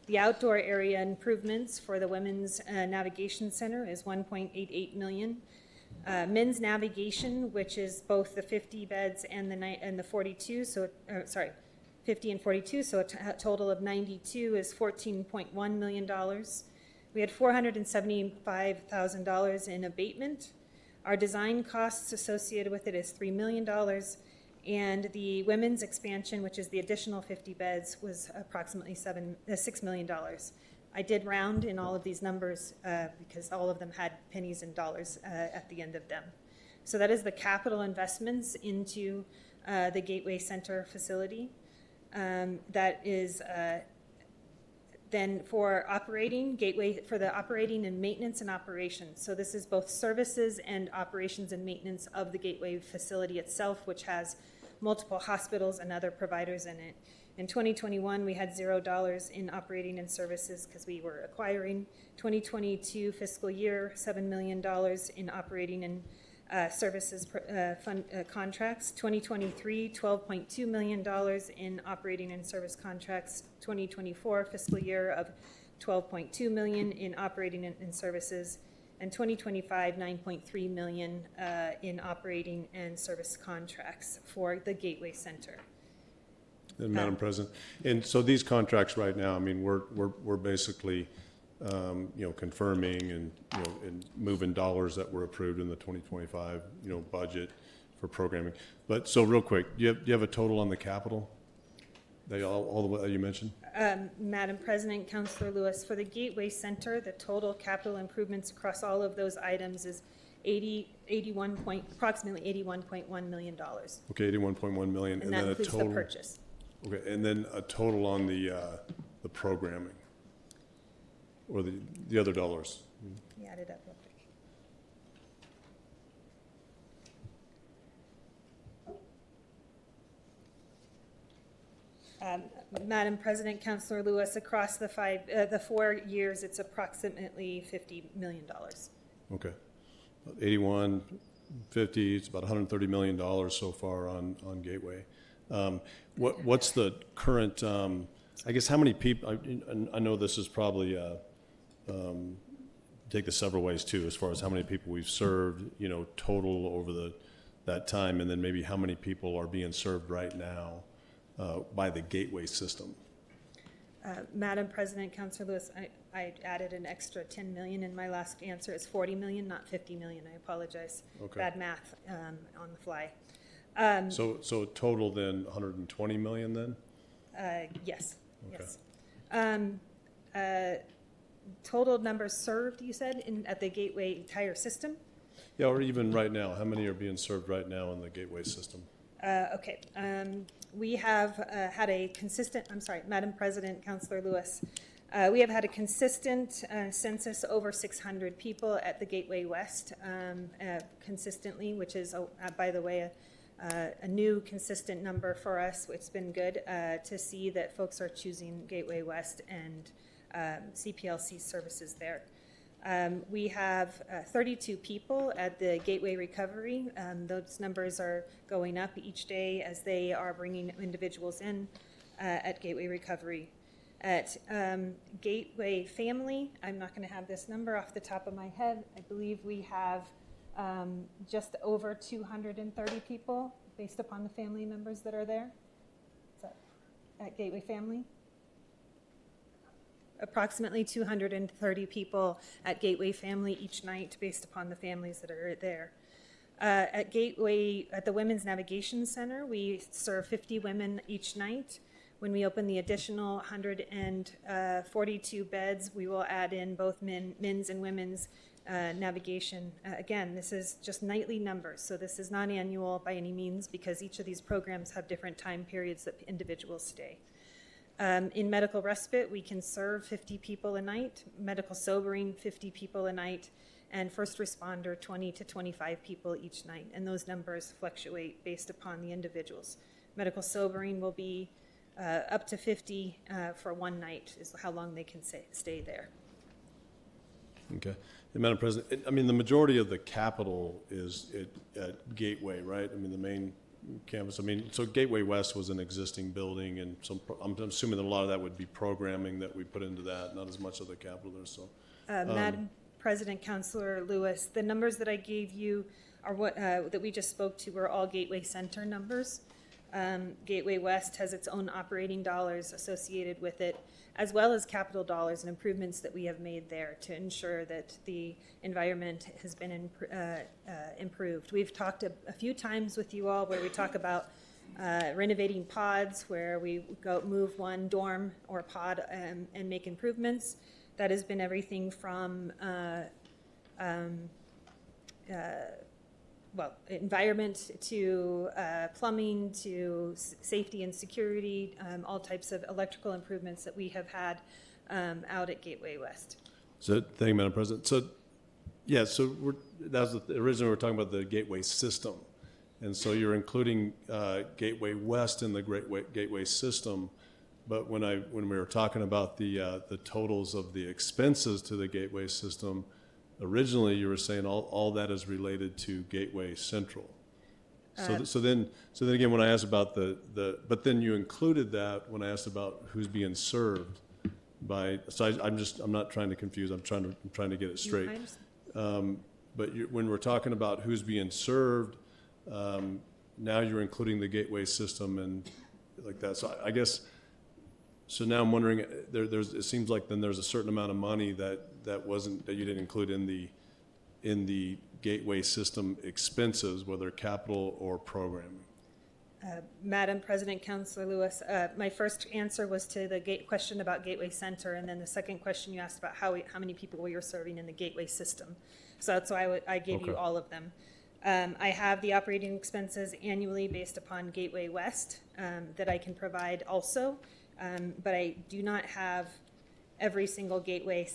The outdoor area improvements for the Women's Navigation Center is $1.88 million. Men's navigation, which is both the 50 beds and the 42, 50 and 42, so a total of 92 is $14.1 million. We had $475,000 in abatement. Our design costs associated with it is $3 million. And the women's expansion, which is the additional 50 beds, was approximately $6 million. I did round in all of these numbers because all of them had pennies and dollars at the end of them. So that is the capital investments into the Gateway Center facility. That is then for operating, Gateway for the operating and maintenance and operations. So this is both services and operations and maintenance of the Gateway facility itself, which has multiple hospitals and other providers in it. In 2021, we had $0 in operating and services because we were acquiring. 2022 fiscal year, $7 million in operating and services contracts. 2023, $12.2 million in operating and service contracts. 2024 fiscal year of $12.2 million in operating and services. And 2025, $9.3 million in operating and service contracts for the Gateway Center. And Madam President, and so these contracts right now, I mean, we're basically, confirming and, and moving dollars that were approved in the 2025, budget for programming. But so real quick, do you have a total on the capital? They all the way that you mentioned? Madam President, Councilor Lewis, for the Gateway Center, the total capital improvements across all of those items is approximately $81.1 million. Okay, $81.1 million. And that then includes a total, the purchase. Okay, and then a total on the programming, or the other dollars. Yeah, add it up real quick. Madam President, Councilor Lewis, across the 4 years, it's approximately $50 million. Okay, 81, 50. It's about $130 million so far on Gateway. What's the current? I guess how many people? I know this is probably take this several ways too, as far as how many people we've served, total over that time, and then maybe how many people are being served right now by the Gateway system. Madam President, Councilor Lewis, I added an extra 10 million in my last answer. It's 40 million, not 50 million. I apologize. Okay. Bad math on the fly. So total then 120 million then? Yes. Okay. Yes. Total numbers served, you said, at the Gateway entire system? Yeah, or even right now, how many are being served right now in the Gateway system? Okay. We have had a consistent, Madam President, Councilor Lewis, we have had a consistent census over 600 people at the Gateway West consistently, which is, by the way, a new consistent number for us. It's been good to see that folks are choosing Gateway West and CPLC services there. We have 32 people at the Gateway Recovery. Those numbers are going up each day as they are bringing individuals in at Gateway Recovery. At Gateway Family, I'm not going to have this number off the top of my head. I believe we have just over 230 people based upon the family members that are there. Is that at Gateway Family? Approximately 230 people at Gateway Family each night based upon the families that are there. At Gateway, at the Women's Navigation Center, we serve 50 women each night. When we open the additional 142 beds, we will add in both men's and women's navigation. Again, this is just nightly numbers, so this is not annual by any means because each of these programs have different time periods that individuals stay. In medical respite, we can serve 50 people a night, medical sobering, 50 people a night, and first responder, 20 to 25 people each night. And those numbers fluctuate based upon the individuals. Medical sobering will be up to 50 for one night is how long they can stay there. Okay. And Madam President, I mean, the majority of the capital is at Gateway, right? I mean, the main campus. I mean, so Gateway West was an existing building, and so I'm assuming that a lot of that would be programming that we put into that, not as much of the capital there. So, Madam President, Councilor Lewis, the numbers that I gave you are what that we just spoke to were all Gateway Center numbers. Gateway West has its own operating dollars associated with it, as well as capital dollars and improvements that we have made there to ensure that the environment has been improved. We've talked a few times with you all where we talk about renovating pods, where we go move one dorm or pod and make improvements. That has been everything from environment to plumbing to safety and security, all types of electrical improvements that we have had out at Gateway West. So, thank you, Madam President. So, yeah, so originally we were talking about the Gateway system. And so you're including Gateway West in the Gateway system. But when we were talking about the totals of the expenses to the Gateway system, originally you were saying all that is related to Gateway Central. So then again, when I asked about but then you included that when I asked about who's being served by. So I'm not trying to confuse. I'm trying to get it straight. But when we're talking about who's being served, now you're including the Gateway system and like that. So I guess. So now I'm wondering, it seems like then there's a certain amount of money that you didn't include in the Gateway system expenses, whether capital or programming. Madam President, Councilor Lewis, my first answer was to the question about Gateway Center, and then the second question you asked about how many people we were serving in the Gateway system. So that's why I gave you all of them. I have the operating expenses annually based upon Gateway West that I can provide also. But I do not have every single gateway,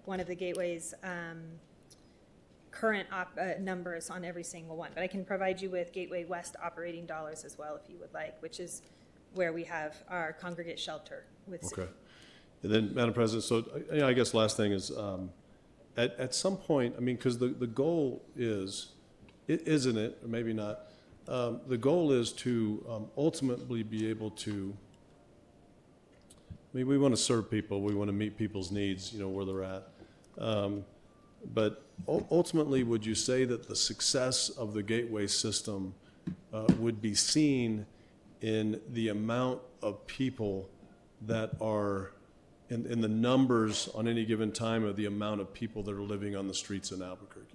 one of the gateways' current numbers on every single one. But I can provide you with Gateway West operating dollars as well if you would like, which is where we have our congregate shelter with. Okay. And then, Madam President, so I guess last thing is, at some point, I mean, because the goal is, isn't it, or maybe not, the goal is to ultimately be able to, I mean, we want to serve people. We want to meet people's needs, where they're at. But ultimately, would you say that the success of the Gateway system would be seen in the amount of people that are in the numbers on any given time of the amount of people that are living on the streets in Albuquerque?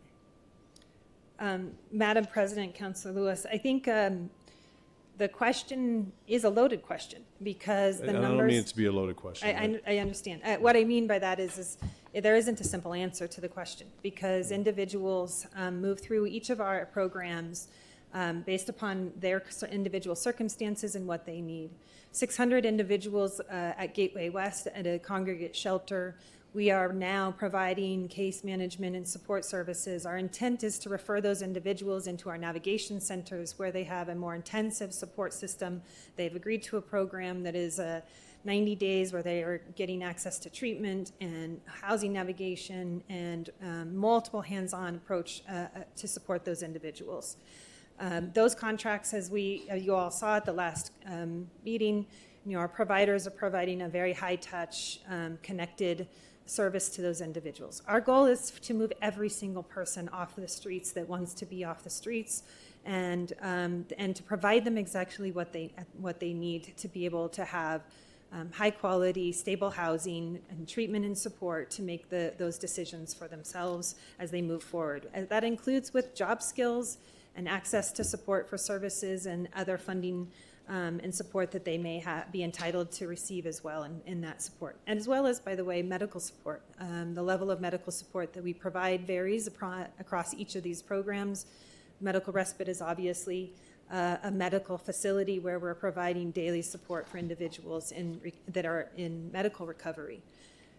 Madam President, Councilor Lewis, I think the question is a loaded question because the numbers. I don't mean it to be a loaded question. I understand. What I mean by that is there isn't a simple answer to the question because individuals move through each of our programs based upon their individual circumstances and what they need. 600 individuals at Gateway West at a congregate shelter. We are now providing case management and support services. Our intent is to refer those individuals into our navigation centers where they have a more intensive support system. They've agreed to a program that is 90 days where they are getting access to treatment and housing navigation and multiple hands-on approach to support those individuals. Those contracts, as you all saw at the last meeting, our providers are providing a very high-touch, connected service to those individuals. Our goal is to move every single person off the streets that wants to be off the streets, and to provide them exactly what they need to be able to have high-quality, stable housing and treatment and support to make those decisions for themselves as they move forward. That includes with job skills and access to support for services and other funding and support that they may be entitled to receive as well in that support. And as well as, by the way, medical support. The level of medical support that we provide varies across each of these programs. Medical respite is obviously a medical facility where we're providing daily support for individuals that are in medical recovery.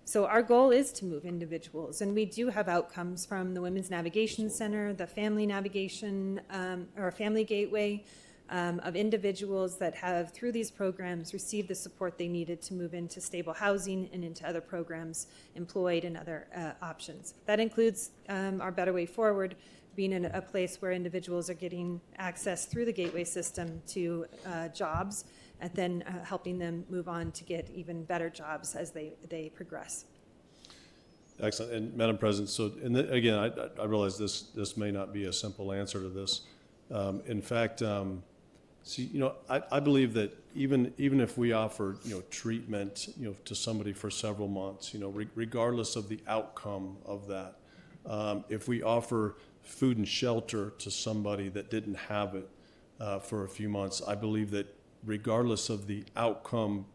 So our goal is to move individuals, and we do have outcomes from the Women's Navigation Center, the Family Navigation, or Family Gateway, of individuals that have, through these programs, received the support they needed to move into stable housing and into other programs, employed and other options. That includes our Better Way Forward, being in a place where individuals are getting access through the Gateway system to jobs, and then helping them move on to get even better jobs as they progress. Excellent. And Madam President, so again, I realize this may not be a simple answer to this. In fact, See, I believe that even if we offer, treatment, to somebody for several months, regardless of the outcome of that, if we offer food and shelter to somebody that didn't have it for a few months, I believe that regardless of the outcome,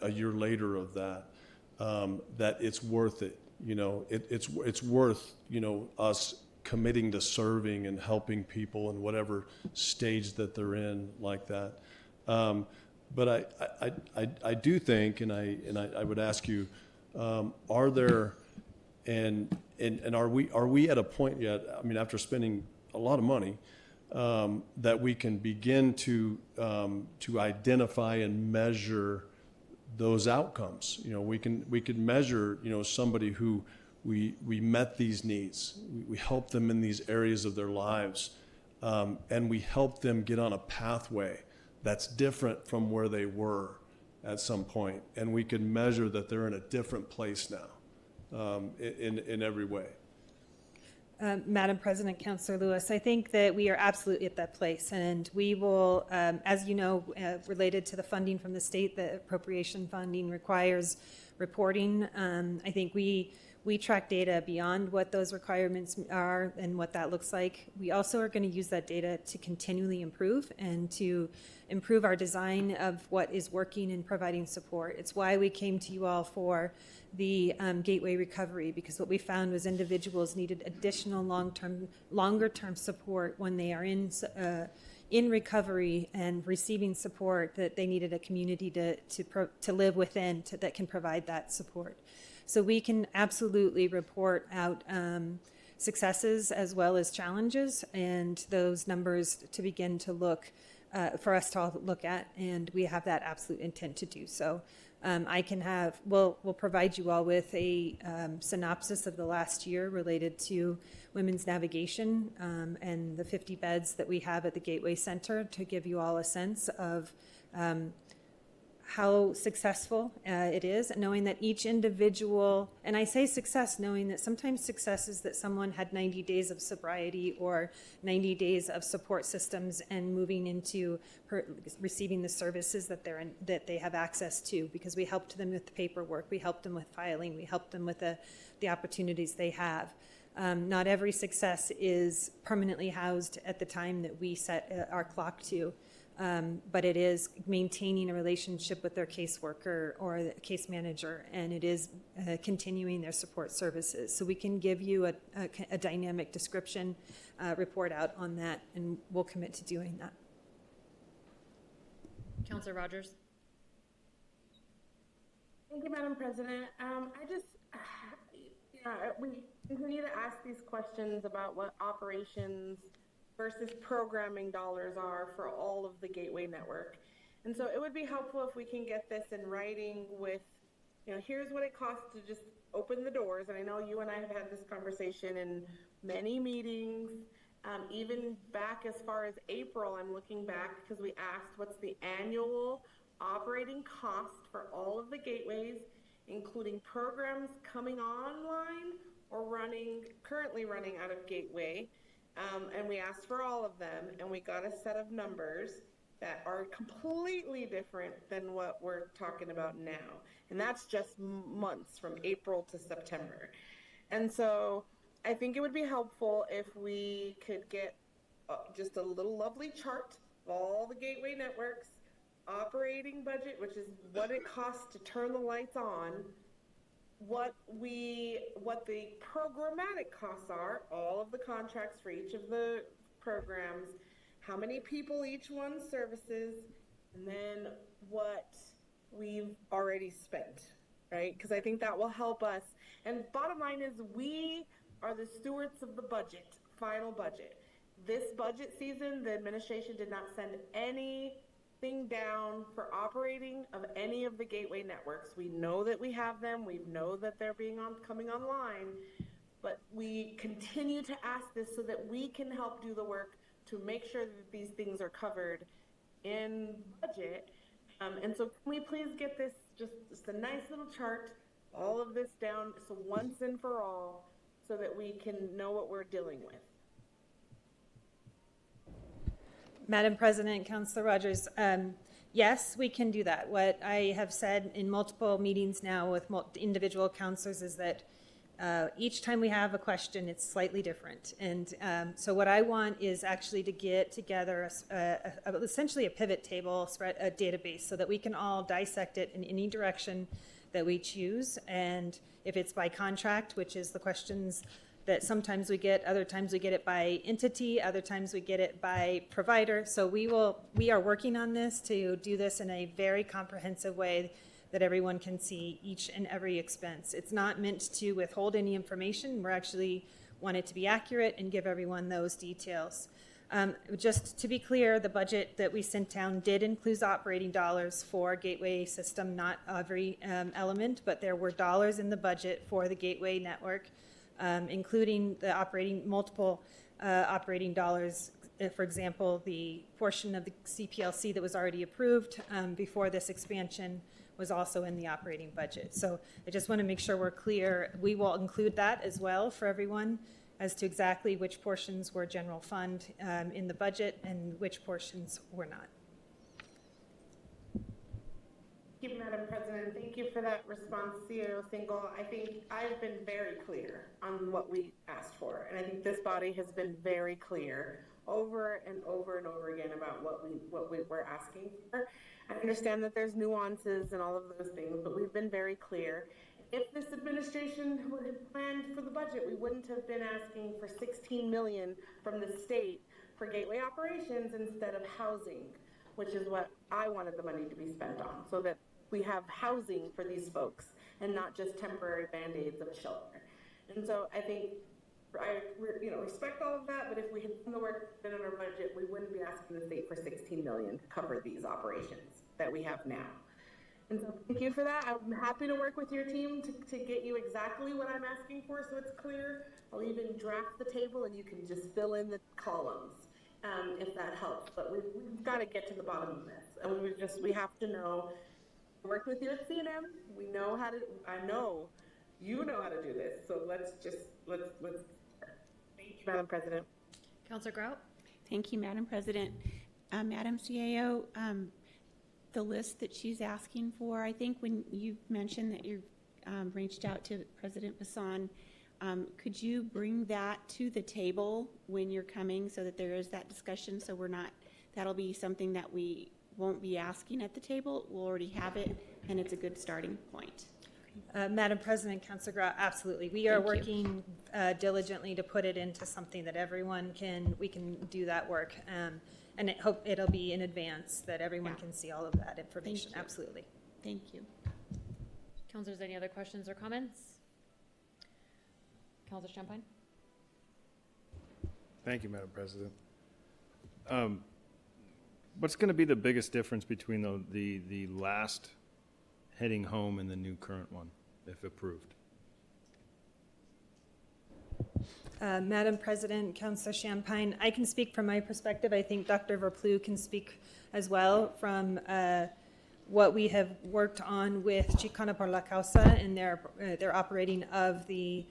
a year later of that, that it's worth it. It's worth, us committing to serving and helping people in whatever stage that they're in like that. But I do think, and I would ask you, are there, and are we at a point yet, I mean, after spending a lot of money, that we can begin to identify and measure those outcomes? We can measure, somebody who we met these needs, we helped them in these areas of their lives, and we helped them get on a pathway that's different from where they were at some point, and we can measure that they're in a different place now, in every way. Madam President, Councillor Lewis, I think that we are absolutely at that place, and we will, as you know, related to the funding from the state, the appropriation funding requires reporting. I think we track data beyond what those requirements are and what that looks like. We also are going to use that data to continually improve and to improve our design of what is working in providing support. It's why we came to you all for the Gateway Recovery, because what we found was individuals needed additional longer-term support when they are in recovery and receiving support, that they needed a community to live within that can provide that support. So we can absolutely report out successes as well as challenges, and those numbers to begin to look for us to all look at, and we have that absolute intent to do so. We'll provide you all with a synopsis of the last year related to women's navigation and the 50 beds that we have at the Gateway Center, to give you all a sense of how successful it is, knowing that each individual, and I say success knowing that sometimes success is that someone had 90 days of sobriety or 90 days of support systems and moving into receiving the services that they have access to, because we helped them with the paperwork, we helped them with filing, we helped them with the opportunities they have. Not every success is permanently housed at the time that we set our clock to. But it is maintaining a relationship with their caseworker or the case manager, and it is continuing their support services. So we can give you a dynamic description report out on that, and we'll commit to doing that. Councillor Rogers. Thank you, Madam President. We continue to ask these questions about what operations versus programming dollars are for all of the Gateway network. And so it would be helpful if we can get this in writing with, here's what it costs to just open the doors. And I know you and I have had this conversation in many meetings, even back as far as April. I'm looking back because we asked what's the annual operating cost for all of the gateways, including programs coming online or currently running out of Gateway. And we asked for all of them, and we got a set of numbers that are completely different than what we're talking about now. And that's just months from April to September. And so I think it would be helpful if we could get just a little lovely chart of all the Gateway networks, operating budget, which is what it costs to turn the lights on, what the programmatic costs are, all of the contracts for each of the programs, how many people each one services, and then what we've already spent, right? Because I think that will help us. And bottom line is, we are the stewards of the budget, final budget. This budget season, the administration did not send anything down for operating of any of the Gateway networks. We know that we have them. We know that they're coming online, but we continue to ask this so that we can help do the work to make sure that these things are covered in budget. And so can we please get this, just a nice little chart, all of this down, so once and for all, so that we can know what we're dealing with. Madam President, Councilor Rogers, yes, we can do that. What I have said in multiple meetings now with individual councilors is that each time we have a question, it's slightly different. And so what I want is actually to get together essentially a pivot table, a database, so that we can all dissect it in any direction that we choose. And if it's by contract, which is the questions that sometimes we get, other times we get it by entity, other times we get it by provider. So we are working on this to do this in a very comprehensive way that everyone can see each and every expense. It's not meant to withhold any information. We're actually want it to be accurate and give everyone those details. Just to be clear, the budget that we sent down did include operating dollars for Gateway system, not every element, but there were dollars in the budget for the Gateway network, including the multiple operating dollars. For example, the portion of the CPLC that was already approved before this expansion was also in the operating budget. So I just want to make sure we're clear. We will include that as well for everyone as to exactly which portions were general fund in the budget and which portions were not. Thank you, Madam President. Thank you for that response, CEO Single. I think I've been very clear on what we asked for, and I think this body has been very clear over and over and over again about what we were asking for. I understand that there's nuances and all of those things, but we've been very clear. If this administration would have planned for the budget, we wouldn't have been asking for $16 million from the state for gateway operations instead of housing, which is what I wanted the money to be spent on, so that we have housing for these folks and not just temporary band-aids of a shelter. And so I think I respect all of that, but if we had done the work in our budget, we wouldn't be asking the state for $16 million to cover these operations that we have now. And so thank you for that. I'm happy to work with your team to get you exactly what I'm asking for so it's clear. I'll even draft the table and you can just fill in the columns if that helps. But we've got to get to the bottom of this. And we have to know, work with you at CNM. We know how to, I know you know how to do this. So let's thank you, Madam President. Councilor Grout? Thank you, Madam President. Madam CAO, the list that she's asking for, I think when you mentioned that you reached out to President Bassan, could you bring that to the table when you're coming so that there is that discussion, so that'll be something that we won't be asking at the table. We'll already have it, and it's a good starting point. Madam President, Councilor Grout, absolutely. We are working diligently to put it into something that we can do that work. And I hope it'll be in advance that everyone can see all of that information. Absolutely. Thank you. Councilors, any other questions or comments? Councilor Champagne? Thank you, Madam President. What's going to be the biggest difference between the last heading home and the new current one, if approved? Madam President, Councilor Champagne, I can speak from my perspective. I think Dr. Verplu can speak as well from what we have worked on with Chicana por la Causa and their operating of the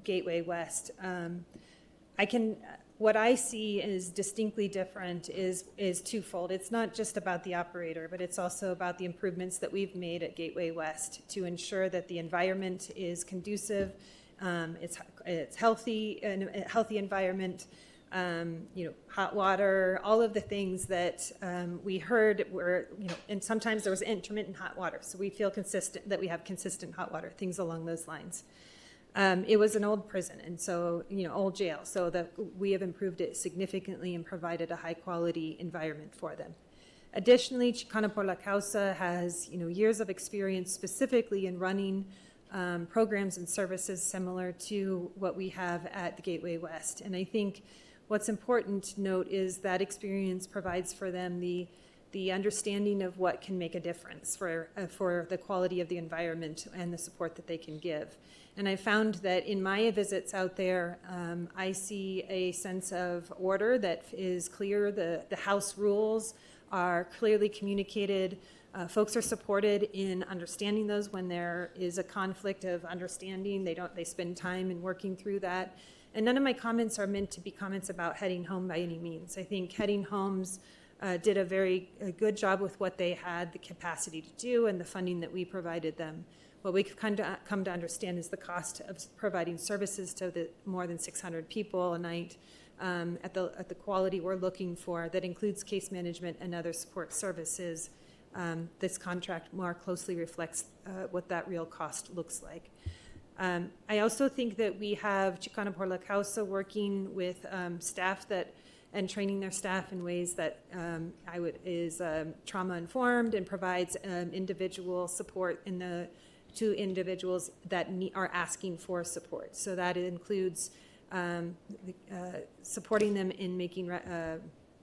Gateway West. What I see is distinctly different is twofold. It's not just about the operator, but it's also about the improvements that we've made at Gateway West to ensure that the environment is conducive, it's healthy, and a healthy environment, hot water, all of the things that we heard were, and sometimes there was intermittent hot water. So we feel consistent that we have consistent hot water, things along those lines. It was an old prison, and so, old jail, so that we have improved it significantly and provided a high-quality environment for them. Additionally, Chicana por la Causa has, years of experience specifically in running programs and services similar to what we have at the Gateway West. And I think what's important to note is that experience provides for them the understanding of what can make a difference for the quality of the environment and the support that they can give. And I found that in my visits out there, I see a sense of order that is clear. The house rules are clearly communicated. Folks are supported in understanding those when there is a conflict of understanding. They spend time in working through that. And none of my comments are meant to be comments about Heading Home by any means. I think Heading Homes did a good job with what they had the capacity to do and the funding that we provided them. What we've come to understand is the cost of providing services to the more than 600 people a night at the quality we're looking for that includes case management and other support services. This contract more closely reflects what that real cost looks like. I also think that we have Chicana por la Causa working with staff and training their staff in ways that is trauma informed and provides individual support to individuals that are asking for support. So that includes supporting them in making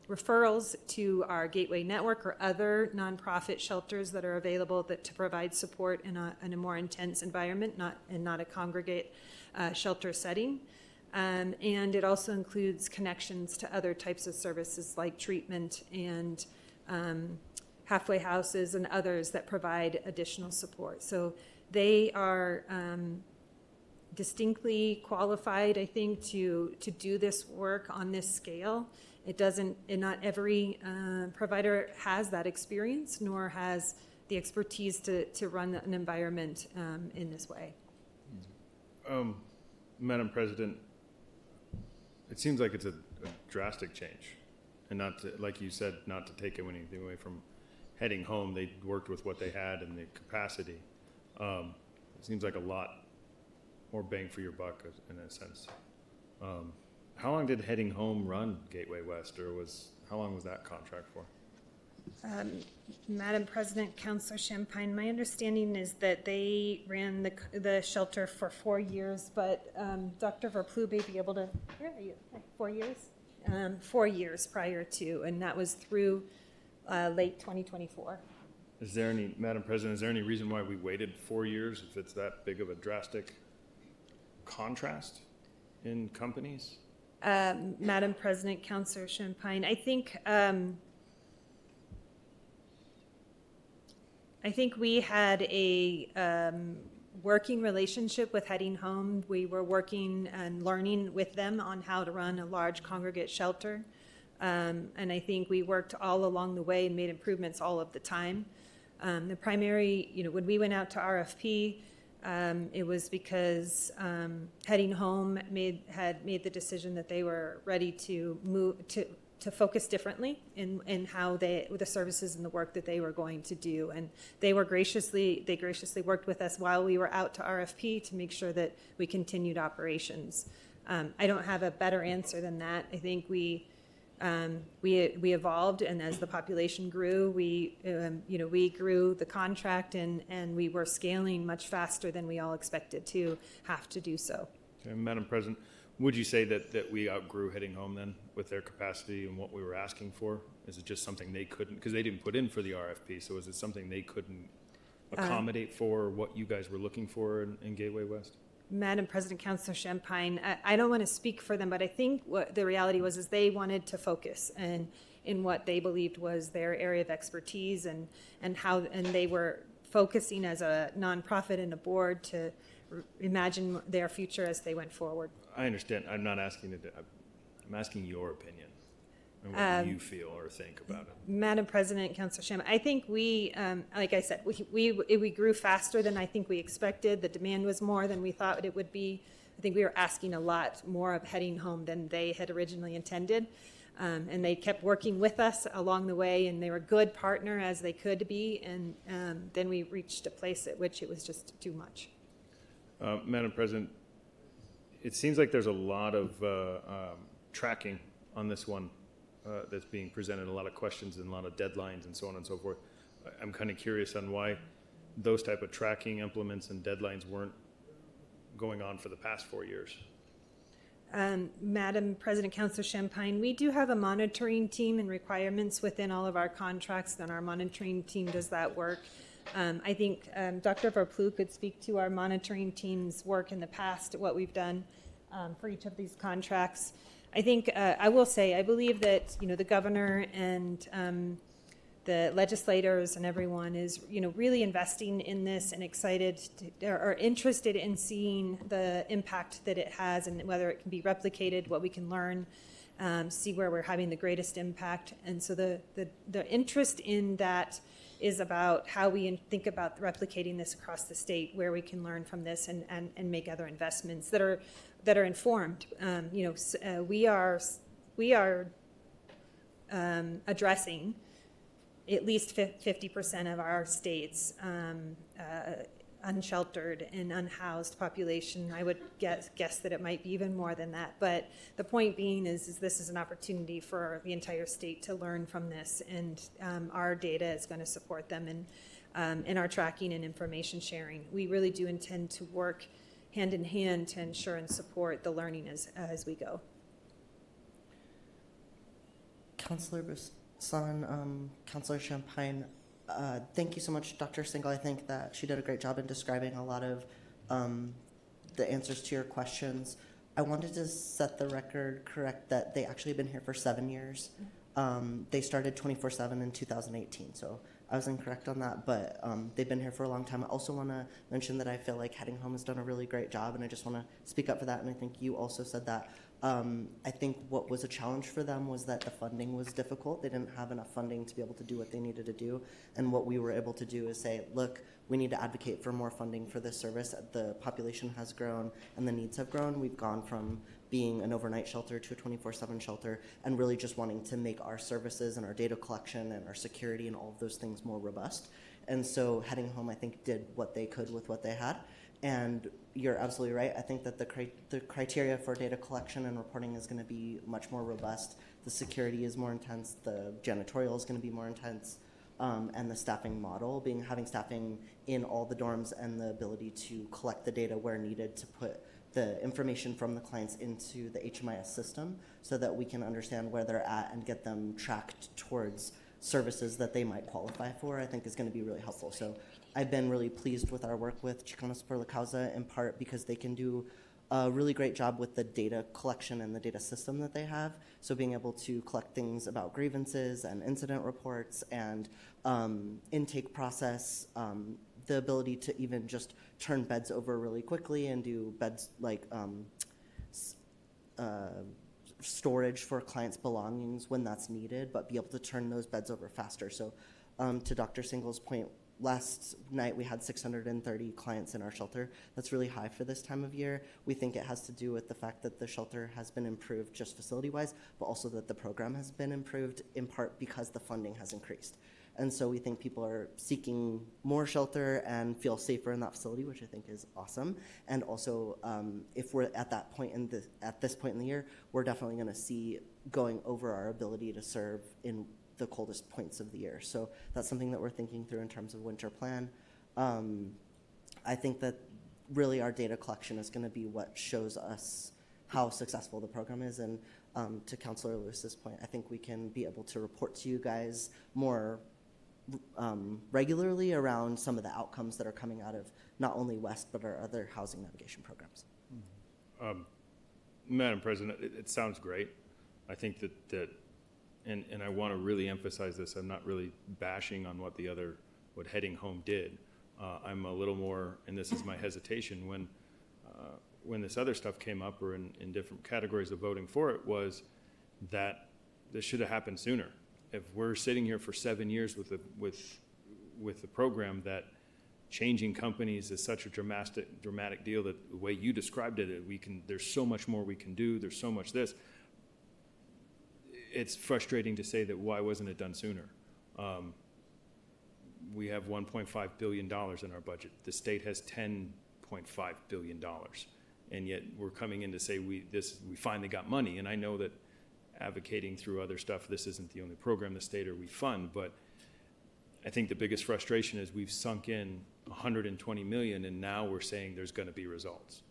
referrals to our Gateway Network or other nonprofit shelters that are available to provide support in a more intense environment, not a congregate shelter setting. And it also includes connections to other types of services like treatment and halfway houses and others that provide additional support. So they are distinctly qualified, I think, to do this work on this scale. Not every provider has that experience, nor has the expertise to run an environment in this way. Madam President, it seems like it's a drastic change, and not to, like you said, not to take anything away from Heading Home. They worked with what they had and the capacity. It seems like a lot more bang for your buck in a sense. How long did Heading Home run Gateway West, or how long was that contract for? Madam President, Councilor Champagne, my understanding is that they ran the shelter for 4 years, but Dr. Verplu may be able to, where are you? 4 years? 4 years prior to, and that was through late 2024. Madam President, is there any reason why we waited 4 years if it's that big of a drastic contrast in companies? Madam President, Councilor Champagne, I think we had a working relationship with Heading Home. We were working and learning with them on how to run a large congregate shelter. And I think we worked all along the way and made improvements all of the time. The primary, when we went out to RFP, it was because Heading Home had made the decision that they were ready to move to focus differently in how the services and the work that they were going to do, and they graciously worked with us while we were out to RFP to make sure that we continued operations. I don't have a better answer than that. I think we evolved, and as the population grew, we grew the contract, and we were scaling much faster than we all expected to have to do so. Okay, Madam President, would you say that we outgrew Heading Home then with their capacity and what we were asking for? Is it just something they couldn't, because they didn't put in for the RFP, so is it something they couldn't accommodate for what you guys were looking for in Gateway West? Madam President, Councilor Champagne, I don't want to speak for them, but I think what the reality was is they wanted to focus in what they believed was their area of expertise, and they were focusing as a nonprofit and a board to imagine their future as they went forward. I understand. I'm not asking it. I'm asking your opinion and what you feel or think about it. Madam President, Councilor Champagne, I think we, like I said, we grew faster than I think we expected. The demand was more than we thought it would be. I think we were asking a lot more of Heading Home than they had originally intended. And they kept working with us along the way, and they were a good partner as they could be. And then we reached a place at which it was just too much. Madam President, it seems like there's a lot of tracking on this one that's being presented, a lot of questions and a lot of deadlines and so on and so forth. I'm kind of curious on why those type of tracking implements and deadlines weren't going on for the past 4 years. Madam President, Councilor Champagne, we do have a monitoring team and requirements within all of our contracts, and our monitoring team does that work. I think Dr. Verplu could speak to our monitoring team's work in the past, what we've done for each of these contracts. I think I will say I believe that the governor and the legislators and everyone is, really investing in this and excited or interested in seeing the impact that it has and whether it can be replicated, what we can learn, see where we're having the greatest impact. And so the interest in that is about how we think about replicating this across the state, where we can learn from this and make other investments that are informed. We are addressing at least 50% of our state's unsheltered and unhoused population. I would guess that it might be even more than that. But the point being is this is an opportunity for the entire state to learn from this, and our data is going to support them in our tracking and information sharing. We really do intend to work hand in hand to ensure and support the learning as we go. Councillor Busan, Councillor Champagne, thank you so much, Dr. Singal. I think that she did a great job in describing a lot of the answers to your questions. I wanted to set the record correct that they actually have been here for 7 years. They started 24/7 in 2018, so I was incorrect on that, but they've been here for a long time. I also want to mention that I feel like Heading Home has done a really great job, and I just want to speak up for that, and I think you also said that. I think what was a challenge for them was that the funding was difficult. They didn't have enough funding to be able to do what they needed to do. And what we were able to do is say, look, we need to advocate for more funding for this service. The population has grown and the needs have grown. We've gone from being an overnight shelter to a 24/7 shelter, and really just wanting to make our services and our data collection and our security and all of those things more robust. And so Heading Home, I think, did what they could with what they had. And you're absolutely right. I think that the criteria for data collection and reporting is going to be much more robust. The security is more intense. The janitorial is going to be more intense. And the staffing model, having staffing in all the dorms and the ability to collect the data where needed to put the information from the clients into the HMIS system so that we can understand where they're at and get them tracked towards services that they might qualify for, I think is going to be really helpful. So I've been really pleased with our work with Chicanos por la Causa, in part because they can do a really great job with the data collection and the data system that they have. So being able to collect things about grievances and incident reports and intake process, the ability to even just turn beds over really quickly and do beds like storage for clients' belongings when that's needed, but be able to turn those beds over faster. So to Dr. Singal's point, last night we had 630 clients in our shelter. That's really high for this time of year. We think it has to do with the fact that the shelter has been improved just facility-wise, but also that the program has been improved in part because the funding has increased. And so we think people are seeking more shelter and feel safer in that facility, which I think is awesome. And also, if we're at that point at this point in the year, we're definitely going to see going over our ability to serve in the coldest points of the year. So that's something that we're thinking through in terms of winter plan. I think that really our data collection is going to be what shows us how successful the program is. And to Councillor Lewis's point, I think we can be able to report to you guys more regularly around some of the outcomes that are coming out of not only WEST, but our other housing navigation programs. Madam President, it sounds great. I think that and I want to really emphasize this, I'm not really bashing on what Heading Home did. I'm a little more, and this is my hesitation, when this other stuff came up or in different categories of voting for it, was that this should have happened sooner. If we're sitting here for 7 years with the program, that changing companies is such a dramatic deal, that the way you described it, there's so much more we can do, there's so much this. It's frustrating to say that why wasn't it done sooner? We have $1.5 billion in our budget. The state has $10.5 billion. And yet we're coming in to say we finally got money. And I know that advocating through other stuff, this isn't the only program the state or we fund, but I think the biggest frustration is we've sunk in $120 million and now we're saying there's going to be results.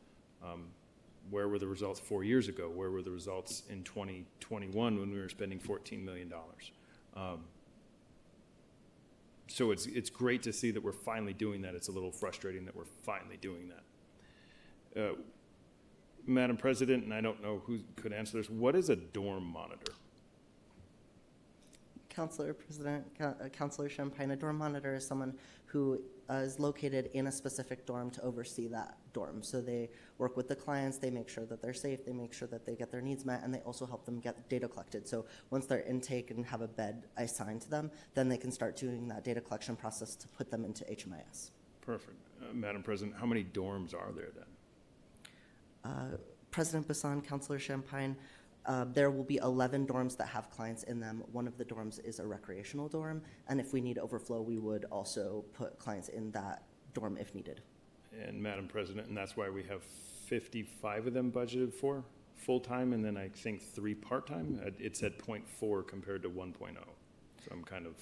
Where were the results 4 years ago? Where were the results in 2021 when we were spending $14 million? So it's great to see that we're finally doing that. It's a little frustrating that we're finally doing that. Madam President, and I don't know who could answer this, what is a dorm monitor? Councilor President, Councilor Champagne, a dorm monitor is someone who is located in a specific dorm to oversee that dorm. So they work with the clients, they make sure that they're safe, they make sure that they get their needs met, and they also help them get data collected. So once they're intake and have a bed assigned to them, then they can start doing that data collection process to put them into HMIS. Perfect. Madam President, how many dorms are there then? President Bassan, Councilor Champagne, there will be 11 dorms that have clients in them. One of the dorms is a recreational dorm, and if we need overflow, we would also put clients in that dorm if needed. And Madam President, and that's why we have 55 of them budgeted for full-time, and then I think 3 part-time. It's at 0.4 compared to 1.0. So I'm kind of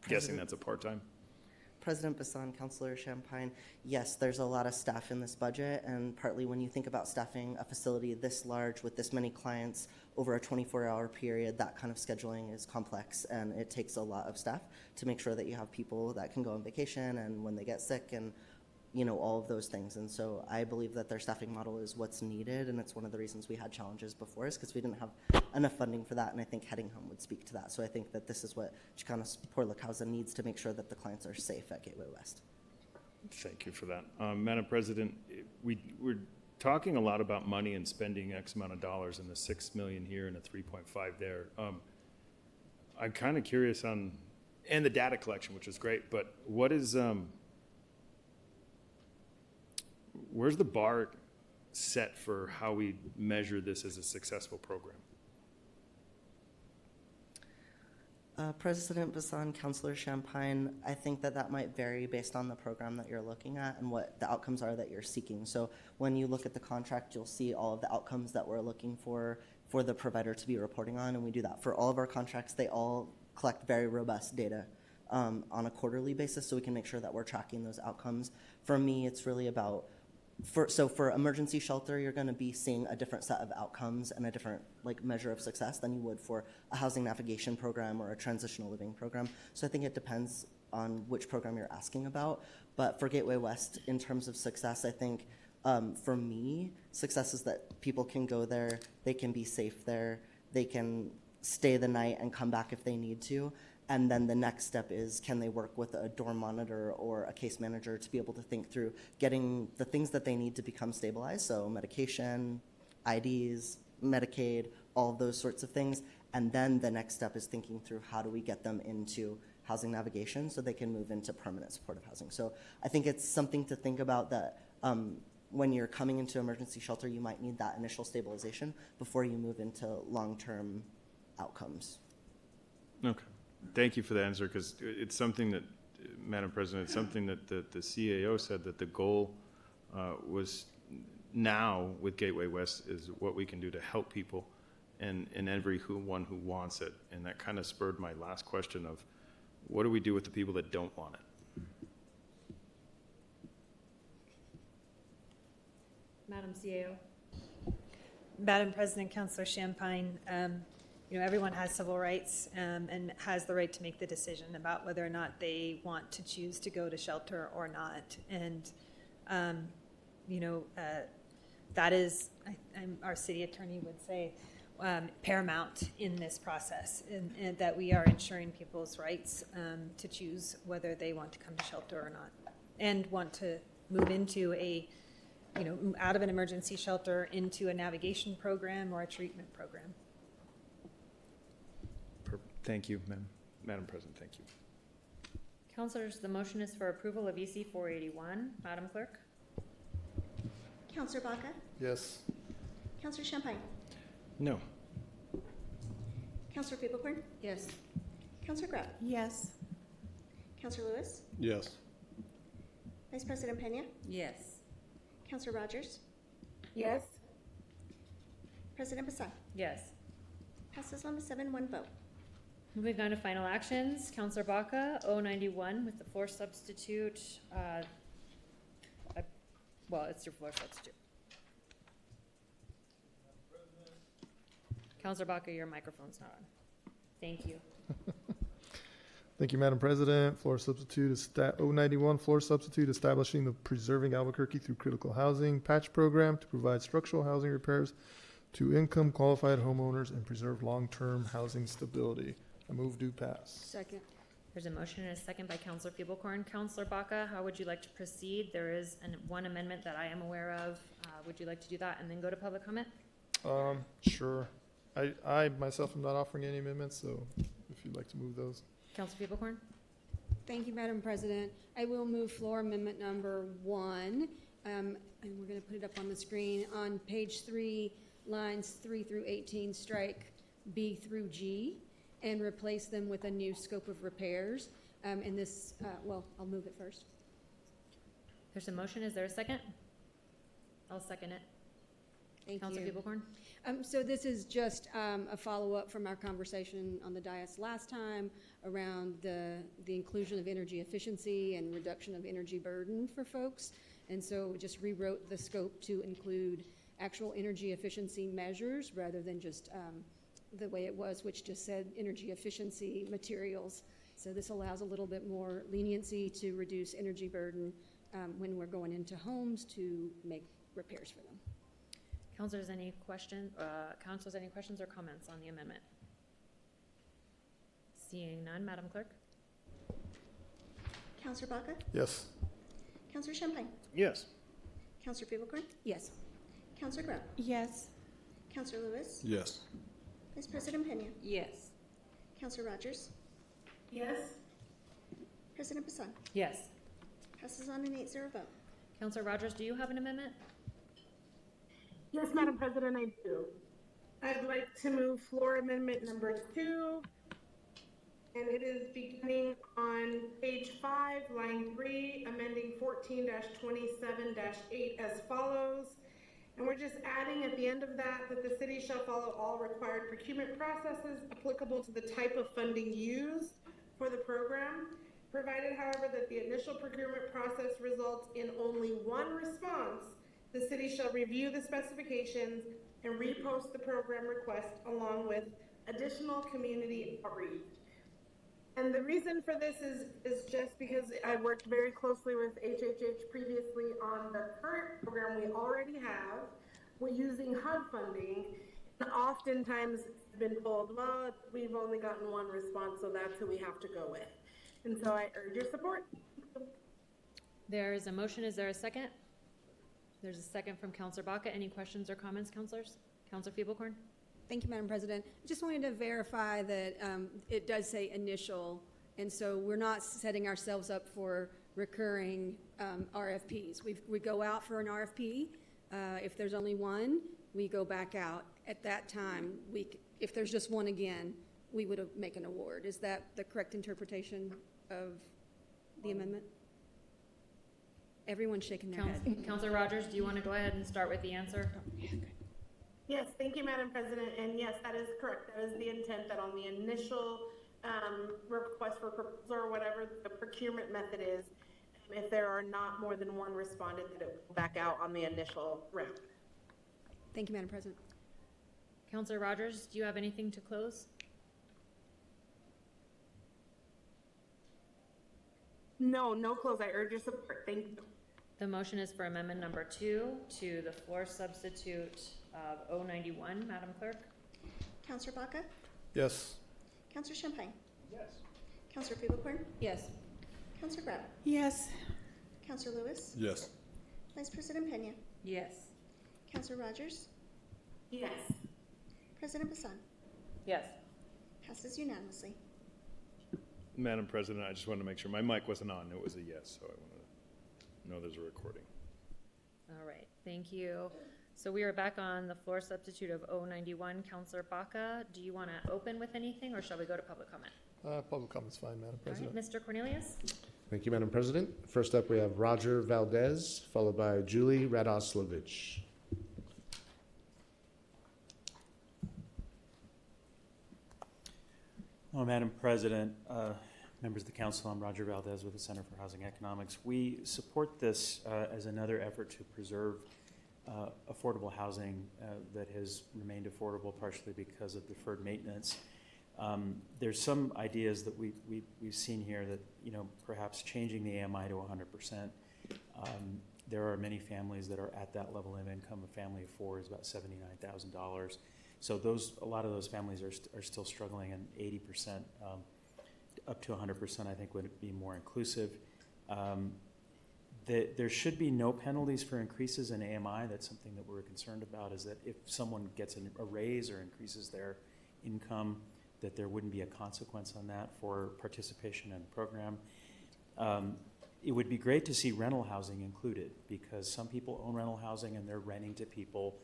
guessing that's a part-time. President Bassan, Councilor Champagne, yes, there's a lot of staff in this budget, and partly when you think about staffing a facility this large with this many clients over a 24-hour period, that kind of scheduling is complex, and it takes a lot of staff to make sure that you have people that can go on vacation and when they get sick and all of those things. And so I believe that their staffing model is what's needed, and it's one of the reasons we had challenges before is because we didn't have enough funding for that, and I think heading home would speak to that. So I think that this is what Chicanos por la Causa needs to make sure that the clients are safe at Gateway West. Thank you for that. Madam President, we're talking a lot about money and spending X amount of dollars, and the $6 million here and the 3.5 there. I'm kind of curious on, and the data collection, which is great, but what is, where's the bar set for how we measure this as a successful program? President Bassan, Councilor Champagne, I think that might vary based on the program that you're looking at and what the outcomes are that you're seeking. So when you look at the contract, you'll see all of the outcomes that we're looking for the provider to be reporting on, and we do that for all of our contracts. They all collect very robust data on a quarterly basis, so we can make sure that we're tracking those outcomes. For me, it's really about for emergency shelter, you're going to be seeing a different set of outcomes and a different measure of success than you would for a housing navigation program or a transitional living program. So I think it depends on which program you're asking about. But for Gateway West, in terms of success, I think for me, success is that people can go there, they can be safe there, they can stay the night and come back if they need to. And then the next step is, can they work with a dorm monitor or a case manager to be able to think through getting the things that they need to become stabilized, so medication, IDs, Medicaid, all of those sorts of things. And then the next step is thinking through how do we get them into housing navigation so they can move into permanent supportive housing. So I think it's something to think about that when you're coming into emergency shelter, you might need that initial stabilization before you move into long-term outcomes. Okay. Thank you for the answer, because it's something that, Madam President, it's something that the CAO said that the goal was now with Gateway West is what we can do to help people and everyone who wants it. And that kind of spurred my last question of what do we do with the people that don't want it? Madam CAO. Madam President, Councilor Champagne, everyone has civil rights and has the right to make the decision about whether or not they want to choose to go to shelter or not. And, that is, our city attorney would say, paramount in this process, and that we are ensuring people's rights to choose whether they want to come to shelter or not, and want to move into out of an emergency shelter into a navigation program or a treatment program. Thank you, Madam President. Thank you. Councilors, the motion is for approval of EC 481. Madam Clerk? Councilor Baca? Yes. Councilor Champagne? No. Councilor Fablecorn? Yes. Councilor Grau? Yes. Councilor Lewis? Yes. Vice President Pena? Yes. Councilor Rogers? Yes. President Bassan? Yes. Passes on a 7-1 vote. Moving on to final actions. Councilor Baca, 091 with the floor substitute. It's your floor substitute. Councilor Baca, your microphone's not on. Thank you. Thank you, Madam President. Floor substitute is 091, floor substitute establishing the Preserving Albuquerque Through Critical Housing patch program to provide structural housing repairs to income qualified homeowners and preserve long-term housing stability. I move do pass. Second. There's a motion and a second by Counselor Feeblecorn. Counselor Baca, how would you like to proceed? There is one amendment that I am aware of. Would you like to do that and then go to public comment? Sure. I myself am not offering any amendments, so if you'd like to move those. Counselor Feeblecorn? Thank you, Madam President. I will move floor amendment number 1, and we're going to put it up on the screen. On page 3, lines 3 through 18, strike B through G, and replace them with a new scope of repairs. And this, well, I'll move it first. There's a motion. Is there a second? I'll second it. Thank Counselor you. Feeblecorn? So this is just a follow-up from our conversation on the dais last time around the inclusion of energy efficiency and reduction of energy burden for folks. And so we just rewrote the scope to include actual energy efficiency measures rather than just the way it was, which just said energy efficiency materials. So this allows a little bit more leniency to reduce energy burden when we're going into homes to make repairs for them. Counselors, any questions or comments on the amendment? Seeing none, Madam Clerk? Counselor Baca? Yes. Counselor Champagne? Yes. Counselor Feeblecorn? Yes. Counselor Grau? Yes. Counselor Lewis? Yes. Vice President Pena? Yes. Counselor Rogers? Yes. President Bassan? Yes. Passes on an 8-0 vote. Counselor Rogers, do you have an amendment? Yes, Madam President, I do. I'd like to move floor amendment number 2, and it is beginning on page 5, line 3, amending 14-27-8 as follows. And we're just adding at the end of that the city shall follow all required procurement processes applicable to the type of funding used for the program, provided, however, that the initial procurement process results in only one response. The city shall review the specifications and repost the program request along with additional community outreach. And the reason for this is just because I worked very closely with HHH previously on the current program we already have. We're using HUD funding, and oftentimes it's been told, well, we've only gotten one response, so that's who we have to go with. And so I urge your support. There is a motion. Is there a second? There's a second from Counselor Baca. Any questions or comments, counselors? Counselor Feeblecorn? Thank you, Madam President. I just wanted to verify that it does say initial, and so we're not setting ourselves up for recurring RFPs. We go out for an RFP. If there's only one, we go back out. At that time, if there's just one again, we would make an award. Is that the correct interpretation of the amendment? Everyone's shaking their head. Counselor Rogers, do you want to go ahead and start with the answer? Yes, thank you, Madam President, and yes, that is correct. That is the intent, that on the initial request for proposal or whatever the procurement method is, if there are not more than one respondent, that it will back out on the initial round. Thank you, Madam President. Counselor Rogers, do you have anything to close? No close. I urge your support. Thank you. The motion is for amendment number 2 to the floor substitute of 091. Madam Clerk? Counselor Baca? Yes. Counselor Champagne? Yes. Counselor Feeblecorn? Yes. Counselor Grau? Yes. Counselor Lewis? Yes. Vice President Pena? Yes. Counselor Rogers? Yes. President Bassan? Yes. Passes unanimously. Madam President, I just wanted to make sure my mic wasn't on. It was a yes, so I wanted to know there's a recording. All right, thank you. So we are back on the floor substitute of 091. Counselor Baca, do you want to open with anything, or shall we go to public comment? Public comment's fine, Madam All President. right, Mr. Cornelius? Thank you, Madam President. First up, we have Roger Valdez, followed by Julie Radoslavich. Well, Madam President, members of the council, I'm Roger Valdez with the Center for Housing Economics. We support this as another effort to preserve affordable housing that has remained affordable partially because of deferred maintenance. There's some ideas that we've seen here that, perhaps changing the AMI to 100%. There are many families that are at that level of income. A family of 4 is about $79,000. So a lot of those families are still struggling, and 80%, up to 100%, I think would be more inclusive. There should be no penalties for increases in AMI. That's something that we're concerned about, is that if someone gets a raise or increases their income, that there wouldn't be a consequence on that for participation in the program. It would be great to see rental housing included, because some people own rental housing and they're renting to people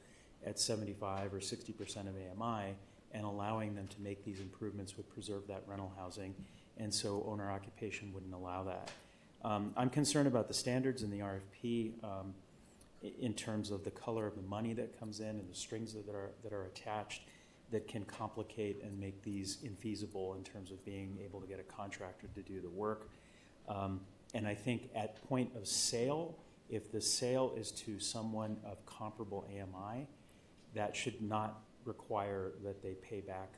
at 75 or 60% of AMI, and allowing them to make these improvements would preserve that rental housing, and so owner occupation wouldn't allow that. I'm concerned about the standards in the RFP in terms of the color of the money that comes in and the strings that are attached that can complicate and make these infeasible in terms of being able to get a contractor to do the work. And I think at point of sale, if the sale is to someone of comparable AMI, that should not require that they pay back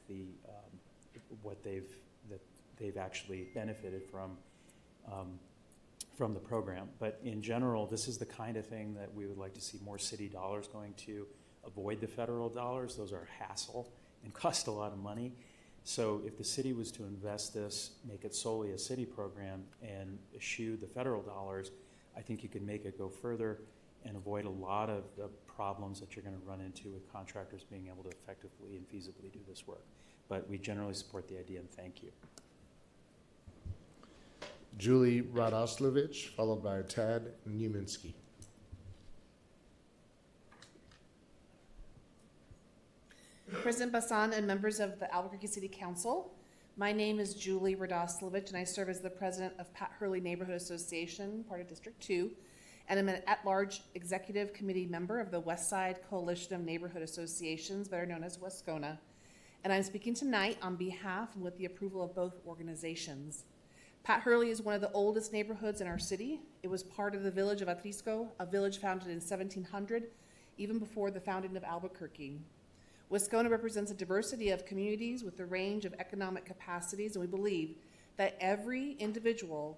what they've actually benefited from the program. But in general, this is the kind of thing that we would like to see more city dollars going to. Avoid the federal dollars. Those are a hassle and cost a lot of money. So if the city was to invest this, make it solely a city program, and eschew the federal dollars, I think you could make it go further and avoid a lot of the problems that you're going to run into with contractors being able to effectively and feasibly do this work. But we generally support the idea, and thank you. Julie Radoslavich, followed by Tad Newminski. President Basan and members of the Albuquerque City Council, my name is Julie Radoslavich, and I serve as the president of Pat Hurley Neighborhood Association, part of District 2, and I'm an at-large executive committee member of the West Side Coalition of Neighborhood Associations, better known as WESCONA. And I'm speaking tonight on behalf and with the approval of both organizations. Pat Hurley is one of the oldest neighborhoods in our city. It was part of the village of Atrisco, a village founded in 1700, even before the founding of Albuquerque. WESCONA represents a diversity of communities with a range of economic capacities, and we believe that every individual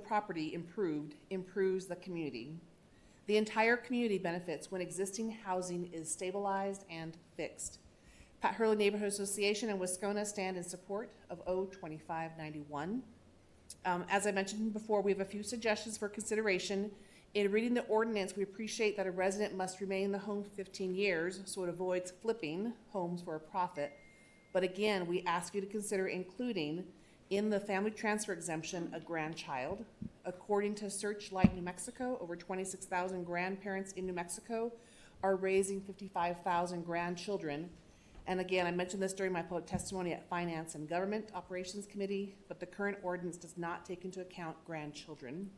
property improves the community. The entire community benefits when existing housing is stabilized and fixed. Pat Hurley Neighborhood Association and WESCONA stand in support of O2591. As I mentioned before, we have a few suggestions for consideration. In reading the ordinance, we appreciate that a resident must remain in the home for 15 years, so it avoids flipping homes for a profit. But again, we ask you to consider including in the family transfer exemption a grandchild. According to Searchlight New Mexico, over 26,000 grandparents in New Mexico are raising 55,000 grandchildren. And again, I mentioned this during my public testimony at Finance and Government Operations Committee, but the current ordinance does not take into account grandchildren.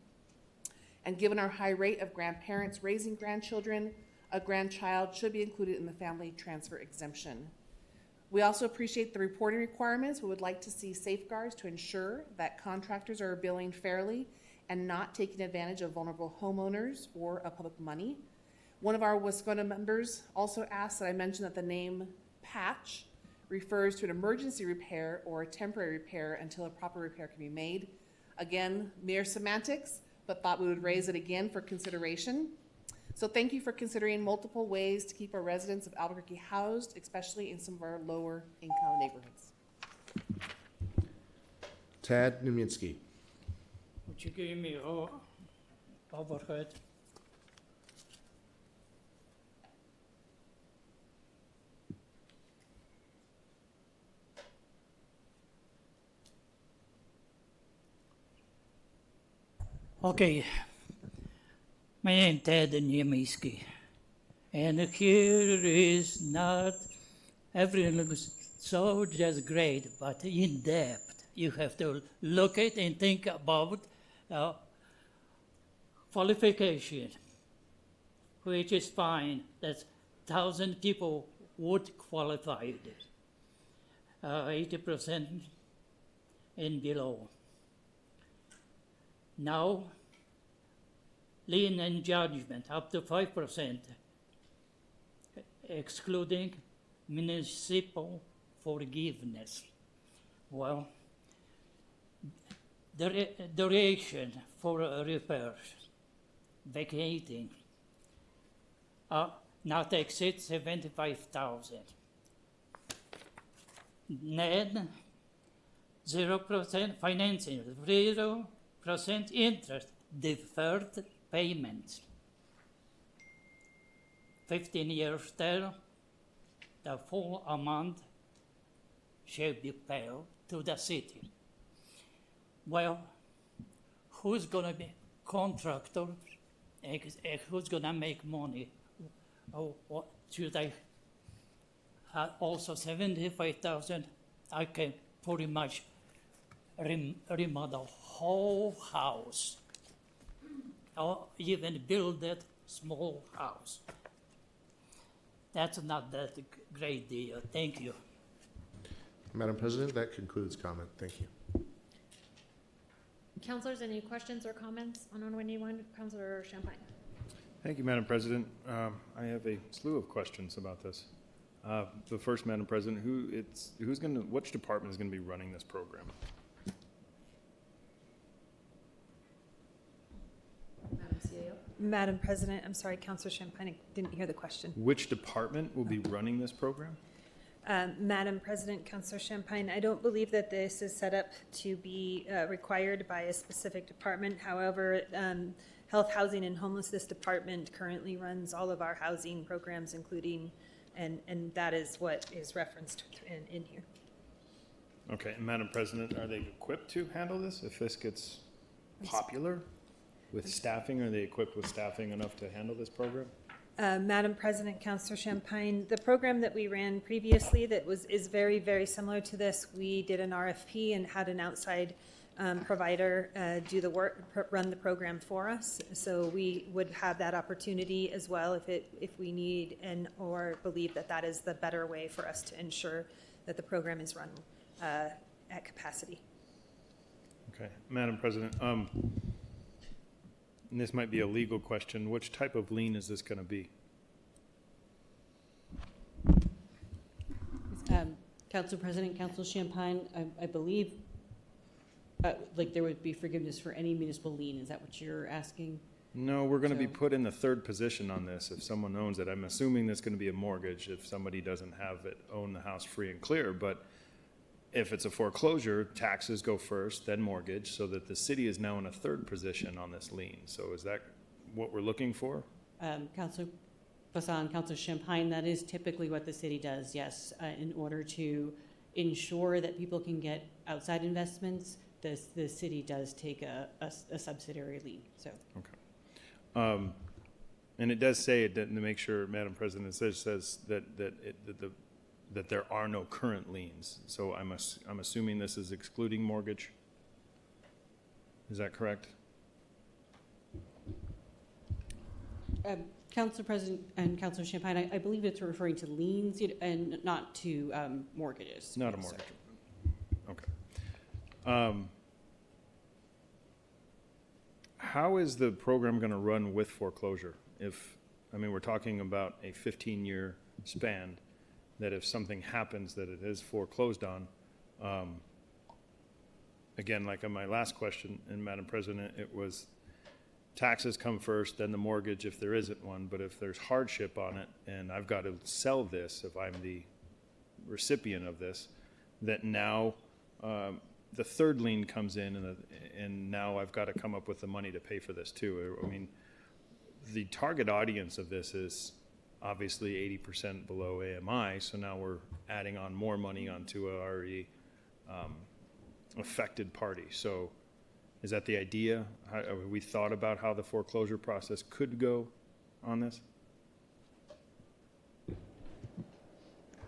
And given our high rate of grandparents raising grandchildren, a grandchild should be included in the family transfer exemption. We also appreciate the reporting requirements. We would like to see safeguards to ensure that contractors are billing fairly and not taking advantage of vulnerable homeowners or of public money. One of our WESCONA members also asked that I mention that the name patch refers to an emergency repair or a temporary repair until a proper repair can be made. Again, mere semantics, but thought we would raise it again for consideration. So thank you for considering multiple ways to keep our residents of Albuquerque housed, especially in some of our lower income neighborhoods. Tad Newminski. Would you give me a overhead? Okay, my name is Ted Niemiecki, and here is not everything looks so just great, but in depth. You have to look at and think about qualification, which is fine. That's 1,000 people would qualify it, 80% and below. Now, lien and judgment up to 5%, excluding municipal forgiveness. Well, duration for repairs, vacating, not exceed 75,000. Then 0% financing, 0% interest, deferred payments. 15 years there, the full amount shall be paid to the city. Well, who's gonna be contractor? Who's gonna make money? Oh, what should I have also 75,000? I can pretty much remodel whole house, or even build that small house. That's not that great deal. Thank you. Madam President, that concludes comment. Thank you. Councilors, any questions or comments on 191? Councilor Champagne. Thank you, Madam President. I have a slew of questions about this. The first, Madam President, which department is going to be running this program? Madam CAO. Madam President, I'm sorry, Councilor Champagne, I didn't hear the question. Which department will be running this program? Madam President, Councilor Champagne, I don't believe that this is set up to be required by a specific department. However, Health, Housing, and Homelessness Department currently runs all of our housing programs, including, and that is what is referenced in here. Okay, and Madam President, are they equipped to handle this if this gets popular with staffing? Are they equipped with staffing enough to handle this program? Madam President, Councilor Champagne, the program that we ran previously that is very, very similar to this, we did an RFP and had an outside provider do the work, run the program for us. So we would have that opportunity as well if we need or believe that is the better way for us to ensure that the program is run at capacity. Okay, Madam President, and this might be a legal question, which type of lien is this going to be? Council President, Council Champagne, I believe like there would be forgiveness for any municipal lien. Is that what you're asking? No, we're going to be put in the third position on this if someone owns it. I'm assuming that's going to be a mortgage if somebody doesn't have it, own the house free and clear. But if it's a foreclosure, taxes go first, then mortgage, so that the city is now in a third position on this lien. So is that what we're looking for? Councilor Bassan, Councilor Champagne, that is typically what the city does, yes. In order to ensure that people can get outside investments, the city does take a subsidiary lien. So. Okay. And it does say it to make sure, Madam President, it says that there are no current liens. So I'm assuming this is excluding mortgage. Is that correct? Council President and Councilor Champagne, I believe it's referring to liens and not to mortgages. Not a mortgage. Okay. How is the program going to run with foreclosure? We're talking about a 15-year span, that if something happens that it is foreclosed on, again, like on my last question, and Madam President, it was taxes come first, then the mortgage if there isn't one, but if there's hardship on it and I've got to sell this, if I'm the recipient of this, that now the third lien comes in and now I've got to come up with the money to pay for this too. I mean, the target audience of this is obviously 80% below AMI, so now we're adding on more money onto a already affected party. So is that the idea? Have we thought about how the foreclosure process could go on this?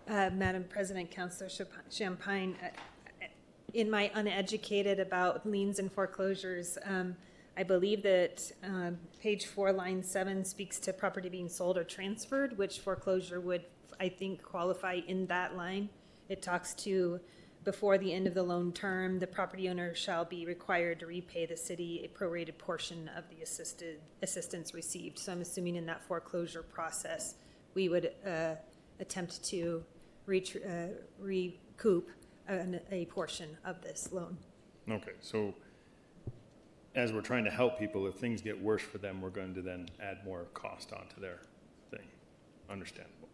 Madam President, Councilor Champagne, in my uneducated about liens and foreclosures, I believe that page 4, line 7 speaks to property being sold or transferred, which foreclosure would, I think, qualify in that line. It talks to before the end of the loan term, the property owner shall be required to repay the city a prorated portion of the assistance received. So I'm assuming in that foreclosure process, we would attempt to recoup a portion of this loan. Okay, so as we're trying to help people, if things get worse for them, we're going to then add more cost onto their thing. understandable.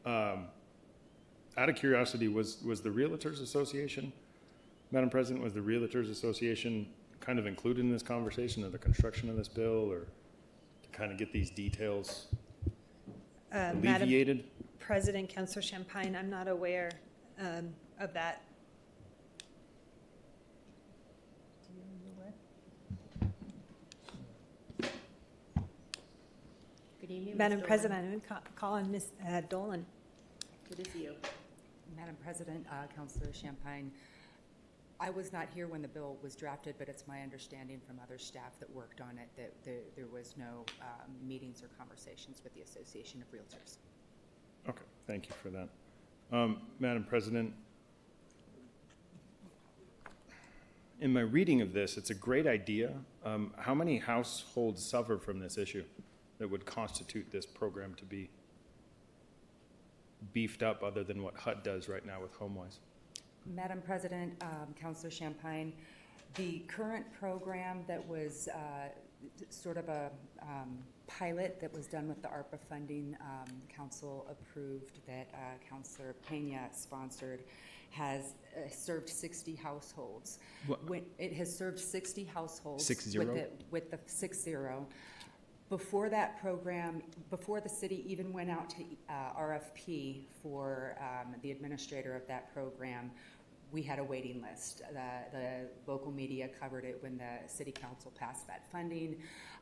Out of curiosity, was the Realtors Association, Madam President, was the Realtors Association kind of included in this conversation of the construction of this bill, or to kind of get these details alleviated? Madam President, Councilor Champagne, I'm not aware of that. Good evening, Madam Ms. President, I would call on Ms. Dolan. Good to see you. Madam President, Councilor Champagne, I was not here when the bill was drafted, but it's my understanding from other staff that worked on it that there was no meetings or conversations with the Association of Realtors. Okay, thank you for that. Madam President, in my reading of this, it's a great idea. How many households suffer from this issue that would constitute this program to be beefed up other than what HUD does right now with HomeWise? Madam President, Councilor Champagne, the current program that was sort of a pilot that was done with the ARPA funding, Council approved that Councilor Pena sponsored, has served 60 households. What? It has served 60 households 60? with the 60. Before that program, before the city even went out to RFP for the administrator of that program, we had a waiting list. The local media covered it when the city council passed that funding,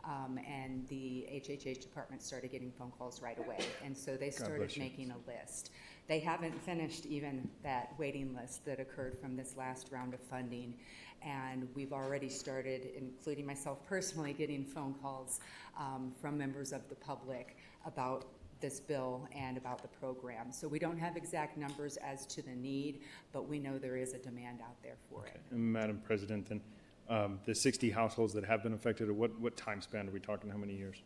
and the HHH department started getting phone calls right away. And so they started making a list. They haven't finished even that waiting list that occurred from this last round of funding. And we've already started, including myself personally, getting phone calls from members of the public about this bill and about the program. So we don't have exact numbers as to the need, but we know there is a demand out there for it. And Madam President, then the 60 households that have been affected, what time span are we talking? How many years?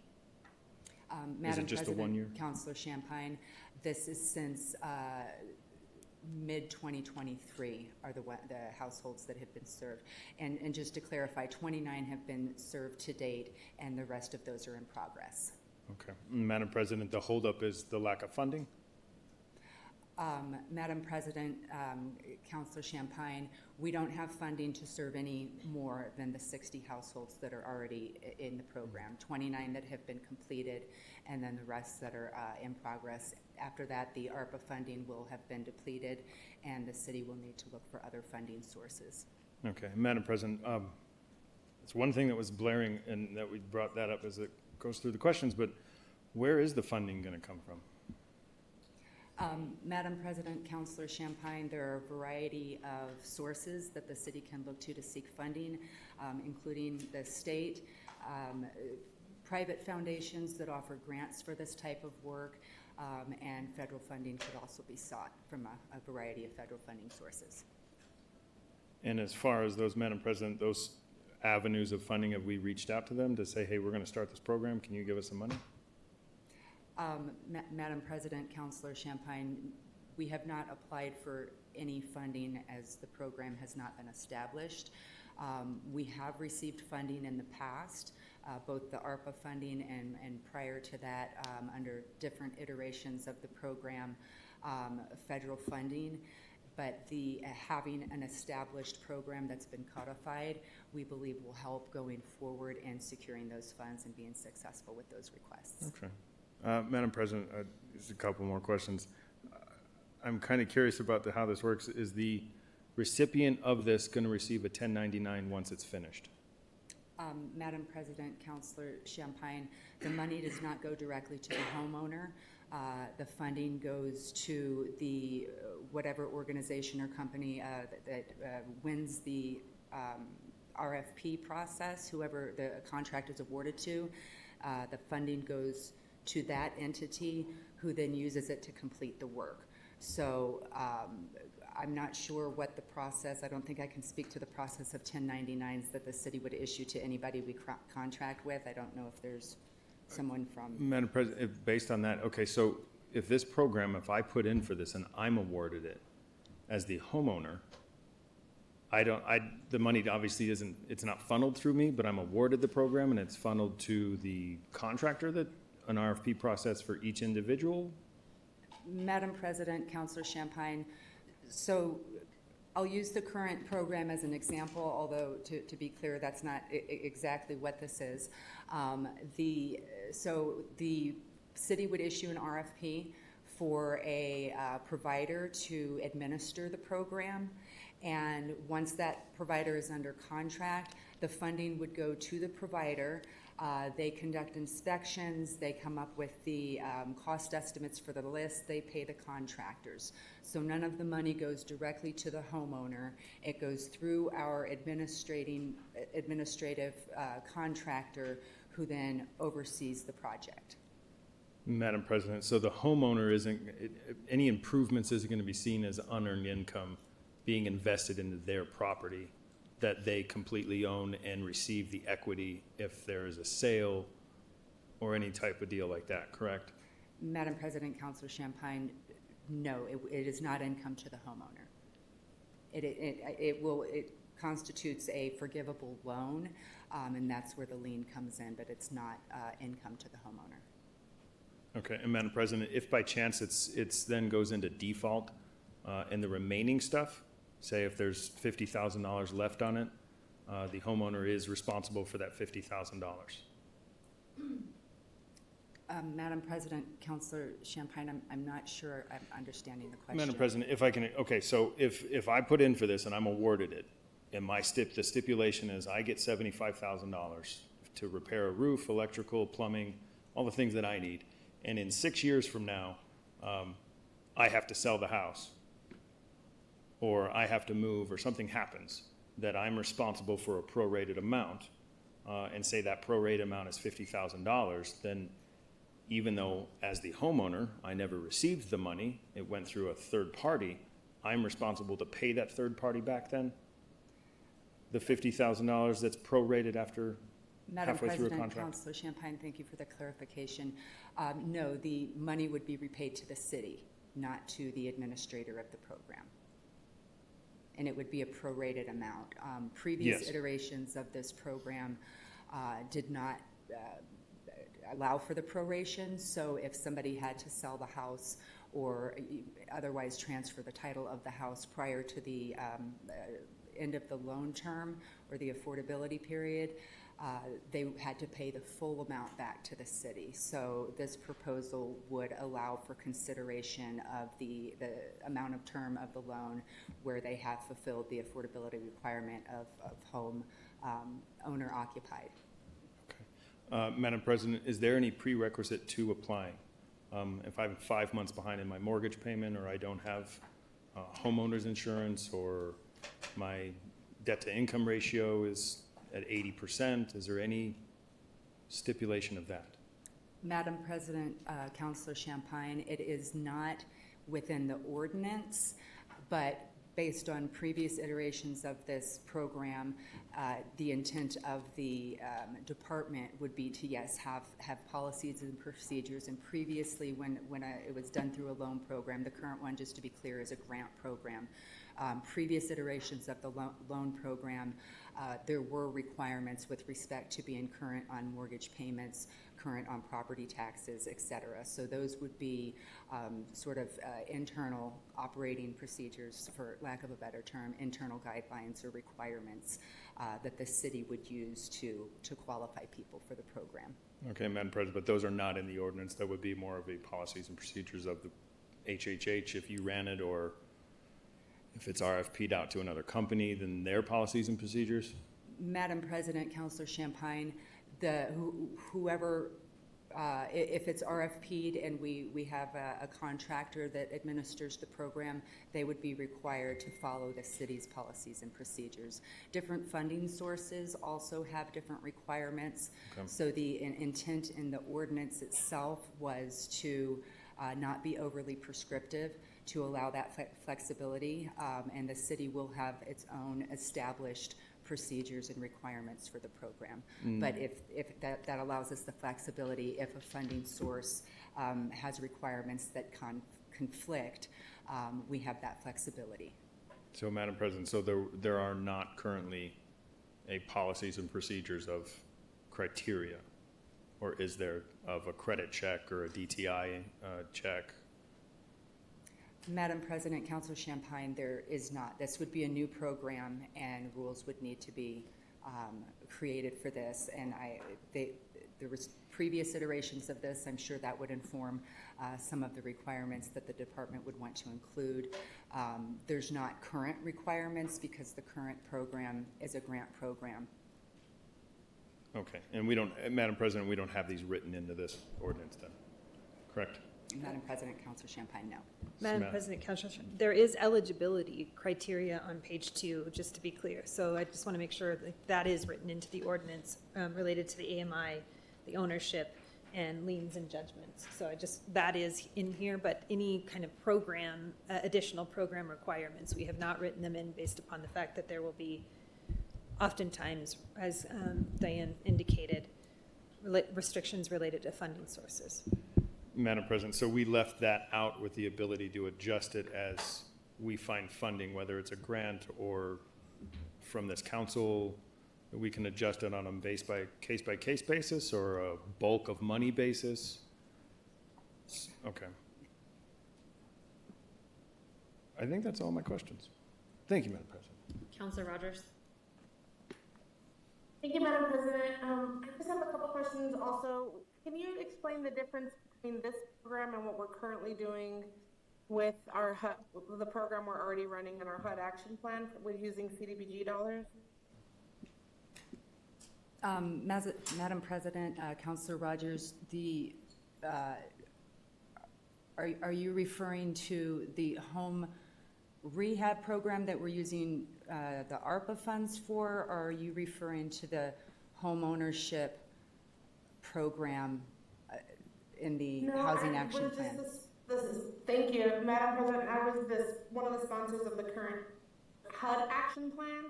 Madam Is it just President, a 1 year? Councilor Champagne, this is since mid-2023 are the households that have been served. And just to clarify, 29 have been served to date, and the rest of those are in progress. Okay. Madam President, the holdup is the lack of funding? Madam President, Councilor Champagne, we don't have funding to serve any more than the 60 households that are already in the program, 29 that have been completed, and then the rest that are in progress. After that, the ARPA funding will have been depleted, and the city will need to look for other funding sources. Okay. Madam President, it's one thing that was blaring, and that we brought that up as it goes through the questions, but where is the funding going to come from? Madam President, Councilor Champagne, there are a variety of sources that the city can look to seek funding, including the state, private foundations that offer grants for this type of work, and federal funding could also be sought from a variety of federal funding sources. And as far as those, Madam President, those avenues of funding, have we reached out to them to say, hey, we're going to start this program, can you give us some money? Madam President, Councilor Champagne, we have not applied for any funding as the program has not been established. We have received funding in the past, both the ARPA funding and prior to that, under different iterations of the program, federal funding. But having an established program that's been codified, we believe will help going forward in securing those funds and being successful with those requests. Okay. Madam President, just a couple more questions. I'm kind of curious about how this works. Is the recipient of this going to receive a 1099 once it's finished? Madam President, Councilor Champagne, the money does not go directly to the homeowner. The funding goes to the whatever organization or company that wins the RFP process, whoever the contract is awarded to. The funding goes to that entity who then uses it to complete the work. So I'm not sure what the process, I don't think I can speak to the process of 1099s that the city would issue to anybody we contract with. I don't know if there's someone from... Madam President, based on that, okay, so if this program, if I put in for this and I'm awarded it as the homeowner, the money obviously it's not funneled through me, but I'm awarded the program and it's funneled to the contractor that an RFP process for each individual Madam President, Councilor Champagne, so I'll use the current program as an example, although to be clear, that's not exactly what this is. So the city would issue an RFP for a provider to administer the program. And once that provider is under contract, the funding would go to the provider. They conduct inspections, they come up with the cost estimates for the list, they pay the contractors. So none of the money goes directly to the homeowner. It goes through our administrative contractor who then oversees the project. Madam President, so the homeowner any improvements isn't going to be seen as unearned income being invested into their property that they completely own and receive the equity if there is a sale or any type of deal like that, correct? Madam President, Councilor Champagne, no, it is not income to the homeowner. It constitutes a forgivable loan, and that's where the lien comes in, but it's not income to the homeowner. Okay, and Madam President, if by chance it's then goes into default, and the remaining stuff, say if there's $50,000 left on it, the homeowner is responsible for that $50,000. Madam President, Councilor Champagne, I'm not sure I'm understanding the question. Madam President, if I can, okay, so if I put in for this and I'm awarded it, and the stipulation is I get $75,000 to repair a roof, electrical, plumbing, all the things that I need, and in 6 years from now, I have to sell the house, or I have to move, or something happens, that I'm responsible for a prorated amount, and say that prorated amount is $50,000, then even though as the homeowner, I never received the money, it went through a third party, I'm responsible to pay that third party back then? The $50,000 that's prorated after Madam halfway through a President, contract? Councilor Champagne, thank you for the clarification. No, the money would be repaid to the city, not to the administrator of the program. And it would be a prorated amount. Previous Yes. iterations of this program did not allow for the proration, so if somebody had to sell the house or otherwise transfer the title of the house prior to the end of the loan term or the affordability period, they had to pay the full amount back to the city. So this proposal would allow for consideration of the amount of term of the loan where they have fulfilled the affordability requirement of home owner occupied. Madam President, is there any prerequisite to applying? If I'm 5 months behind in my mortgage payment, or I don't have homeowner's insurance, or my debt-to-income ratio is at 80%, is there any stipulation of that? Madam President, Councilor Champagne, it is not within the ordinance, but based on previous iterations of this program, the intent of the department would be to, yes, have policies and procedures. And previously, when it was done through a loan program, the current one, just to be clear, is a grant program. Previous iterations of the loan program, there were requirements with respect to being current on mortgage payments, current on property taxes, et cetera. So those would be sort of internal operating procedures, for lack of a better term, internal guidelines or requirements that the city would use to qualify people for the program. Okay, Madam President, but those are not in the ordinance. That would be more of a policies and procedures of the HHH if you ran it, or if it's RFP'd out to another company, then their policies and procedures? Madam President, Councilor Champagne, whoever, if it's RFP'd and we have a contractor that administers the program, they would be required to follow the city's policies and procedures. Different funding sources also have different requirements. Okay. So the intent in the ordinance itself was to not be overly prescriptive, to allow that flexibility, and the city will have its own established procedures and requirements for the program. But if that allows us the flexibility, if a funding source has requirements that conflict, we have that flexibility. So, Madam President, so there are not currently a policies and procedures of criteria, or is there, of a credit check or a DTI check? Madam President, Councilor Champagne, there is not. This would be a new program, and rules would need to be created for this. And there was previous iterations of this. I'm sure that would inform some of the requirements that the department would want to include. There's not current requirements because the current program is a grant program. Okay, and we don't, Madam President, we don't have these written into this ordinance then, correct? Madam President, Councilor Champagne, no. Madam President, Councilor, there is eligibility criteria on page 2, just to be clear. So I just want to make sure that is written into the ordinance related to the AMI, the ownership, and liens and judgments. So that is in here, but any kind of program, additional program requirements, we have not written them in based upon the fact that there will be oftentimes, as Diane indicated, restrictions related to funding sources. Madam President, so we left that out with the ability to adjust it as we find funding, whether it's a grant or from this council, we can adjust it on a case-by-case basis or a bulk of money basis? Okay. I think that's all my questions. Thank you, Madam President. Councilor Rogers? Thank you, Madam President. I just have a couple questions also. Can you explain the difference between this program and what we're currently doing with our HUD, the program we're already running in our HUD action plan with using CDBG dollars? Madam President, Councilor Rogers, are you referring to the home rehab program that we're using the ARPA funds for, or are you referring to the home ownership program in the housing action plan? Thank you, Madam President. I was one of the sponsors of the current HUD action plan,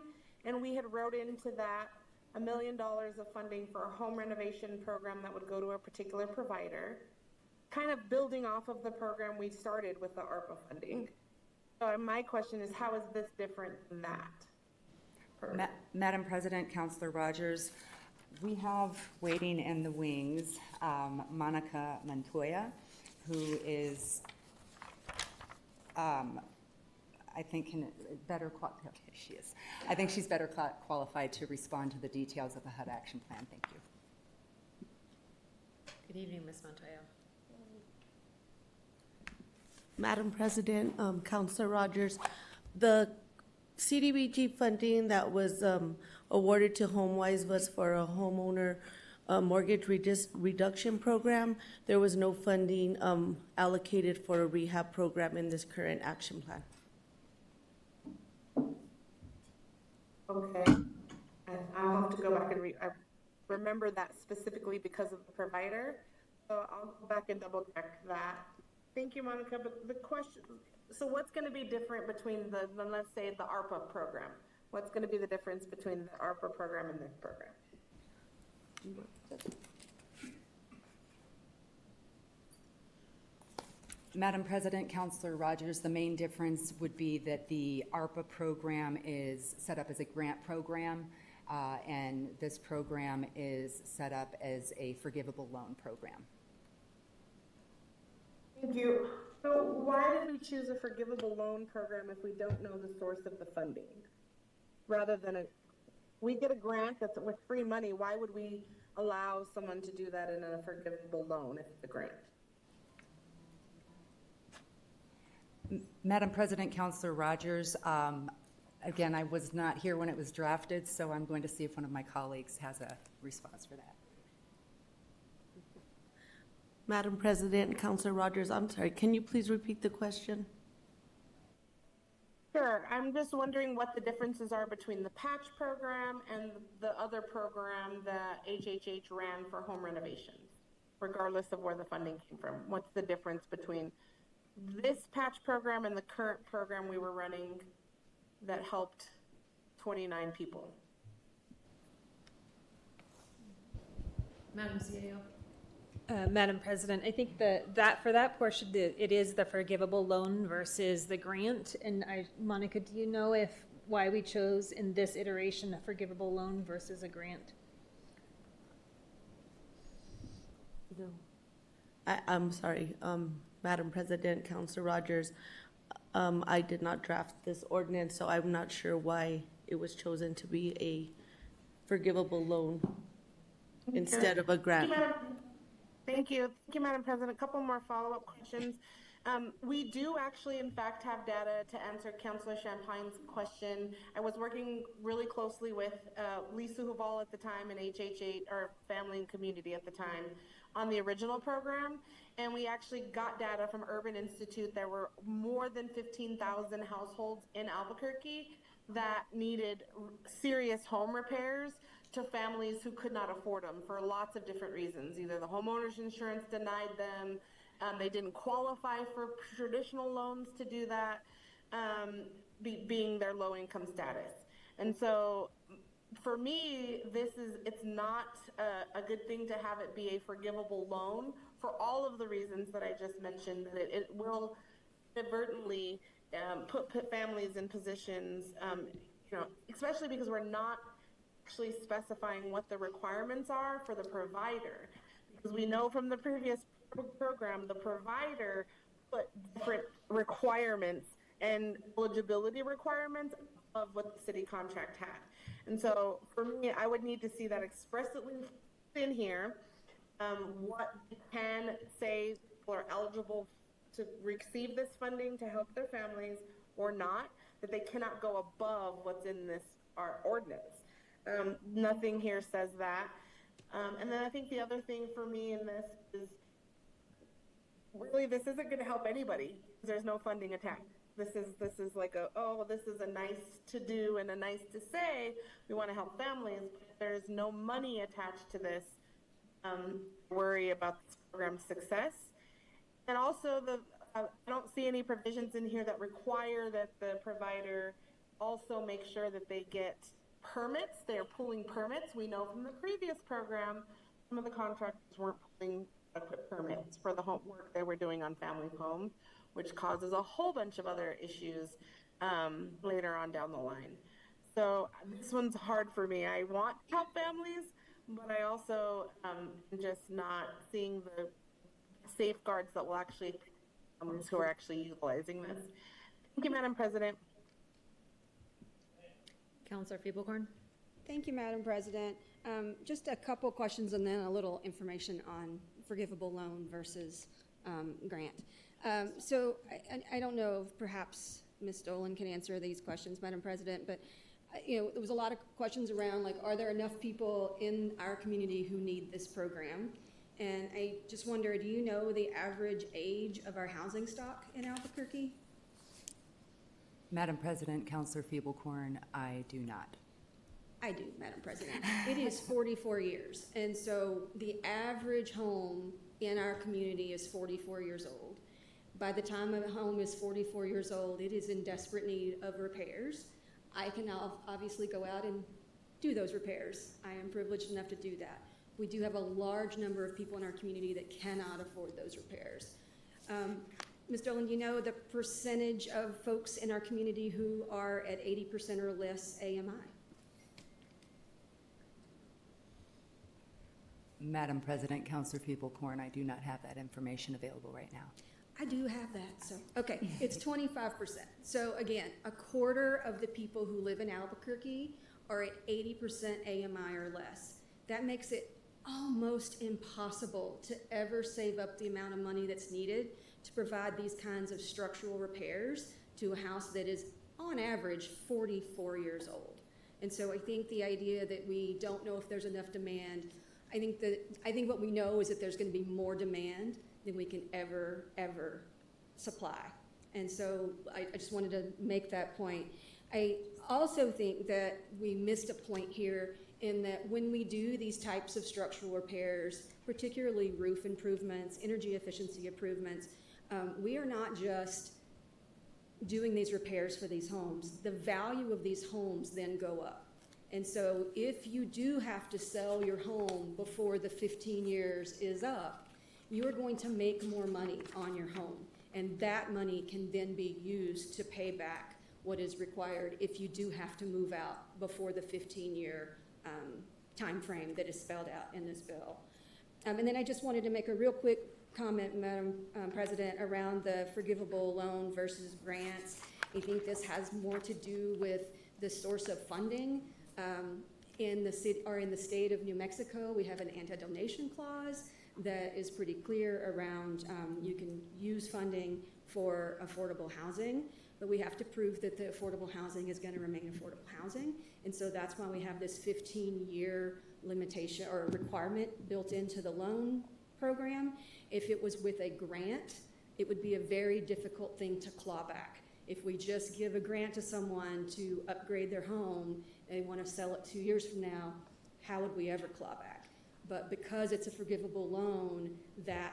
and we had wrote into that $1 million of funding for a home renovation program that would go to a particular provider, kind of building off of the program we started with the ARPA funding. So my question is, how is this different than that? Madam President, Councilor Rogers, we have waiting in the wings Monica Montoya, who is, I think, she is. I think she's better qualified to respond to the details of the HUD action plan. Thank you. Good evening, Ms. Montoya. Madam President, Councilor Rogers, the CDBG funding that was awarded to HomeWise was for a homeowner mortgage reduction program. There was no funding allocated for a rehab program in this current action plan. Okay. I'll have to go back and I remember that specifically because of the provider. So I'll go back and double check that. Thank you, Monica. But the question, so what's going to be different between let's say, the ARPA program? What's going to be the difference between the ARPA program and this program? Madam President, Councilor Rogers, the main difference would be that the ARPA program is set up as a grant program, and this program is set up as a forgivable loan program. Thank you. So why did we choose a forgivable loan program if we don't know the source of the funding? Rather than we get a grant that's with free money, why would we allow someone to do that in a forgivable loan if it's a grant? Madam President, Councilor Rogers, again, I was not here when it was drafted, so I'm going to see if one of my colleagues has a response for that. Madam President, Councilor Rogers, I'm sorry, can you please repeat the question? Sure. I'm just wondering what the differences are between the patch program and the other program that HHH ran for home renovations, regardless of where the funding came from. What's the difference between this patch program and the current program we were running that helped 29 people? Madam CAO. Madam President, I think that for that portion, it is the forgivable loan versus the grant. And Monica, do you know why we chose in this iteration a forgivable loan versus a grant? No. I'm sorry, Madam President, Councilor Rogers. I did not draft this ordinance, so I'm not sure why it was chosen to be a forgivable loan instead of a grant. Thank you. Thank you, Madam President. A couple more follow-up questions. We do actually, in fact, have data to answer Councilor Champagne's question. I was working really closely with Lisa Huval at the time and HH8, our family and community at the time, on the original program. And we actually got data from Urban Institute. There were more than 15,000 households in Albuquerque that needed serious home repairs to families who could not afford them for lots of different reasons. Either the homeowner's insurance denied them, they didn't qualify for traditional loans to do that, being their low income status. And so for me, it's not a good thing to have it be a forgivable loan for all of the reasons that I just mentioned, that it will inadvertently put families in positions, especially because we're not actually specifying what the requirements are for the provider. Because we know from the previous program, the provider put different requirements and eligibility requirements of what the city contract had. And so for me, I would need to see that explicitly in here, what can say people are eligible to receive this funding to help their families or not, that they cannot go above what's in our ordinance. Nothing here says that. And then I think the other thing for me in this is, really, this isn't going to help anybody. There's no funding attached. This is like this is a nice to do and a nice to say. We want to help families, but there's no money attached to this. Worry about this program's success. And also, I don't see any provisions in here that require that the provider also make sure that they get permits. They're pulling permits. We know from the previous program, some of the contractors weren't pulling adequate permits for the homework they were doing on family homes, which causes a whole bunch of other issues later on down the line. So this one's hard for me. I want to help families, but I also am just not seeing the safeguards that will actually families who are actually utilizing this. Thank you, Madam President. Councilor Feeblecorn. Thank you, Madam President. Just a couple questions and then a little information on forgivable loan versus grant. So I don't know if perhaps Ms. Dolan can answer these questions, Madam President, but there was a lot of questions around, like, are there enough people in our community who need this program? And I just wonder, do you know the average age of our housing stock in Albuquerque? Madam President, Councilor Feeblecorn, I do not. I do, Madam President. It is 44 years. And so the average home in our community is 44 years old. By the time a home is 44 years old, it is in desperate need of repairs. I can now obviously go out and do those repairs. I am privileged enough to do that. We do have a large number of people in our community that cannot afford those repairs. Ms. Dolan, do you know the percentage of folks in our community who are at 80% or less AMI? Madam President, Councilor Feeblecorn, I do not have that information available right now. I do have that, so, okay, it's 25%. So again, a quarter of the people who live in Albuquerque are at 80% AMI or less. That makes it almost impossible to ever save up the amount of money that's needed to provide these kinds of structural repairs to a house that is, on average, 44 years old. And so I think the idea that we don't know if there's enough demand, I think what we know is that there's going to be more demand than we can ever supply. And so I just wanted to make that point. I also think that we missed a point here in that when we do these types of structural repairs, particularly roof improvements, energy efficiency improvements, we are not just doing these repairs for these homes. The value of these homes then go up. And so if you do have to sell your home before the 15 years is up, you are going to make more money on your home. And that money can then be used to pay back what is required if you do have to move out before the 15-year time frame that is spelled out in this bill. And then I just wanted to make a real quick comment, Madam President, around the forgivable loan versus grants. I think this has more to do with the source of funding. In the city or in the state of New Mexico, we have an anti-donation clause that is pretty clear around you can use funding for affordable housing, but we have to prove that the affordable housing is going to remain affordable housing. And so that's why we have this 15-year limitation or requirement built into the loan program. If it was with a grant, it would be a very difficult thing to claw back. If we just give a grant to someone to upgrade their home and they want to sell it 2 years from now, how would we ever claw back? But because it's a forgivable loan, that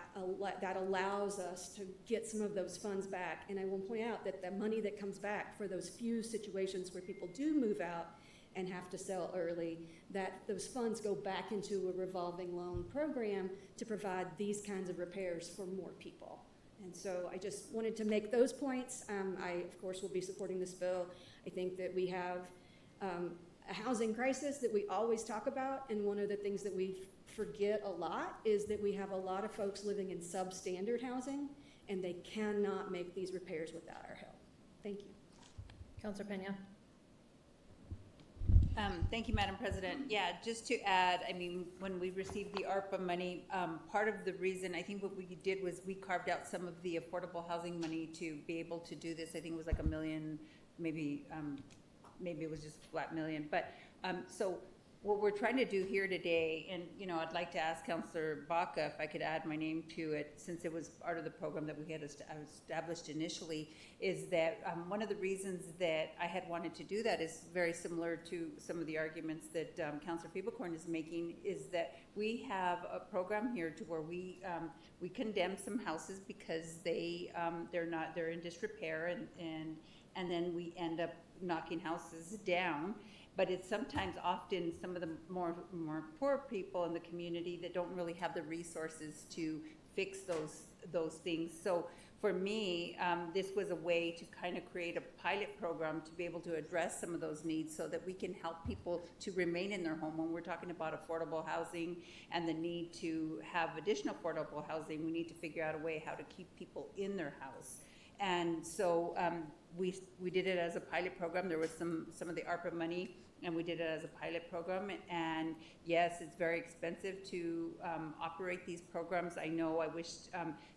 allows us to get some of those funds back. And I will point out that the money that comes back for those few situations where people do move out and have to sell early, that those funds go back into a revolving loan program to provide these kinds of repairs for more people. And so I just wanted to make those points. I, of course, will be supporting this bill. I think that we have a housing crisis that we always talk about, and one of the things that we forget a lot is that we have a lot of folks living in substandard housing, and they cannot make these repairs without our help. Thank you. Councilor Pena. Thank you, Madam President. Yeah, just to add, I mean, when we received the ARPA money, part of the reason, I think what we did was we carved out some of the affordable housing money to be able to do this. I think it was like $1 million, maybe it was just a flat $1 million. But so what we're trying to do here today, and I'd like to ask Councilor Baca if I could add my name to it, since it was part of the program that we had established initially, is that one of the reasons that I had wanted to do that is very similar to some of the arguments that Councilor Feeblehorn is making, is that we have a program here to where we condemn some houses because they're in disrepair, and then we end up knocking houses down. But it's sometimes often some of the more poor people in the community that don't really have the resources to fix those things. So for me, this was a way to kind of create a pilot program to be able to address some of those needs so that we can help people to remain in their home. When we're talking about affordable housing and the need to have additional affordable housing, we need to figure out a way how to keep people in their house. And so we did it as a pilot program. There was some of the ARPA money, and we did it as a pilot program. And yes, it's very expensive to operate these programs. I know I wished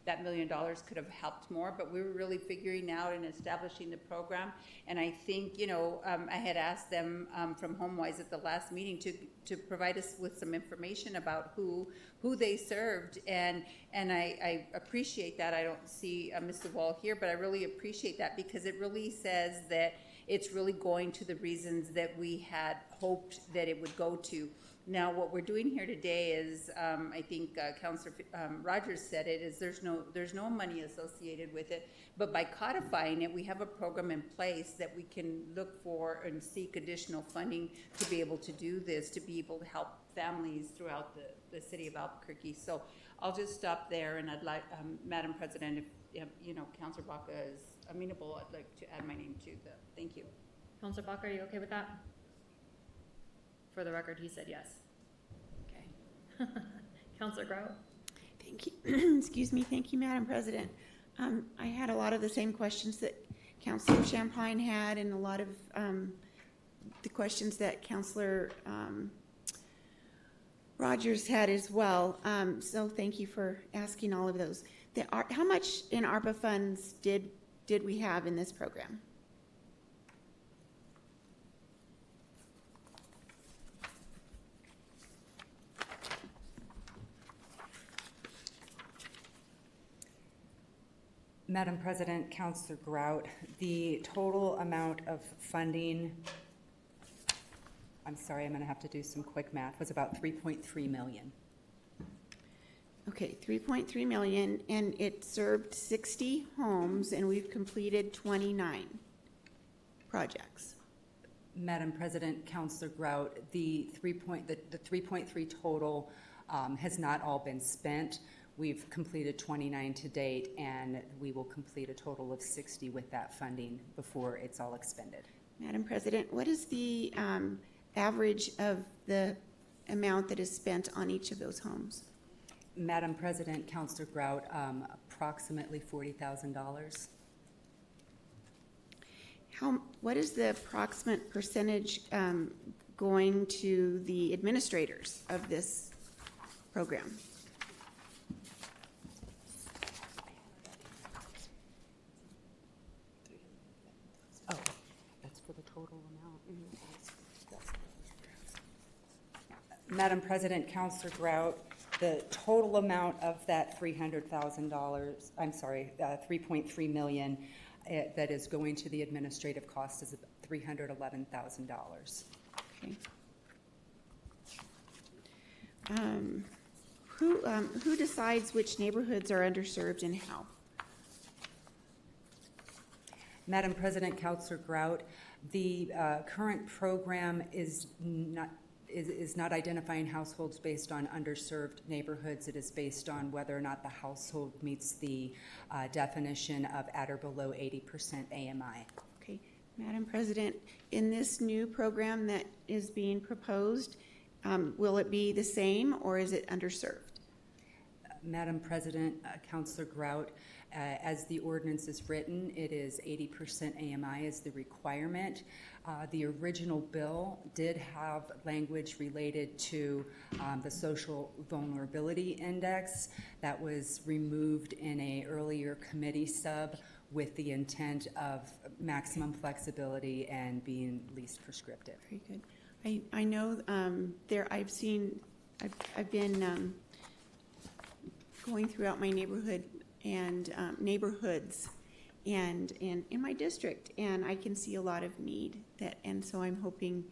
that $1 million could have helped more, but we were really figuring out and establishing the program. And I think, I had asked them from HomeWise at the last meeting to provide us with some information about who they served. And I appreciate that. I don't see Mr. Wall here, but I really appreciate that because it really says that it's really going to the reasons that we had hoped that it would go to. Now, what we're doing here today is, I think Councilor Rogers said it, is there's no money associated with it, but by codifying it, we have a program in place that we can look for and seek additional funding to be able to do this, to be able to help families throughout the city of Albuquerque. So I'll just stop there, and I'd like, Madam President, if Councilor Baca is amenable, I'd like to add my name to the, thank you. Councilor Baca, are you okay with that? For the record, he said yes. Okay. Councilor Grout. Thank you. Excuse me. Thank you, Madam President. I had a lot of the same questions that Councilor Champagne had, and a lot of the questions that Councilor Rogers had as well. So thank you for asking all of those. How much in ARPA funds did we have in this program? Madam President, Councilor Grout, the total amount of funding, I'm sorry, I'm going to have to do some quick math, was about $3.3 million. Okay, 3.3 million, and it served 60 homes, and we've completed 29 projects. Madam President, Councilor Grout, the 3.3 total has not all been spent. We've completed 29 to date, and we will complete a total of 60 with that funding before it's all expended. Madam President, what is the average of the amount that is spent on each of those homes? Madam President, Councilor Grout, approximately $40,000. What is the approximate percentage going to the administrators of this program? Oh, that's for the total amount. Madam President, Councilor Grout, the total amount of that $300,000, I'm sorry, 3.3 million that is going to the administrative cost is $311,000. Okay. Who decides which neighborhoods are underserved and how? Madam President, Councilor Grout, the current program is not identifying households based on underserved neighborhoods. It is based on whether or not the household meets the definition of at or below 80% AMI. Okay, Madam President, in this new program that is being proposed, will it be the same or is it underserved? Madam President, Councilor Grout, as the ordinance is written, it is 80% AMI is the requirement. The original bill did have language related to the social vulnerability index that was removed in an earlier committee sub with the intent of maximum flexibility and being least prescriptive. Very good. I know I've been going throughout my neighborhood and neighborhoods and in my district, and I can see a lot of need and so I'm hoping,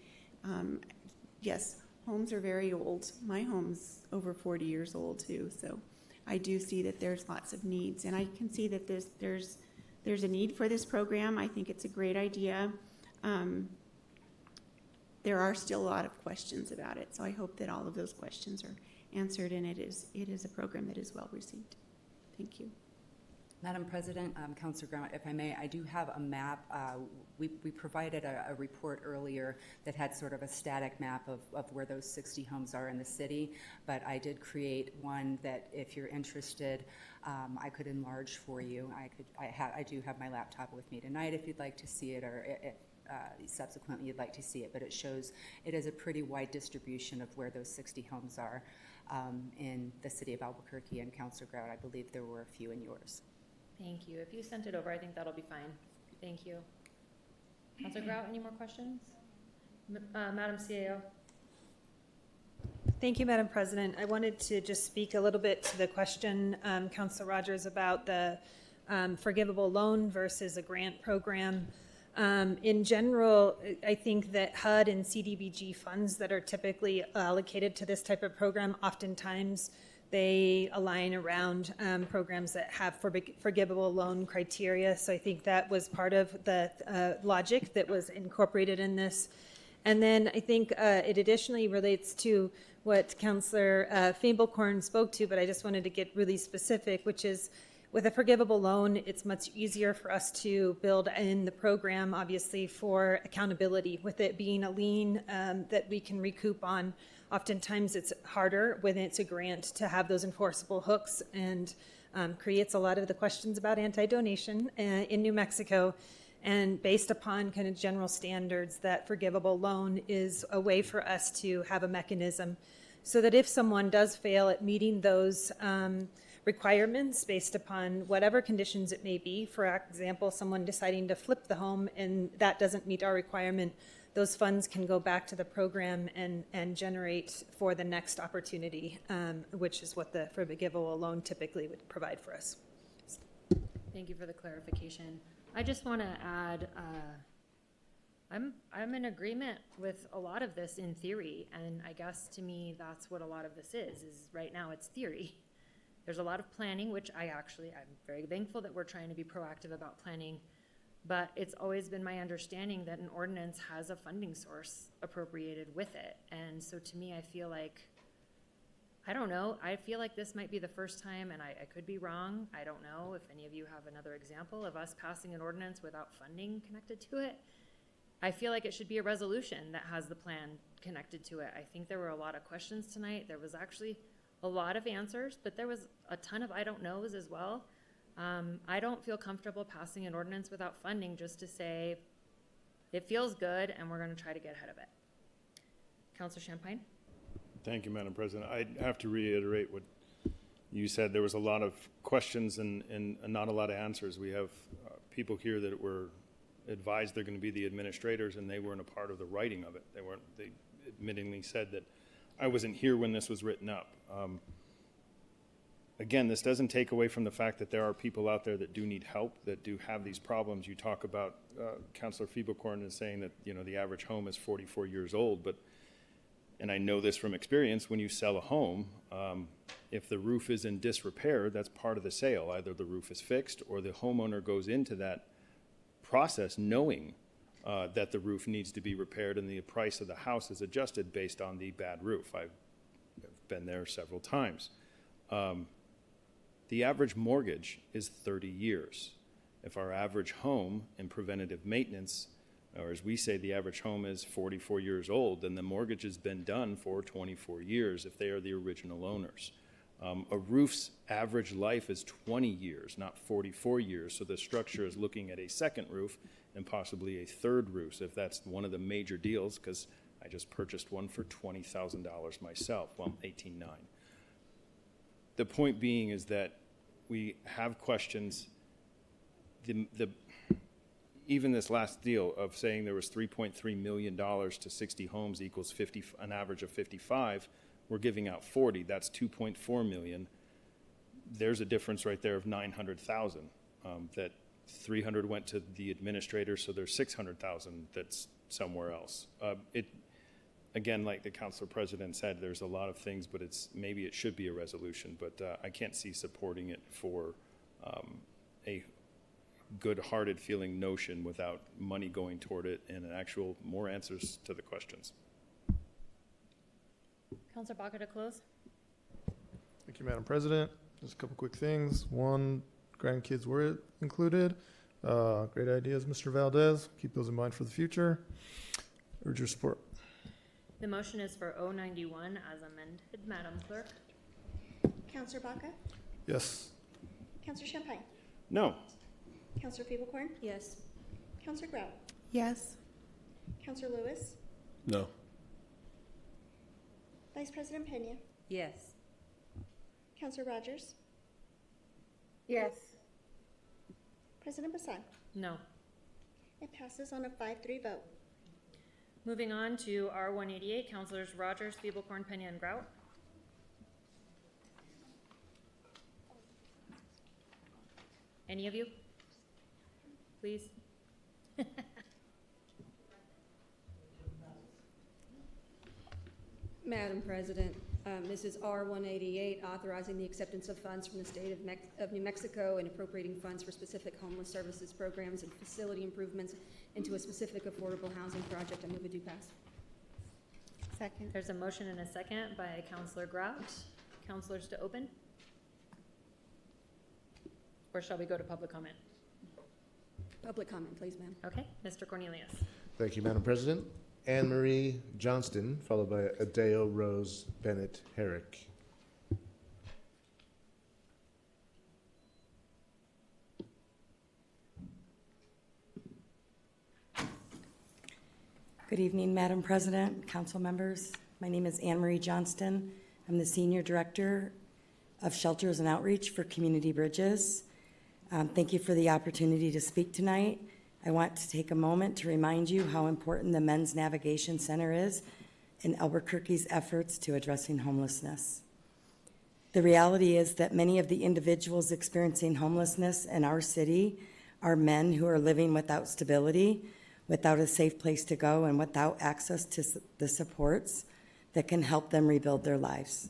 yes, homes are very old. My home's over 40 years old too, so I do see that there's lots of needs, and I can see that there's a need for this program. I think it's a great idea. There are still a lot of questions about it, so I hope that all of those questions are answered, and it is a program that is well received. Thank you. Madam President, Councilor Grant, if I may, I do have a map. We provided a report earlier that had sort of a static map of where those 60 homes are in the city, but I did create one that, if you're interested, I could enlarge for you. I do have my laptop with me tonight if you'd like to see it, or if subsequently you'd like to see it, but it shows it is a pretty wide distribution of where those 60 homes are in the city of Albuquerque. And Councilor Grout, I believe there were a few in yours. Thank you. If you sent it over, I think that'll be fine. Thank you. Councilor Grout, any more questions? Madam CAO. Thank you, Madam President. I wanted to just speak a little bit to the question, Councilor Rogers, about the forgivable loan versus a grant program. In general, I think that HUD and CDBG funds that are typically allocated to this type of program, oftentimes they align around programs that have forgivable loan criteria. So I think that was part of the logic that was incorporated in this. And then I think it additionally relates to what Councilor Fablecorn spoke to, but I just wanted to get really specific, which is with a forgivable loan, it's much easier for us to build in the program, obviously, for accountability. With it being a lien that we can recoup on, oftentimes it's harder when it's a grant to have those enforceable hooks, and creates a lot of the questions about anti-donation in New Mexico. And based upon kind of general standards, that forgivable loan is a way for us to have a mechanism so that if someone does fail at meeting those requirements based upon whatever conditions it may be, for example, someone deciding to flip the home and that doesn't meet our requirement, those funds can go back to the program and generate for the next opportunity, which is what the forgivable loan typically would provide for us. Thank you for the clarification. I just want to add, I'm in agreement with a lot of this in theory, and I guess to me that's what a lot of this is right now it's theory. There's a lot of planning, which I'm very thankful that we're trying to be proactive about planning, but it's always been my understanding that an ordinance has a funding source appropriated with it. And so to me, I feel like, I don't know, I feel like this might be the first time, and I could be wrong. I don't know if any of you have another example of us passing an ordinance without funding connected to it. I feel like it should be a resolution that has the plan connected to it. I think there were a lot of questions tonight. There was actually a lot of answers, but there was a ton of I don't knows as well. I don't feel comfortable passing an ordinance without funding just to say it feels good and we're going to try to get ahead of it. Councilor Champagne? Thank you, Madam President. I have to reiterate what you said. There was a lot of questions and not a lot of answers. We have people here that were advised they're going to be the administrators, and they weren't a part of the writing of it. They admittingly said that I wasn't here when this was written up. Again, this doesn't take away from the fact that there are people out there that do need help, that do have these problems. You talk about, Councilor Fiebelkorn is saying that, the average home is 44 years old, but, and I know this from experience, when you sell a home, if the roof is in disrepair, that's part of the sale. Either the roof is fixed or the homeowner goes into that process knowing that the roof needs to be repaired and the price of the house is adjusted based on the bad roof. I've been there several times. The average mortgage is 30 years. If our average home in preventative maintenance, or as we say, the average home is 44 years old, then the mortgage has been done for 24 years if they are the original owners. A roof's average life is 20 years, not 44 years, so the structure is looking at a second roof and possibly a third roof, if that's one of the major deals, because I just purchased one for $20,000 myself, well, $18,900. The point being is that we have questions. Even this last deal of saying there was $3.3 million to 60 homes equals an average of 55, we're giving out 40, that's $2.4 million. There's a difference right there of $900,000. That 300 went to the administrator, so there's 600,000 that's somewhere else. Again, like the council president said, there's a lot of things, but maybe it should be a resolution, but I can't see supporting it for a good-hearted feeling notion without money going toward it and actual more answers to the questions. Councilor Baca to close. Thank you, Madam President. Just a couple quick things. One, grandkids were included. Great ideas, Mr. Valdez. Keep those in mind for the future. Urge your support. The motion is for 091 as amended. Madam Clerk? Counselor Baca? Yes. Counselor Champagne? No. Counselor Fiebelkorn? Yes. Counselor Grout? Yes. Counselor Lewis? No. Vice President Pena? Yes. Counselor Rogers? Yes. President Basan? No. It passes on a 5-3 vote. Moving on to R188, Councilors Rogers, Fiebelkorn, Pena, and Grout. Any of you? Please. Madam President, this is R188, authorizing the acceptance of funds from the state of New Mexico and appropriating funds for specific homeless services programs and facility improvements into a specific affordable housing project. I move it do pass. Second. There's a motion and a second by Councilor Grout. Councilors to open? Or shall we go to public comment? Public comment, please, ma'am. Okay, Mr. Cornelius. Thank you, Madam President. Anne Marie Johnston, followed by Adeo Rose Bennett Herrick. Good evening, Madam President, council members. My name is Anne Marie Johnston. I'm the Senior Director of Shelters and Outreach for Community Bridges. Thank you for the opportunity to speak tonight. I want to take a moment to remind you how important the Men's Navigation Center is in Albuquerque's efforts to addressing homelessness. The reality is that many of the individuals experiencing homelessness in our city are men who are living without stability, without a safe place to go, and without access to the supports that can help them rebuild their lives.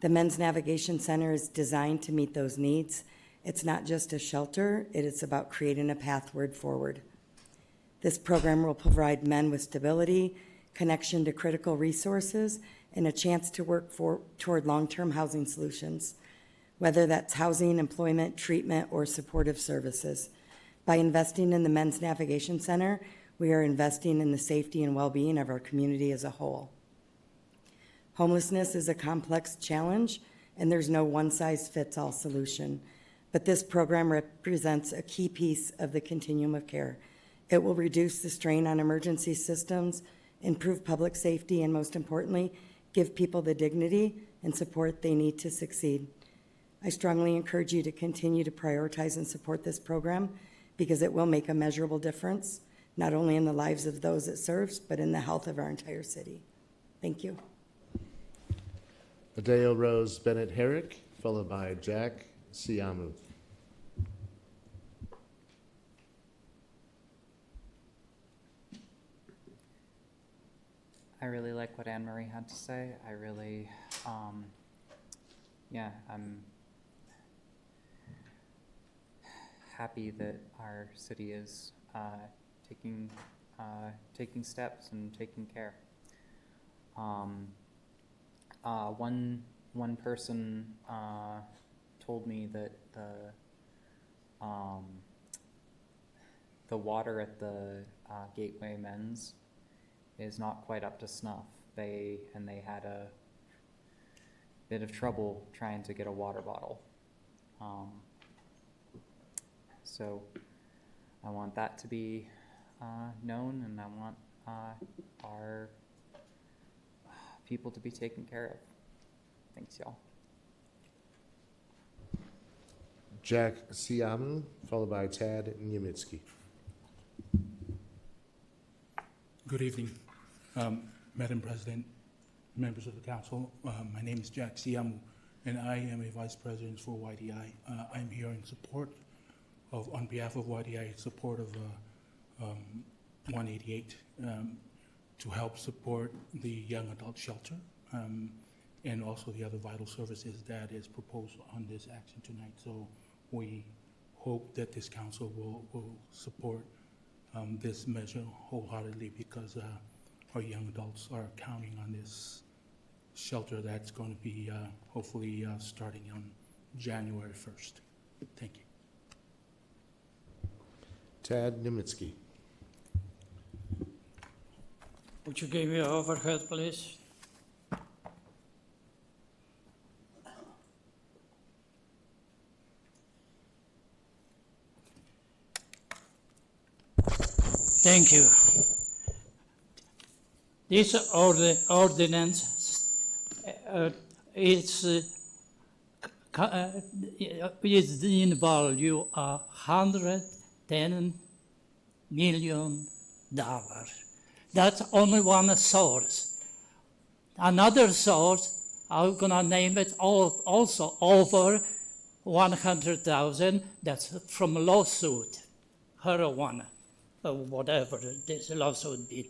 The Men's Navigation Center is designed to meet those needs. It's not just a shelter, it is about creating a pathway forward. This program will provide men with stability, connection to critical resources, and a chance to work toward long-term housing solutions, whether that's housing, employment, treatment, or supportive services. By investing in the Men's Navigation Center, we are investing in the safety and well-being of our community as a whole. Homelessness is a complex challenge and there's no one-size-fits-all solution. But this program represents a key piece of the continuum of care. It will reduce the strain on emergency systems, improve public safety, and most importantly, give people the dignity and support they need to succeed. I strongly encourage you to continue to prioritize and support this program because it will make a measurable difference, not only in the lives of those it serves, but in the health of our entire city. Thank you. Adeo Rose Bennett Herrick, followed by Jack Siamu. I really like what Anne Marie had to say. I really, I'm happy that our city is taking steps and taking care. One person told me that the water at the Gateway Men's is not quite up to snuff. They had a bit of trouble trying to get a water bottle. So I want that to be known, and I want our people to be taken care of. Thanks, y'all. Jack Siamu, followed by Tad Niemitzki. Good evening, Madam President, members of the council. My name is Jack Siamu, and I am a vice president for YDI. I'm here in support on behalf of YDI, in support of 188 to help support the young adult shelter and also the other vital services that is proposed on this action tonight. So we hope that this council will support this measure wholeheartedly because our young adults are counting on this shelter that's going to be hopefully starting on January 1st. Thank you. Tad Niemitzki. Would you give me an overhead, please? Thank you. This ordinance is in value of $110 million. That's only one source. Another source, I'm gonna name it also over 100,000. That's from a lawsuit, heroin, or whatever this lawsuit be.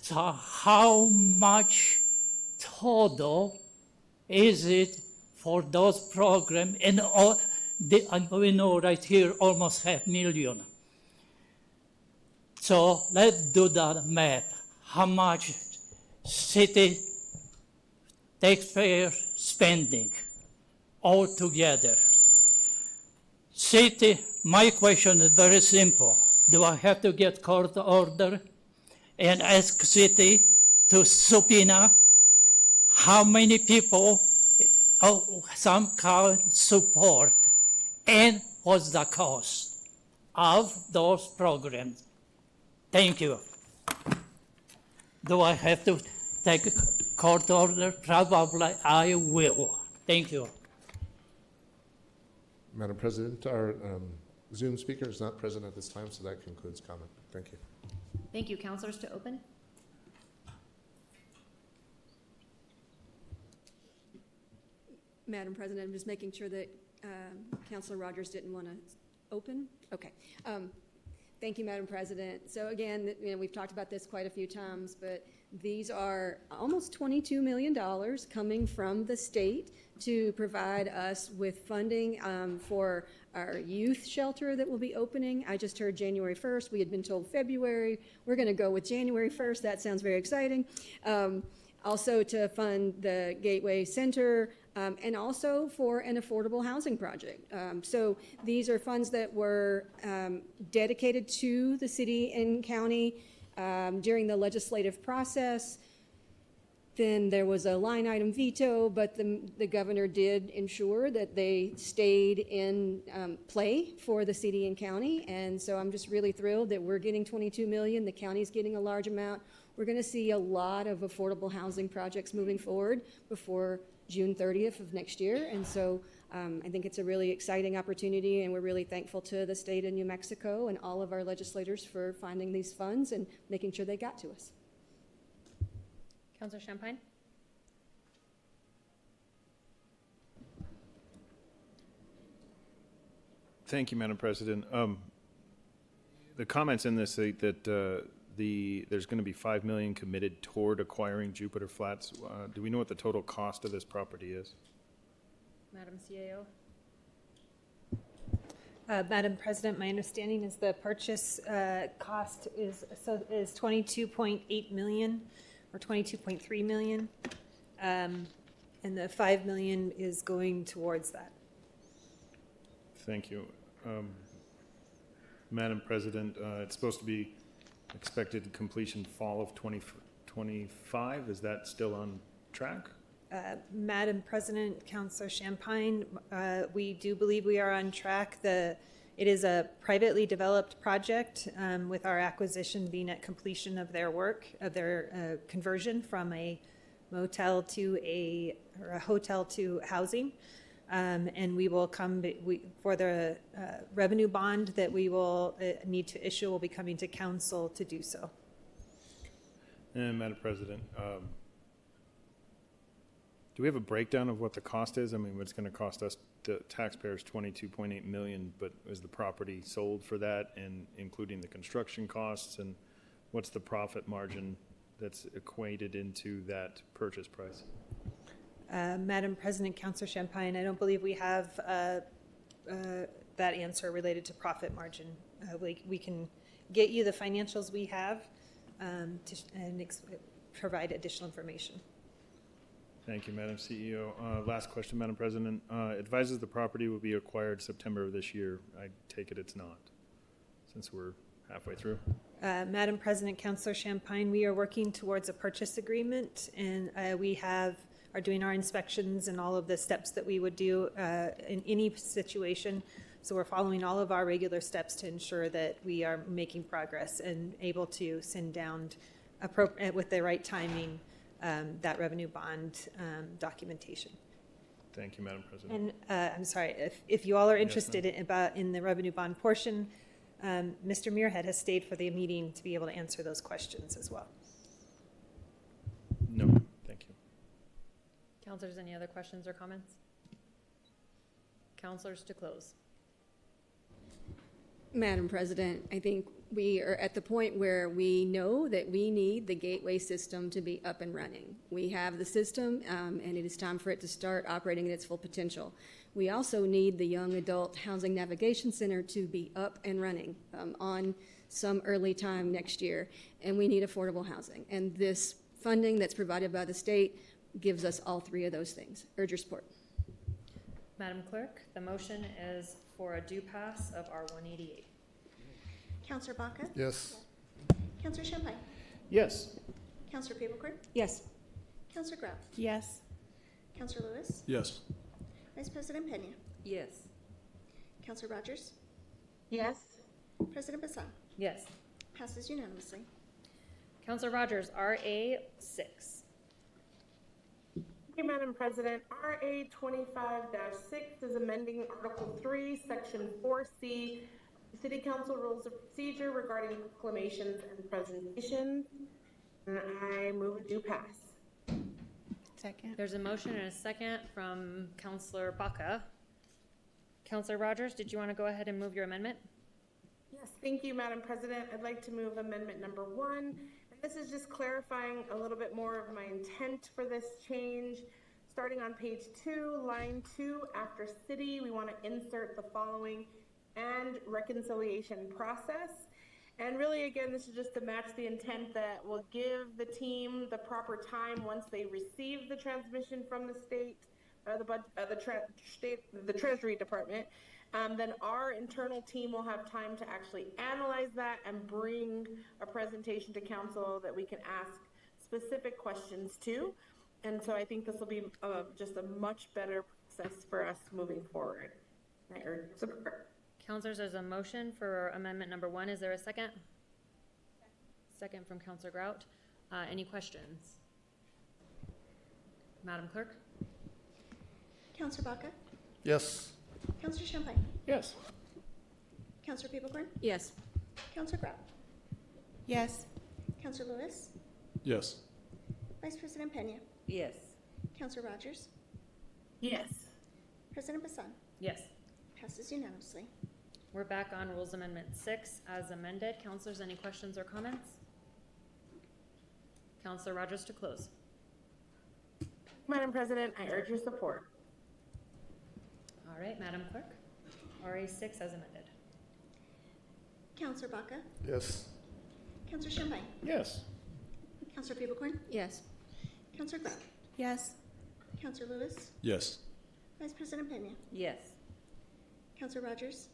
So how much total is it for those programs? And we know right here almost 500,000. So let's do that math. How much city taxpayer spending altogether? City, my question is very simple. Do I have to get court order and ask city to subpoena how many people some kind support and what's the cost of those programs? Thank you. Do I have to take a court order? Probably I will. Thank you. Madam President, our Zoom speaker is not present at this time, so that concludes comment. Thank you. Thank you. Councilors to open. Madam President, I'm just making sure that Councilor Rogers didn't want to open. Okay. Thank you, Madam President. So again, we've talked about this quite a few times, but these are almost $22 million coming from the state to provide us with funding for our youth shelter that will be opening. I just heard January 1st. We had been told February. We're going to go with January 1st. That sounds very exciting. Also to fund the Gateway Center, and also for an affordable housing project. So these are funds that were dedicated to the city and county during the legislative process. Then there was a line item veto, but the governor did ensure that they stayed in play for the city and county. And so I'm just really thrilled that we're getting 22 million. The county's getting a large amount. We're going to see a lot of affordable housing projects moving forward before June 30th of next year. And so I think it's a really exciting opportunity, and we're really thankful to the state of New Mexico and all of our legislators for finding these funds and making sure they got to us. Councilor Champagne? Thank you, Madam President. The comments in this say that there's going to be $5 million committed toward acquiring Jupiter Flats. Do we know what the total cost of this property is? Madam CAO? Madam President, my understanding is the purchase cost is 22.8 million or 22.3 million, and the 5 million is going towards that. Thank you. Madam President, it's supposed to be expected completion fall of 2025. Is that still on track? Madam President, Councilor Champagne, we do believe we are on track. It is a privately developed project with our acquisition being at completion of their work, of their conversion from a motel to or a hotel to housing. And we will for the revenue bond that we will need to issue, will be coming to council to do so. And Madam President, do we have a breakdown of what the cost is? I mean, what's going to cost us, the taxpayers, $22.8 million, but is the property sold for that, and including the construction costs, and what's the profit margin that's equated into that purchase price? Madam President, Councilor Champagne, I don't believe we have that answer related to profit margin. We can get you the financials we have and provide additional information. Thank you, Madam CEO. Last question, Madam President. Advises the property will be acquired September of this year. I take it it's not, since we're halfway through. Madam President, Councilor Champagne, we are working towards a purchase agreement, and we are doing our inspections and all of the steps that we would do in any situation. So we're following all of our regular steps to ensure that we are making progress and able to send down with the right timing that revenue bond documentation. Thank you, Madam President. And I'm sorry, if you all are interested in the revenue bond portion, Mr. Muirhead has stayed for the meeting to be able to answer those questions as well. No, thank you. Councilors, any other questions or comments? Councilors to close. Madam President, I think we are at the point where we know that we need the gateway system to be up and running. We have the system, and it is time for it to start operating at its full potential. We also need the Young Adult Housing Navigation Center to be up and running on some early time next year, and we need affordable housing. And this funding that's provided by the state gives us all three of those things. Urge your support. Madam Clerk, the motion is for a due pass of R-188. Councilor Baca? Yes. Councilor Champagne? Yes. Councilor Peoplecourt? Yes. Councilor Graf? Yes. Councilor Lewis? Yes. Vice President Pena? Yes. Councilor Rogers? Yes. President Bassan? Yes. Passes unanimously. Councilor Rogers, RA-6. Thank you, Madam President. RA 25-6 is amending Article 3, Section 4C, City Council Rules of Procedure regarding proclamations and presentations. And I move a due pass. Second. There's a motion and a second from Councilor Baca. Councilor Rogers, did you want to go ahead and move your amendment? Yes, thank you, Madam President. I'd like to move amendment number 1. And this is just clarifying a little bit more of my intent for this change. Starting on page 2, line 2, after city, we want to insert the following: and reconciliation process. And really, again, this is just to match the intent that will give the team the proper time once they receive the transmission from the state, the Treasury Department. Then our internal team will have time to actually analyze that and bring a presentation to council that we can ask specific questions to. And so I think this will be just a much better process for us moving forward. I urge support. Counselors, there's a motion for amendment number 1. Is there a second? Second from Counselor Grout. Any questions? Madam Clerk? Counselor Baca? Yes. Counselor Champagne? Yes. Counselor Peoplecorn? Yes. Counselor Grout? Yes. Counselor Lewis? Yes. Vice President Pena? Yes. Counselor Rogers? Yes. President Bassan? Yes. Passes unanimously. We're back on Rules Amendment 6 as amended. Counselors, any questions or comments? Counselor Rogers to close. Madam President, I urge your support. All right, Madam Clerk. RA 6 as amended. Counselor Baca? Yes. Counselor Champagne? Yes. Counselor Peoplecorn? Yes. Counselor Grout? Yes. Counselor Lewis? Yes. Vice President Pena? Yes. Counselor Rogers?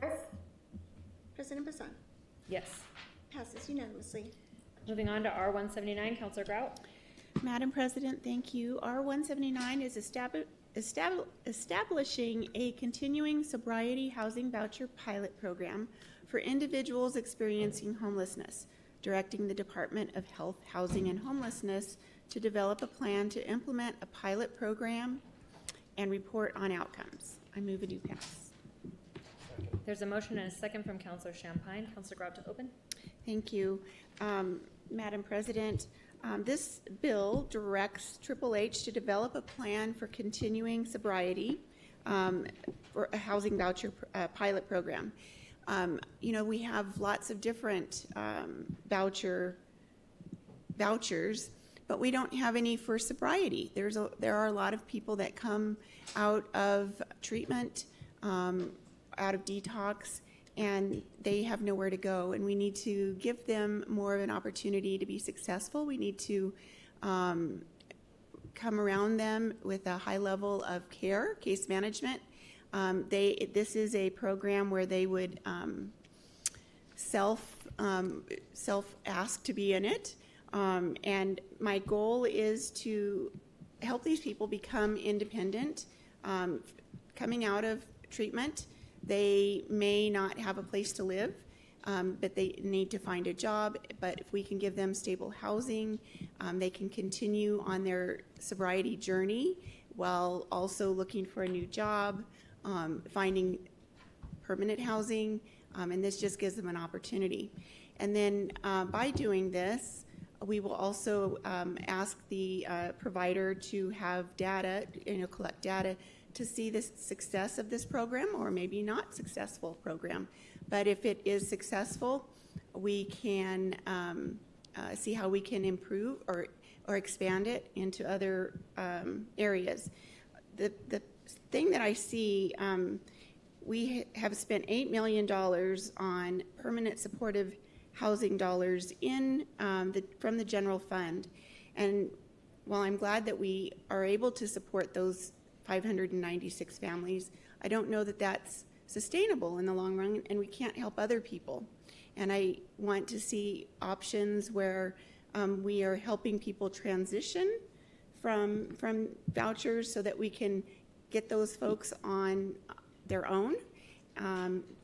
Yes. President Bassan? Yes. Passes unanimously. Moving on to R179, Counselor Grout. Madam President, thank you. R179 is establishing a continuing sobriety housing voucher pilot program for individuals experiencing homelessness, directing the Department of Health, Housing, and Homelessness to develop a plan to implement a pilot program and report on outcomes. I move a do pass. There's a motion and a second from Counselor Champagne. Counselor Grout to open. Thank you. Madam President, this bill directs Triple H to develop a plan for continuing sobriety for a housing voucher pilot program. You know, we have lots of different vouchers, but we don't have any for sobriety. There are a lot of people that come out of treatment, out of detox, and they have nowhere to go, and we need to give them more of an opportunity to be successful. We need to come around them with a high level of care, case management. This is a program where they would self-ask to be in it, and my goal is to help these people become independent. Coming out of treatment, they may not have a place to live, but they need to find a job. But if we can give them stable housing, they can continue on their sobriety journey while also looking for a new job, finding permanent housing, and this just gives them an opportunity. And then by doing this, we will also ask the provider to have data, collect data to see the success of this program, or maybe not successful program. But if it is successful, we can see how we can improve or expand it into other areas. The thing that I see, we have spent $8 million on permanent supportive housing dollars from the general fund. And while I'm glad that we are able to support those 596 families, I don't know that that's sustainable in the long run, and we can't help other people. And I want to see options where we are helping people transition from vouchers so that we can get those folks on their own,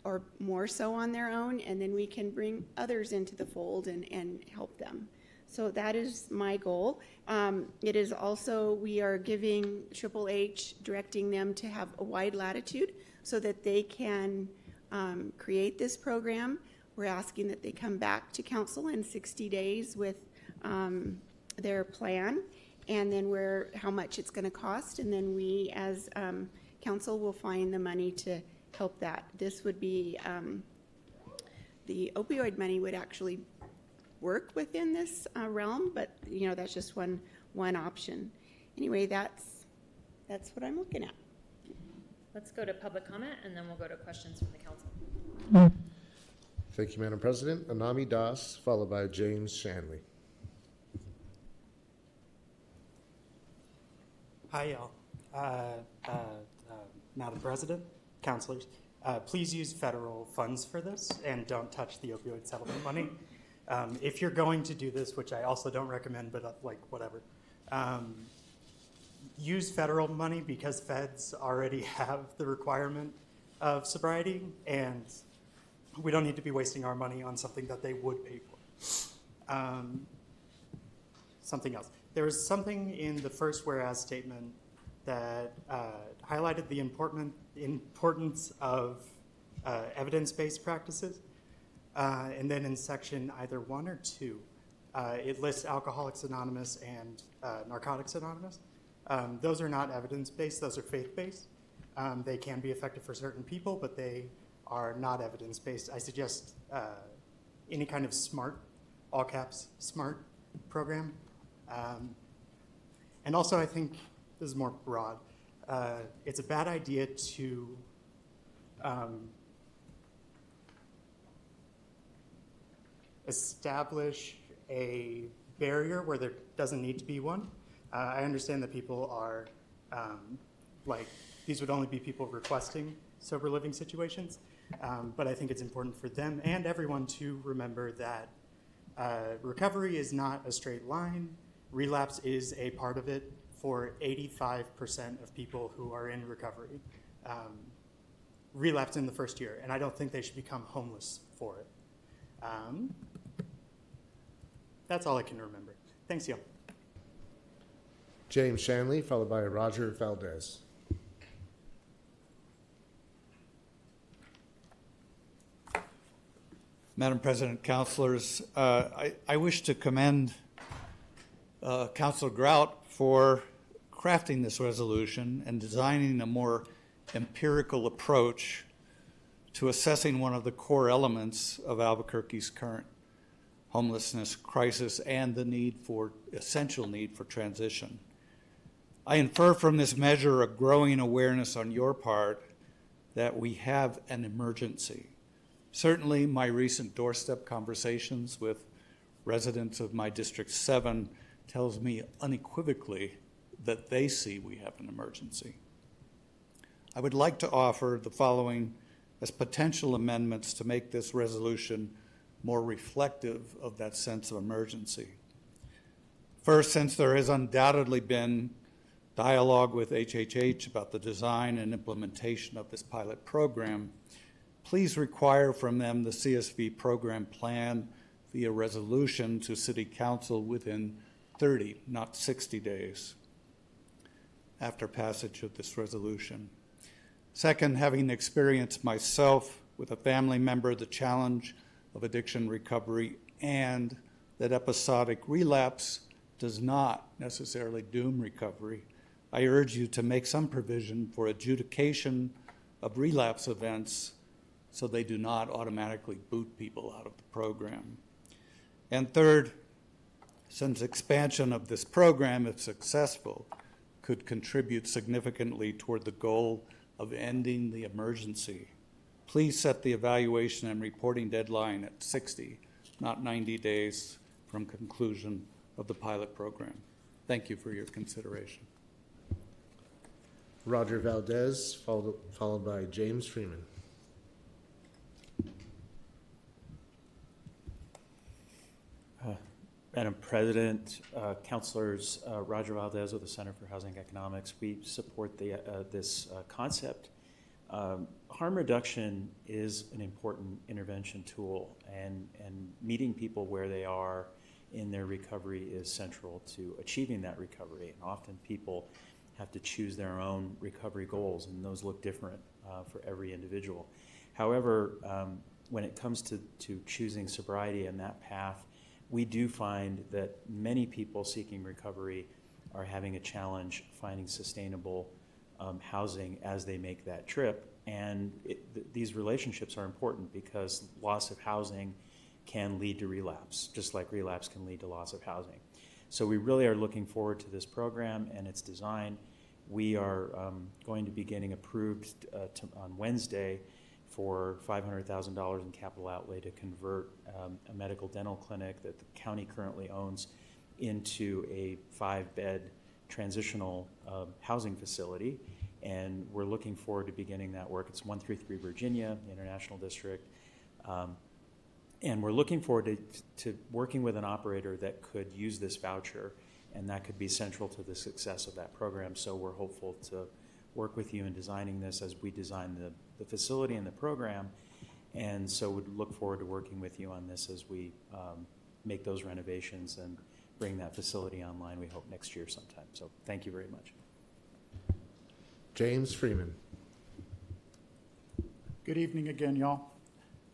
or more so on their own, and then we can bring others into the fold and help them. So that is my goal. It is also, we are giving Triple H, directing them to have a wide latitude so that they can create this program. We're asking that they come back to council in 60 days with their plan, and then how much it's going to cost, and then we as council will find the money to help that. This would be, the opioid money would actually work within this realm, but that's just one option. Anyway, that's what I'm looking at. Let's go to public comment, and then we'll go to questions from the council. Thank you, Madam President. Anami Das, followed by James Shanley. Hi, y'all. Madam President, councilors, please use federal funds for this and don't touch the opioid settlement money. If you're going to do this, which I also don't recommend, but like whatever, use federal money because feds already have the requirement of sobriety, and we don't need to be wasting our money on something that they would pay for. Something else. There was something in the first whereas statement that highlighted the importance of evidence-based practices. And then in section either 1 or 2, it lists Alcoholics Anonymous and Narcotics Anonymous. Those are not evidence-based, those are faith-based. They can be effective for certain people, but they are not evidence-based. I suggest any kind of SMART, all caps, SMART program. And also I think, this is more broad, it's a bad idea to establish a barrier where there doesn't need to be one. I understand that people are, these would only be people requesting sober living situations, but I think it's important for them and everyone to remember that recovery is not a straight line. Relapse is a part of it for 85% of people who are in recovery. Relapse in the first year, and I don't think they should become homeless for it. That's all I can remember. Thanks, y'all. James Shanley, followed by Roger Valdez. Madam President, councilors, I wish to commend Councilor Grout for crafting this resolution and designing a more empirical approach to assessing one of the core elements of Albuquerque's current homelessness crisis and the essential need for transition. I infer from this measure a growing awareness on your part that we have an emergency. Certainly, my recent doorstep conversations with residents of my District 7 tells me unequivocally that they see we have an emergency. I would like to offer the following as potential amendments to make this resolution more reflective of that sense of emergency. First, since there has undoubtedly been dialogue with HHH about the design and implementation of this pilot program, please require from them the CSV program plan via resolution to City Council within 30, not 60 days after passage of this resolution. Second, having experienced myself with a family member the challenge of addiction recovery and that episodic relapse does not necessarily doom recovery, I urge you to make some provision for adjudication of relapse events so they do not automatically boot people out of the program. And third, since expansion of this program, if successful, could contribute significantly toward the goal of ending the emergency, please set the evaluation and reporting deadline at 60, not 90 days from conclusion of the pilot program. Thank you for your consideration. Roger Valdez, followed by James Freeman. Madam President, councilors, Roger Valdez with the Center for Housing Economics. We support this concept. Harm reduction is an important intervention tool, and meeting people where they are in their recovery is central to achieving that recovery. And often people have to choose their own recovery goals, and those look different for every individual. However, when it comes to choosing sobriety and that path, we do find that many people seeking recovery are having a challenge finding sustainable housing as they make that trip. And these relationships are important because loss of housing can lead to relapse, just like relapse can lead to loss of housing. So we really are looking forward to this program and its design. We are going to be getting approved on Wednesday for $500,000 in capital outlay to convert a medical dental clinic that the county currently owns into a 5-bed transitional housing facility. And we're looking forward to beginning that work. It's 133 Virginia, the International District. And we're looking forward to working with an operator that could use this voucher, and that could be central to the success of that program. So we're hopeful to work with you in designing this as we design the facility and the program. And so we'd look forward to working with you on this as we make those renovations and bring that facility online, we hope, next year sometime. So thank you very much. James Freeman. Good evening again, y'all.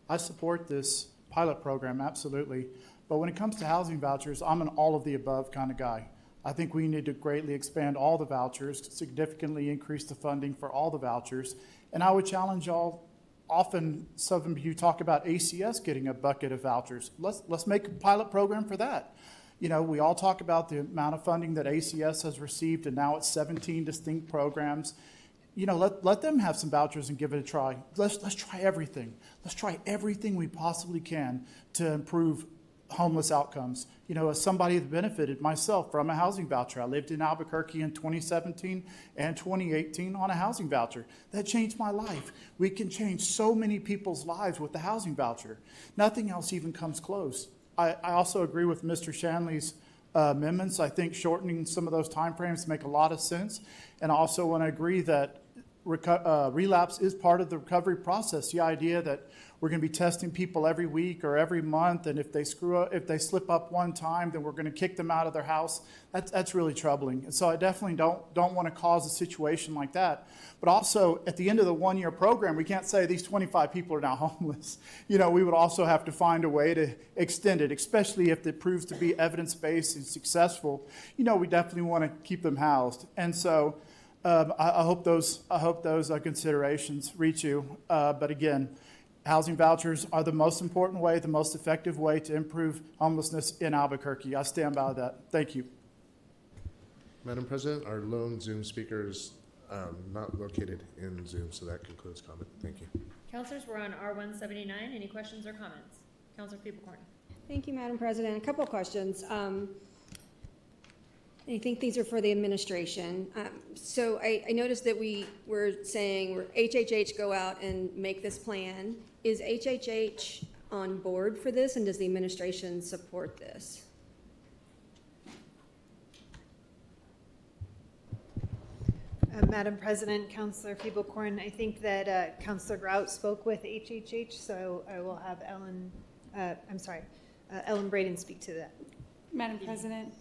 I support this pilot program, absolutely. But when it comes to housing vouchers, I'm an all of the above kind of guy. I think we need to greatly expand all the vouchers, significantly increase the funding for all the vouchers. And I would challenge y'all, often some of you talk about ACS getting a bucket of vouchers. Let's make a pilot program for that. You know, we all talk about the amount of funding that ACS has received, and now it's 17 distinct programs. You know, let them have some vouchers and give it a try. Let's try everything. Let's try everything we possibly can to improve homeless outcomes. You know, as somebody that benefited myself from a housing voucher, I lived in Albuquerque in 2017 and 2018 on a housing voucher. That changed my life. We can change so many people's lives with the housing voucher. Nothing else even comes close. I also agree with Mr. Shanley's amendments. I think shortening some of those timeframes make a lot of sense. And I also want to agree that relapse is part of the recovery process. The idea that we're going to be testing people every week or every month, and if they slip up one time, then we're going to kick them out of their house. That's really troubling. And so I definitely don't want to cause a situation like that. But also, at the end of the one-year program, we can't say these 25 people are now homeless. You know, we would also have to find a way to extend it, especially if it proves to be evidence-based and successful. You know, we definitely want to keep them housed. And so I hope those considerations reach you. But again, housing vouchers are the most important way, the most effective way to improve homelessness in Albuquerque. I stand by that. Thank you. Madam President, our lone Zoom speaker is not located in Zoom, so that concludes comment. Thank you. Councilors, we're on R179. Any questions or comments? Councilor Feeble-Corn. Thank you, Madam President. A couple of questions. I think these are for the administration. So I noticed that we were saying HHH go out and make this plan. Is HHH on board for this, and does the administration support this? Madam President, Councilor Feeble-Corn, I think that Councilor Grout spoke with HHH, so I will have Ellen Braden speak to that. Madam President,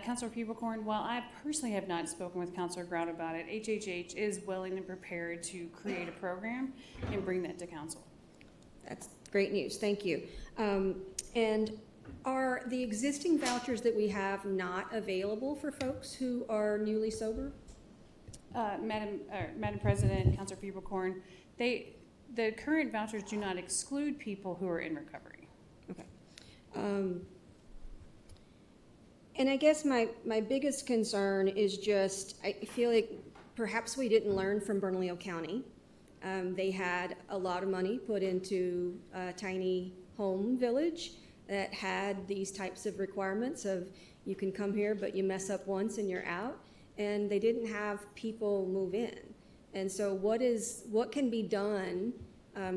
Councilor Feeble-Corn, while I personally have not spoken with Councilor Grout about it, HHH is willing and prepared to create a program and bring that to council. That's great news. Thank you. And are the existing vouchers that we have not available for folks who are newly sober? Madam President, Councilor Feeble-Corn, the current vouchers do not exclude people who are in recovery. Okay. And I guess my biggest concern is just, I feel like perhaps we didn't learn from Bernalillo County. They had a lot of money put into a tiny home village that had these types of requirements of you can come here, but you mess up once and you're out. And they didn't have people move in. And so what can be done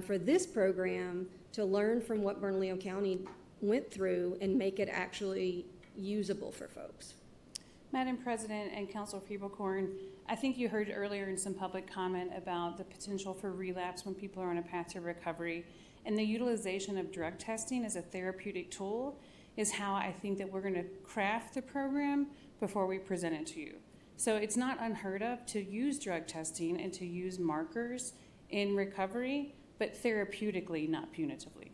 for this program to learn from what Bernalillo County went through and make it actually usable for folks? Madam President and Councilor Feeble-Corn, I think you heard earlier in some public comment about the potential for relapse when people are on a path to recovery, and the utilization of drug testing as a therapeutic tool is how I think that we're going to craft the program before we present it to you. So it's not unheard of to use drug testing and to use markers in recovery, but therapeutically, not punitively.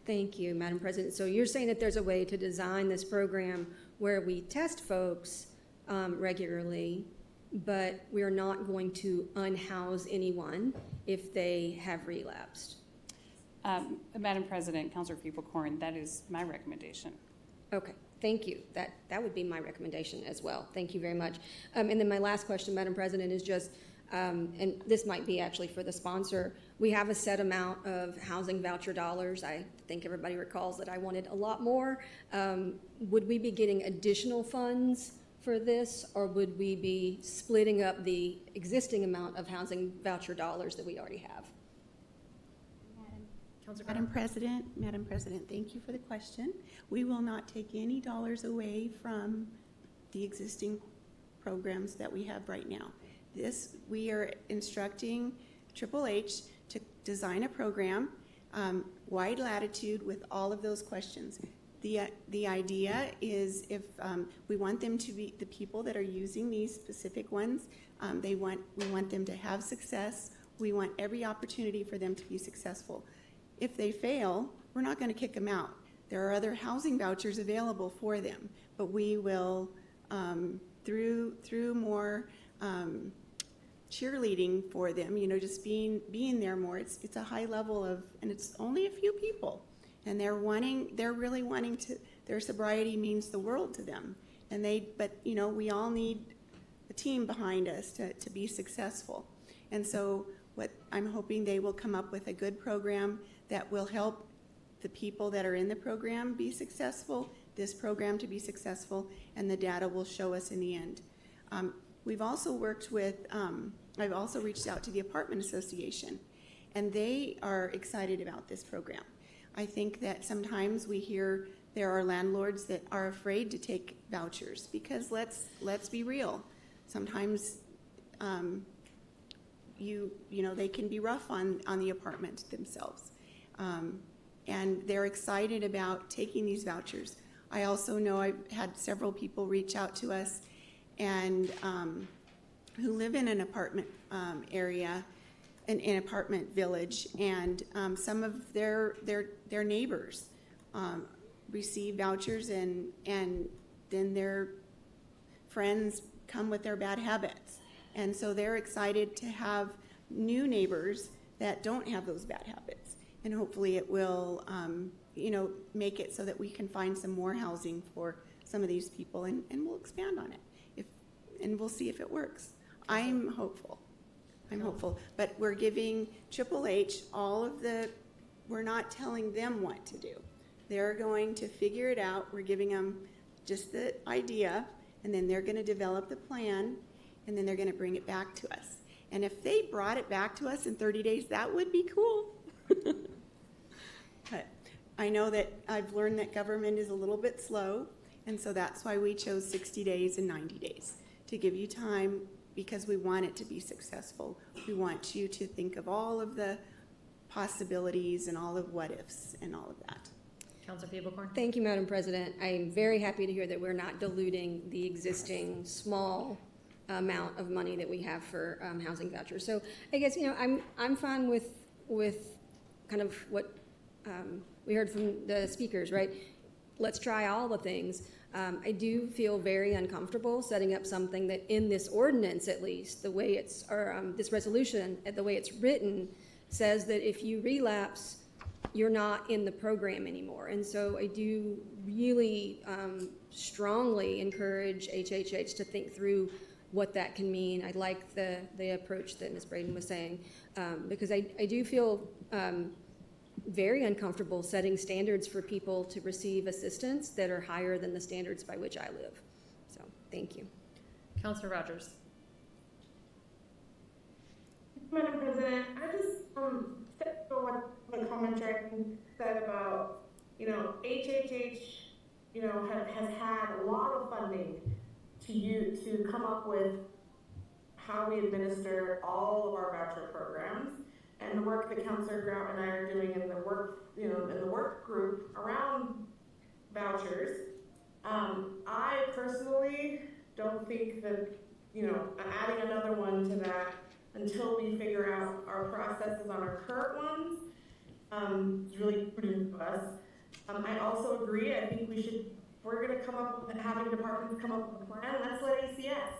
Thank you, Madam President. So you're saying that there's a way to design this program where we test folks regularly, but we're not going to unhouse anyone if they have relapsed? Madam President, Councilor Feeble-Corn, that is my recommendation. Okay. Thank you. That would be my recommendation as well. Thank you very much. And then my last question, Madam President, is just, and this might be actually for the sponsor, we have a set amount of housing voucher dollars. I think everybody recalls that I wanted a lot more. Would we be getting additional funds for this, or would we be splitting up the existing amount of housing voucher dollars that we already have? Counselor Madam President, thank you for the question. We will not take any dollars away from the existing programs that we have right now. We are instructing Triple H to design a program, wide latitude with all of those questions. The idea is if we want them to be the people that are using these specific ones, we want them to have success. We want every opportunity for them to be successful. If they fail, we're not going to kick them out. There are other housing vouchers available for them, but we will, through more cheerleading for them, just being there more. It's a high level of, and it's only a few people, and they're really wanting to. Their sobriety means the world to them, but we all need a team behind us to be successful, and so what I'm hoping they will come up with a good program that will help the people that are in the program be successful, this program to be successful, and the data will show us in the end. We've also worked with, I've also reached out to the Apartment Association, and they are excited about this program. I think that sometimes we hear there are landlords that are afraid to take vouchers because let's be real. Sometimes they can be rough on the apartment themselves. And they're excited about taking these vouchers. I also know I've had several people reach out to us and who live in an apartment area, an apartment village, and some of their neighbors receive vouchers, and then their friends come with their bad habits. And so they're excited to have new neighbors that don't have those bad habits. And hopefully it will, make it so that we can find some more housing for some of these people, and we'll expand on it. And we'll see if it works. I'm hopeful. But we're giving Triple H we're not telling them what to do. They're going to figure it out. We're giving them just the idea, and then they're going to develop the plan, and then they're going to bring it back to us. And if they brought it back to us in 30 days, that would be cool. But I know that I've learned that government is a little bit slow, and so that's why we chose 60 days and 90 days to give you time, because we want it to be successful. We want you to think of all of the possibilities and all of what ifs and all of that. Counselor Piebelkorn? Thank you, Madam President. I'm very happy to hear that we're not diluting the existing small amount of money that we have for housing vouchers. So I guess, I'm fine with kind of what we heard from the speakers, right? Let's try all the things. I do feel very uncomfortable setting up something that in this ordinance, at least, the way it's, or this resolution, the way it's written, says that if you relapse, you're not in the program anymore. And so I do really strongly encourage HHH to think through what that can mean. I like the approach that Ms. Braden was saying, because I do feel very uncomfortable setting standards for people to receive assistance that are higher than the standards by which I live. So, thank you. Counselor Rogers? Madam President, I just stepped for what the commentary said about, HHH, has had a lot of funding to come up with how we administer all of our voucher programs, and the work that Councilor Grout and I are doing in the work, in the work group around vouchers. I personally don't think that, adding another one to that until we figure out our processes on our current ones is really prudent for us. I also agree. I think we're going to come up with, having departments come up with a plan. Let's let ACS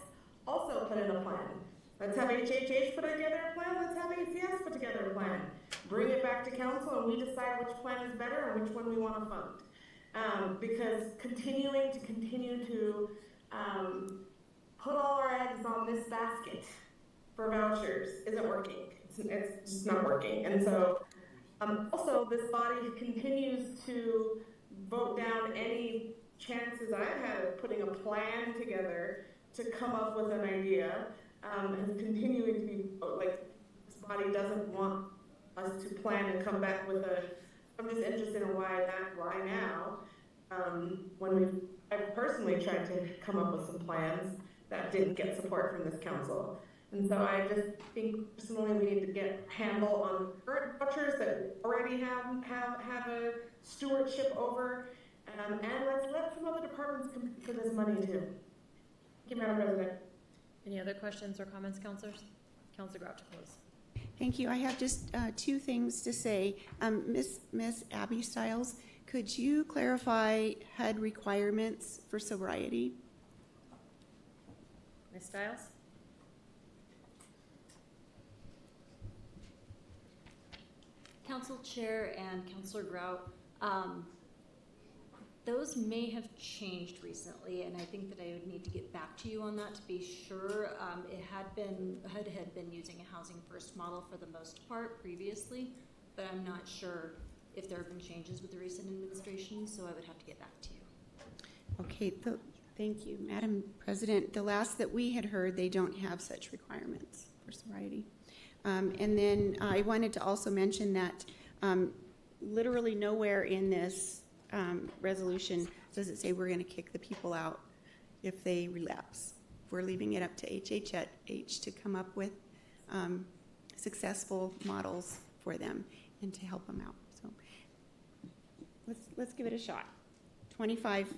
also put in a plan. Let's have HHH put together a plan. Let's have ACS put together a plan. Bring it back to council, and we decide which plan is better and which one we want to fund. Because continue to put all our eggs on this basket for vouchers isn't working. It's just not working. And so also this body continues to vote down any chances I've had of putting a plan together to come up with an idea. Is continuing to be like, this body doesn't want us to plan and come back with I'm just interested in why now? I've personally tried to come up with some plans that didn't get support from this council. And so I just think personally we need to get a handle on current vouchers that we already have a stewardship over, and let's let some other departments compete for this money too. Thank you, Madam President. Any other questions or comments, councilors? Councilor Grout to close. Thank you. I have just two things to say. Miss Abby Stiles, could you clarify HUD requirements for sobriety? Ms. Stiles? Council Chair and Councilor Grout, those may have changed recently, and I think that I would need to get back to you on that to be sure. HUD had been using a housing first model for the most part previously, but I'm not sure if there have been changes with the recent administration, so I would have to get back to you. Okay, thank you. Madam President, the last that we had heard, they don't have such requirements for sobriety. And then I wanted to also mention that literally nowhere in this resolution does it say we're going to kick the people out if they relapse. We're leaving it up to HHH to come up with successful models for them and to help them out. So let's give it a shot. 25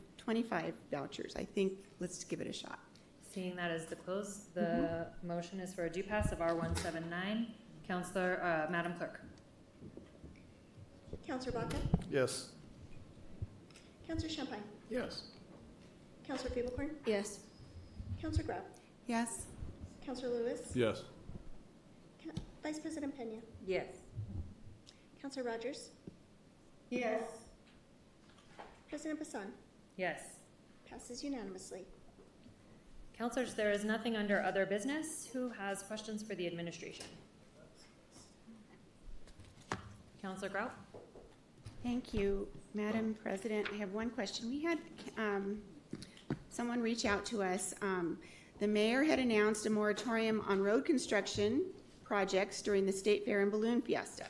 vouchers. I think let's give it a shot. Seeing that as the close, the motion is for a due pass of R179. Councilor, Madam Clerk. Counselor Baca? Yes. Counselor Champagne? Yes. Counselor Feeblecorn? Yes. Counselor Grout? Yes. Counselor Lewis? Yes. Vice President Pena? Yes. Counselor Rogers? Yes. President Bassan? Yes. Passes unanimously. Councilors, there is nothing under other business. Who has questions for the administration? Councilor Grout? Thank you, Madam President. I have one question. We had someone reach out to us. The mayor had announced a moratorium on road construction projects during the State Fair and Balloon Fiesta.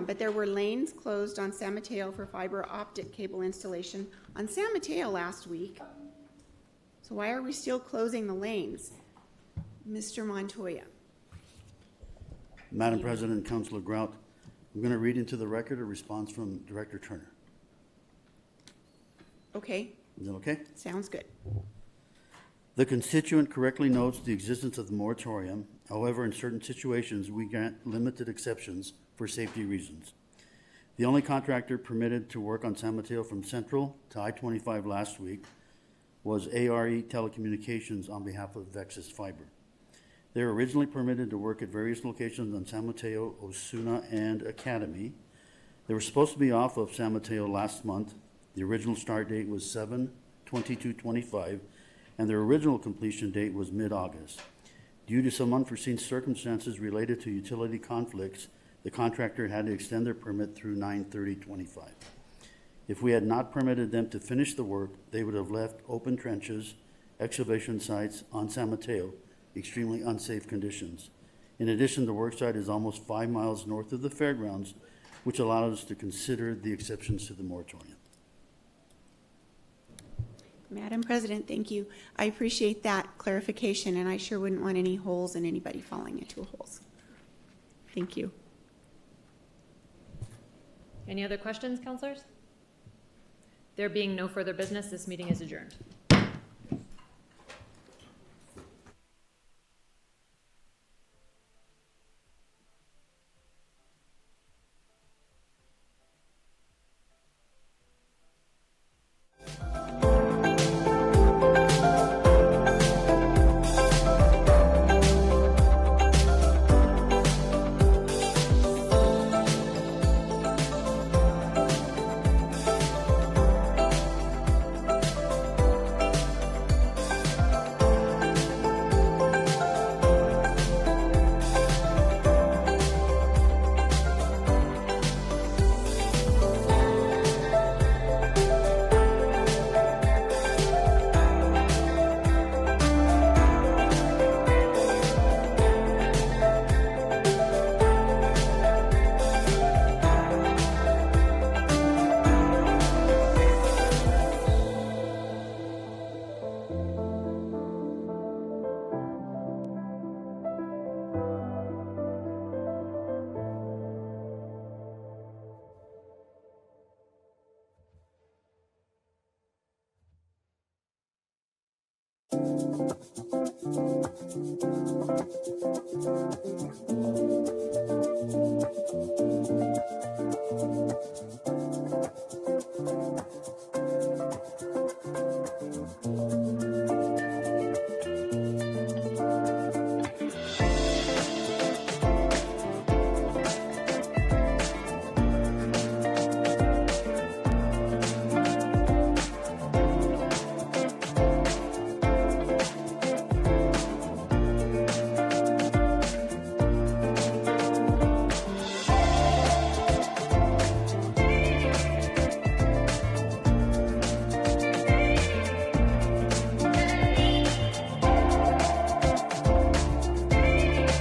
But there were lanes closed on San Mateo for fiber optic cable installation on San Mateo last week. So why are we still closing the lanes? Mr. Montoya. Madam President, Councilor Grout, I'm going to read into the record a response from Director Turner. Okay. Is that okay? Sounds good. The constituent correctly notes the existence of the moratorium. However, in certain situations, we grant limited exceptions for safety reasons. The only contractor permitted to work on San Mateo from Central to I-25 last week was ARE Telecommunications on behalf of Vexus Fiber. They were originally permitted to work at various locations on San Mateo, Osuna, and Academy. They were supposed to be off of San Mateo last month. The original start date was 7/22/25, and their original completion date was mid-August. Due to some unforeseen circumstances related to utility conflicts, the contractor had to extend their permit through 9/30/25. If we had not permitted them to finish the work, they would have left open trenches, excavation sites on San Mateo, extremely unsafe conditions. In addition, the work site is almost 5 miles north of the fairgrounds, which allowed us to consider the exceptions to the moratorium. Madam President, thank you. I appreciate that clarification, and I sure wouldn't want any holes and anybody falling into holes. Thank you. Any other questions, councilors? There being no further business, this meeting is adjourned.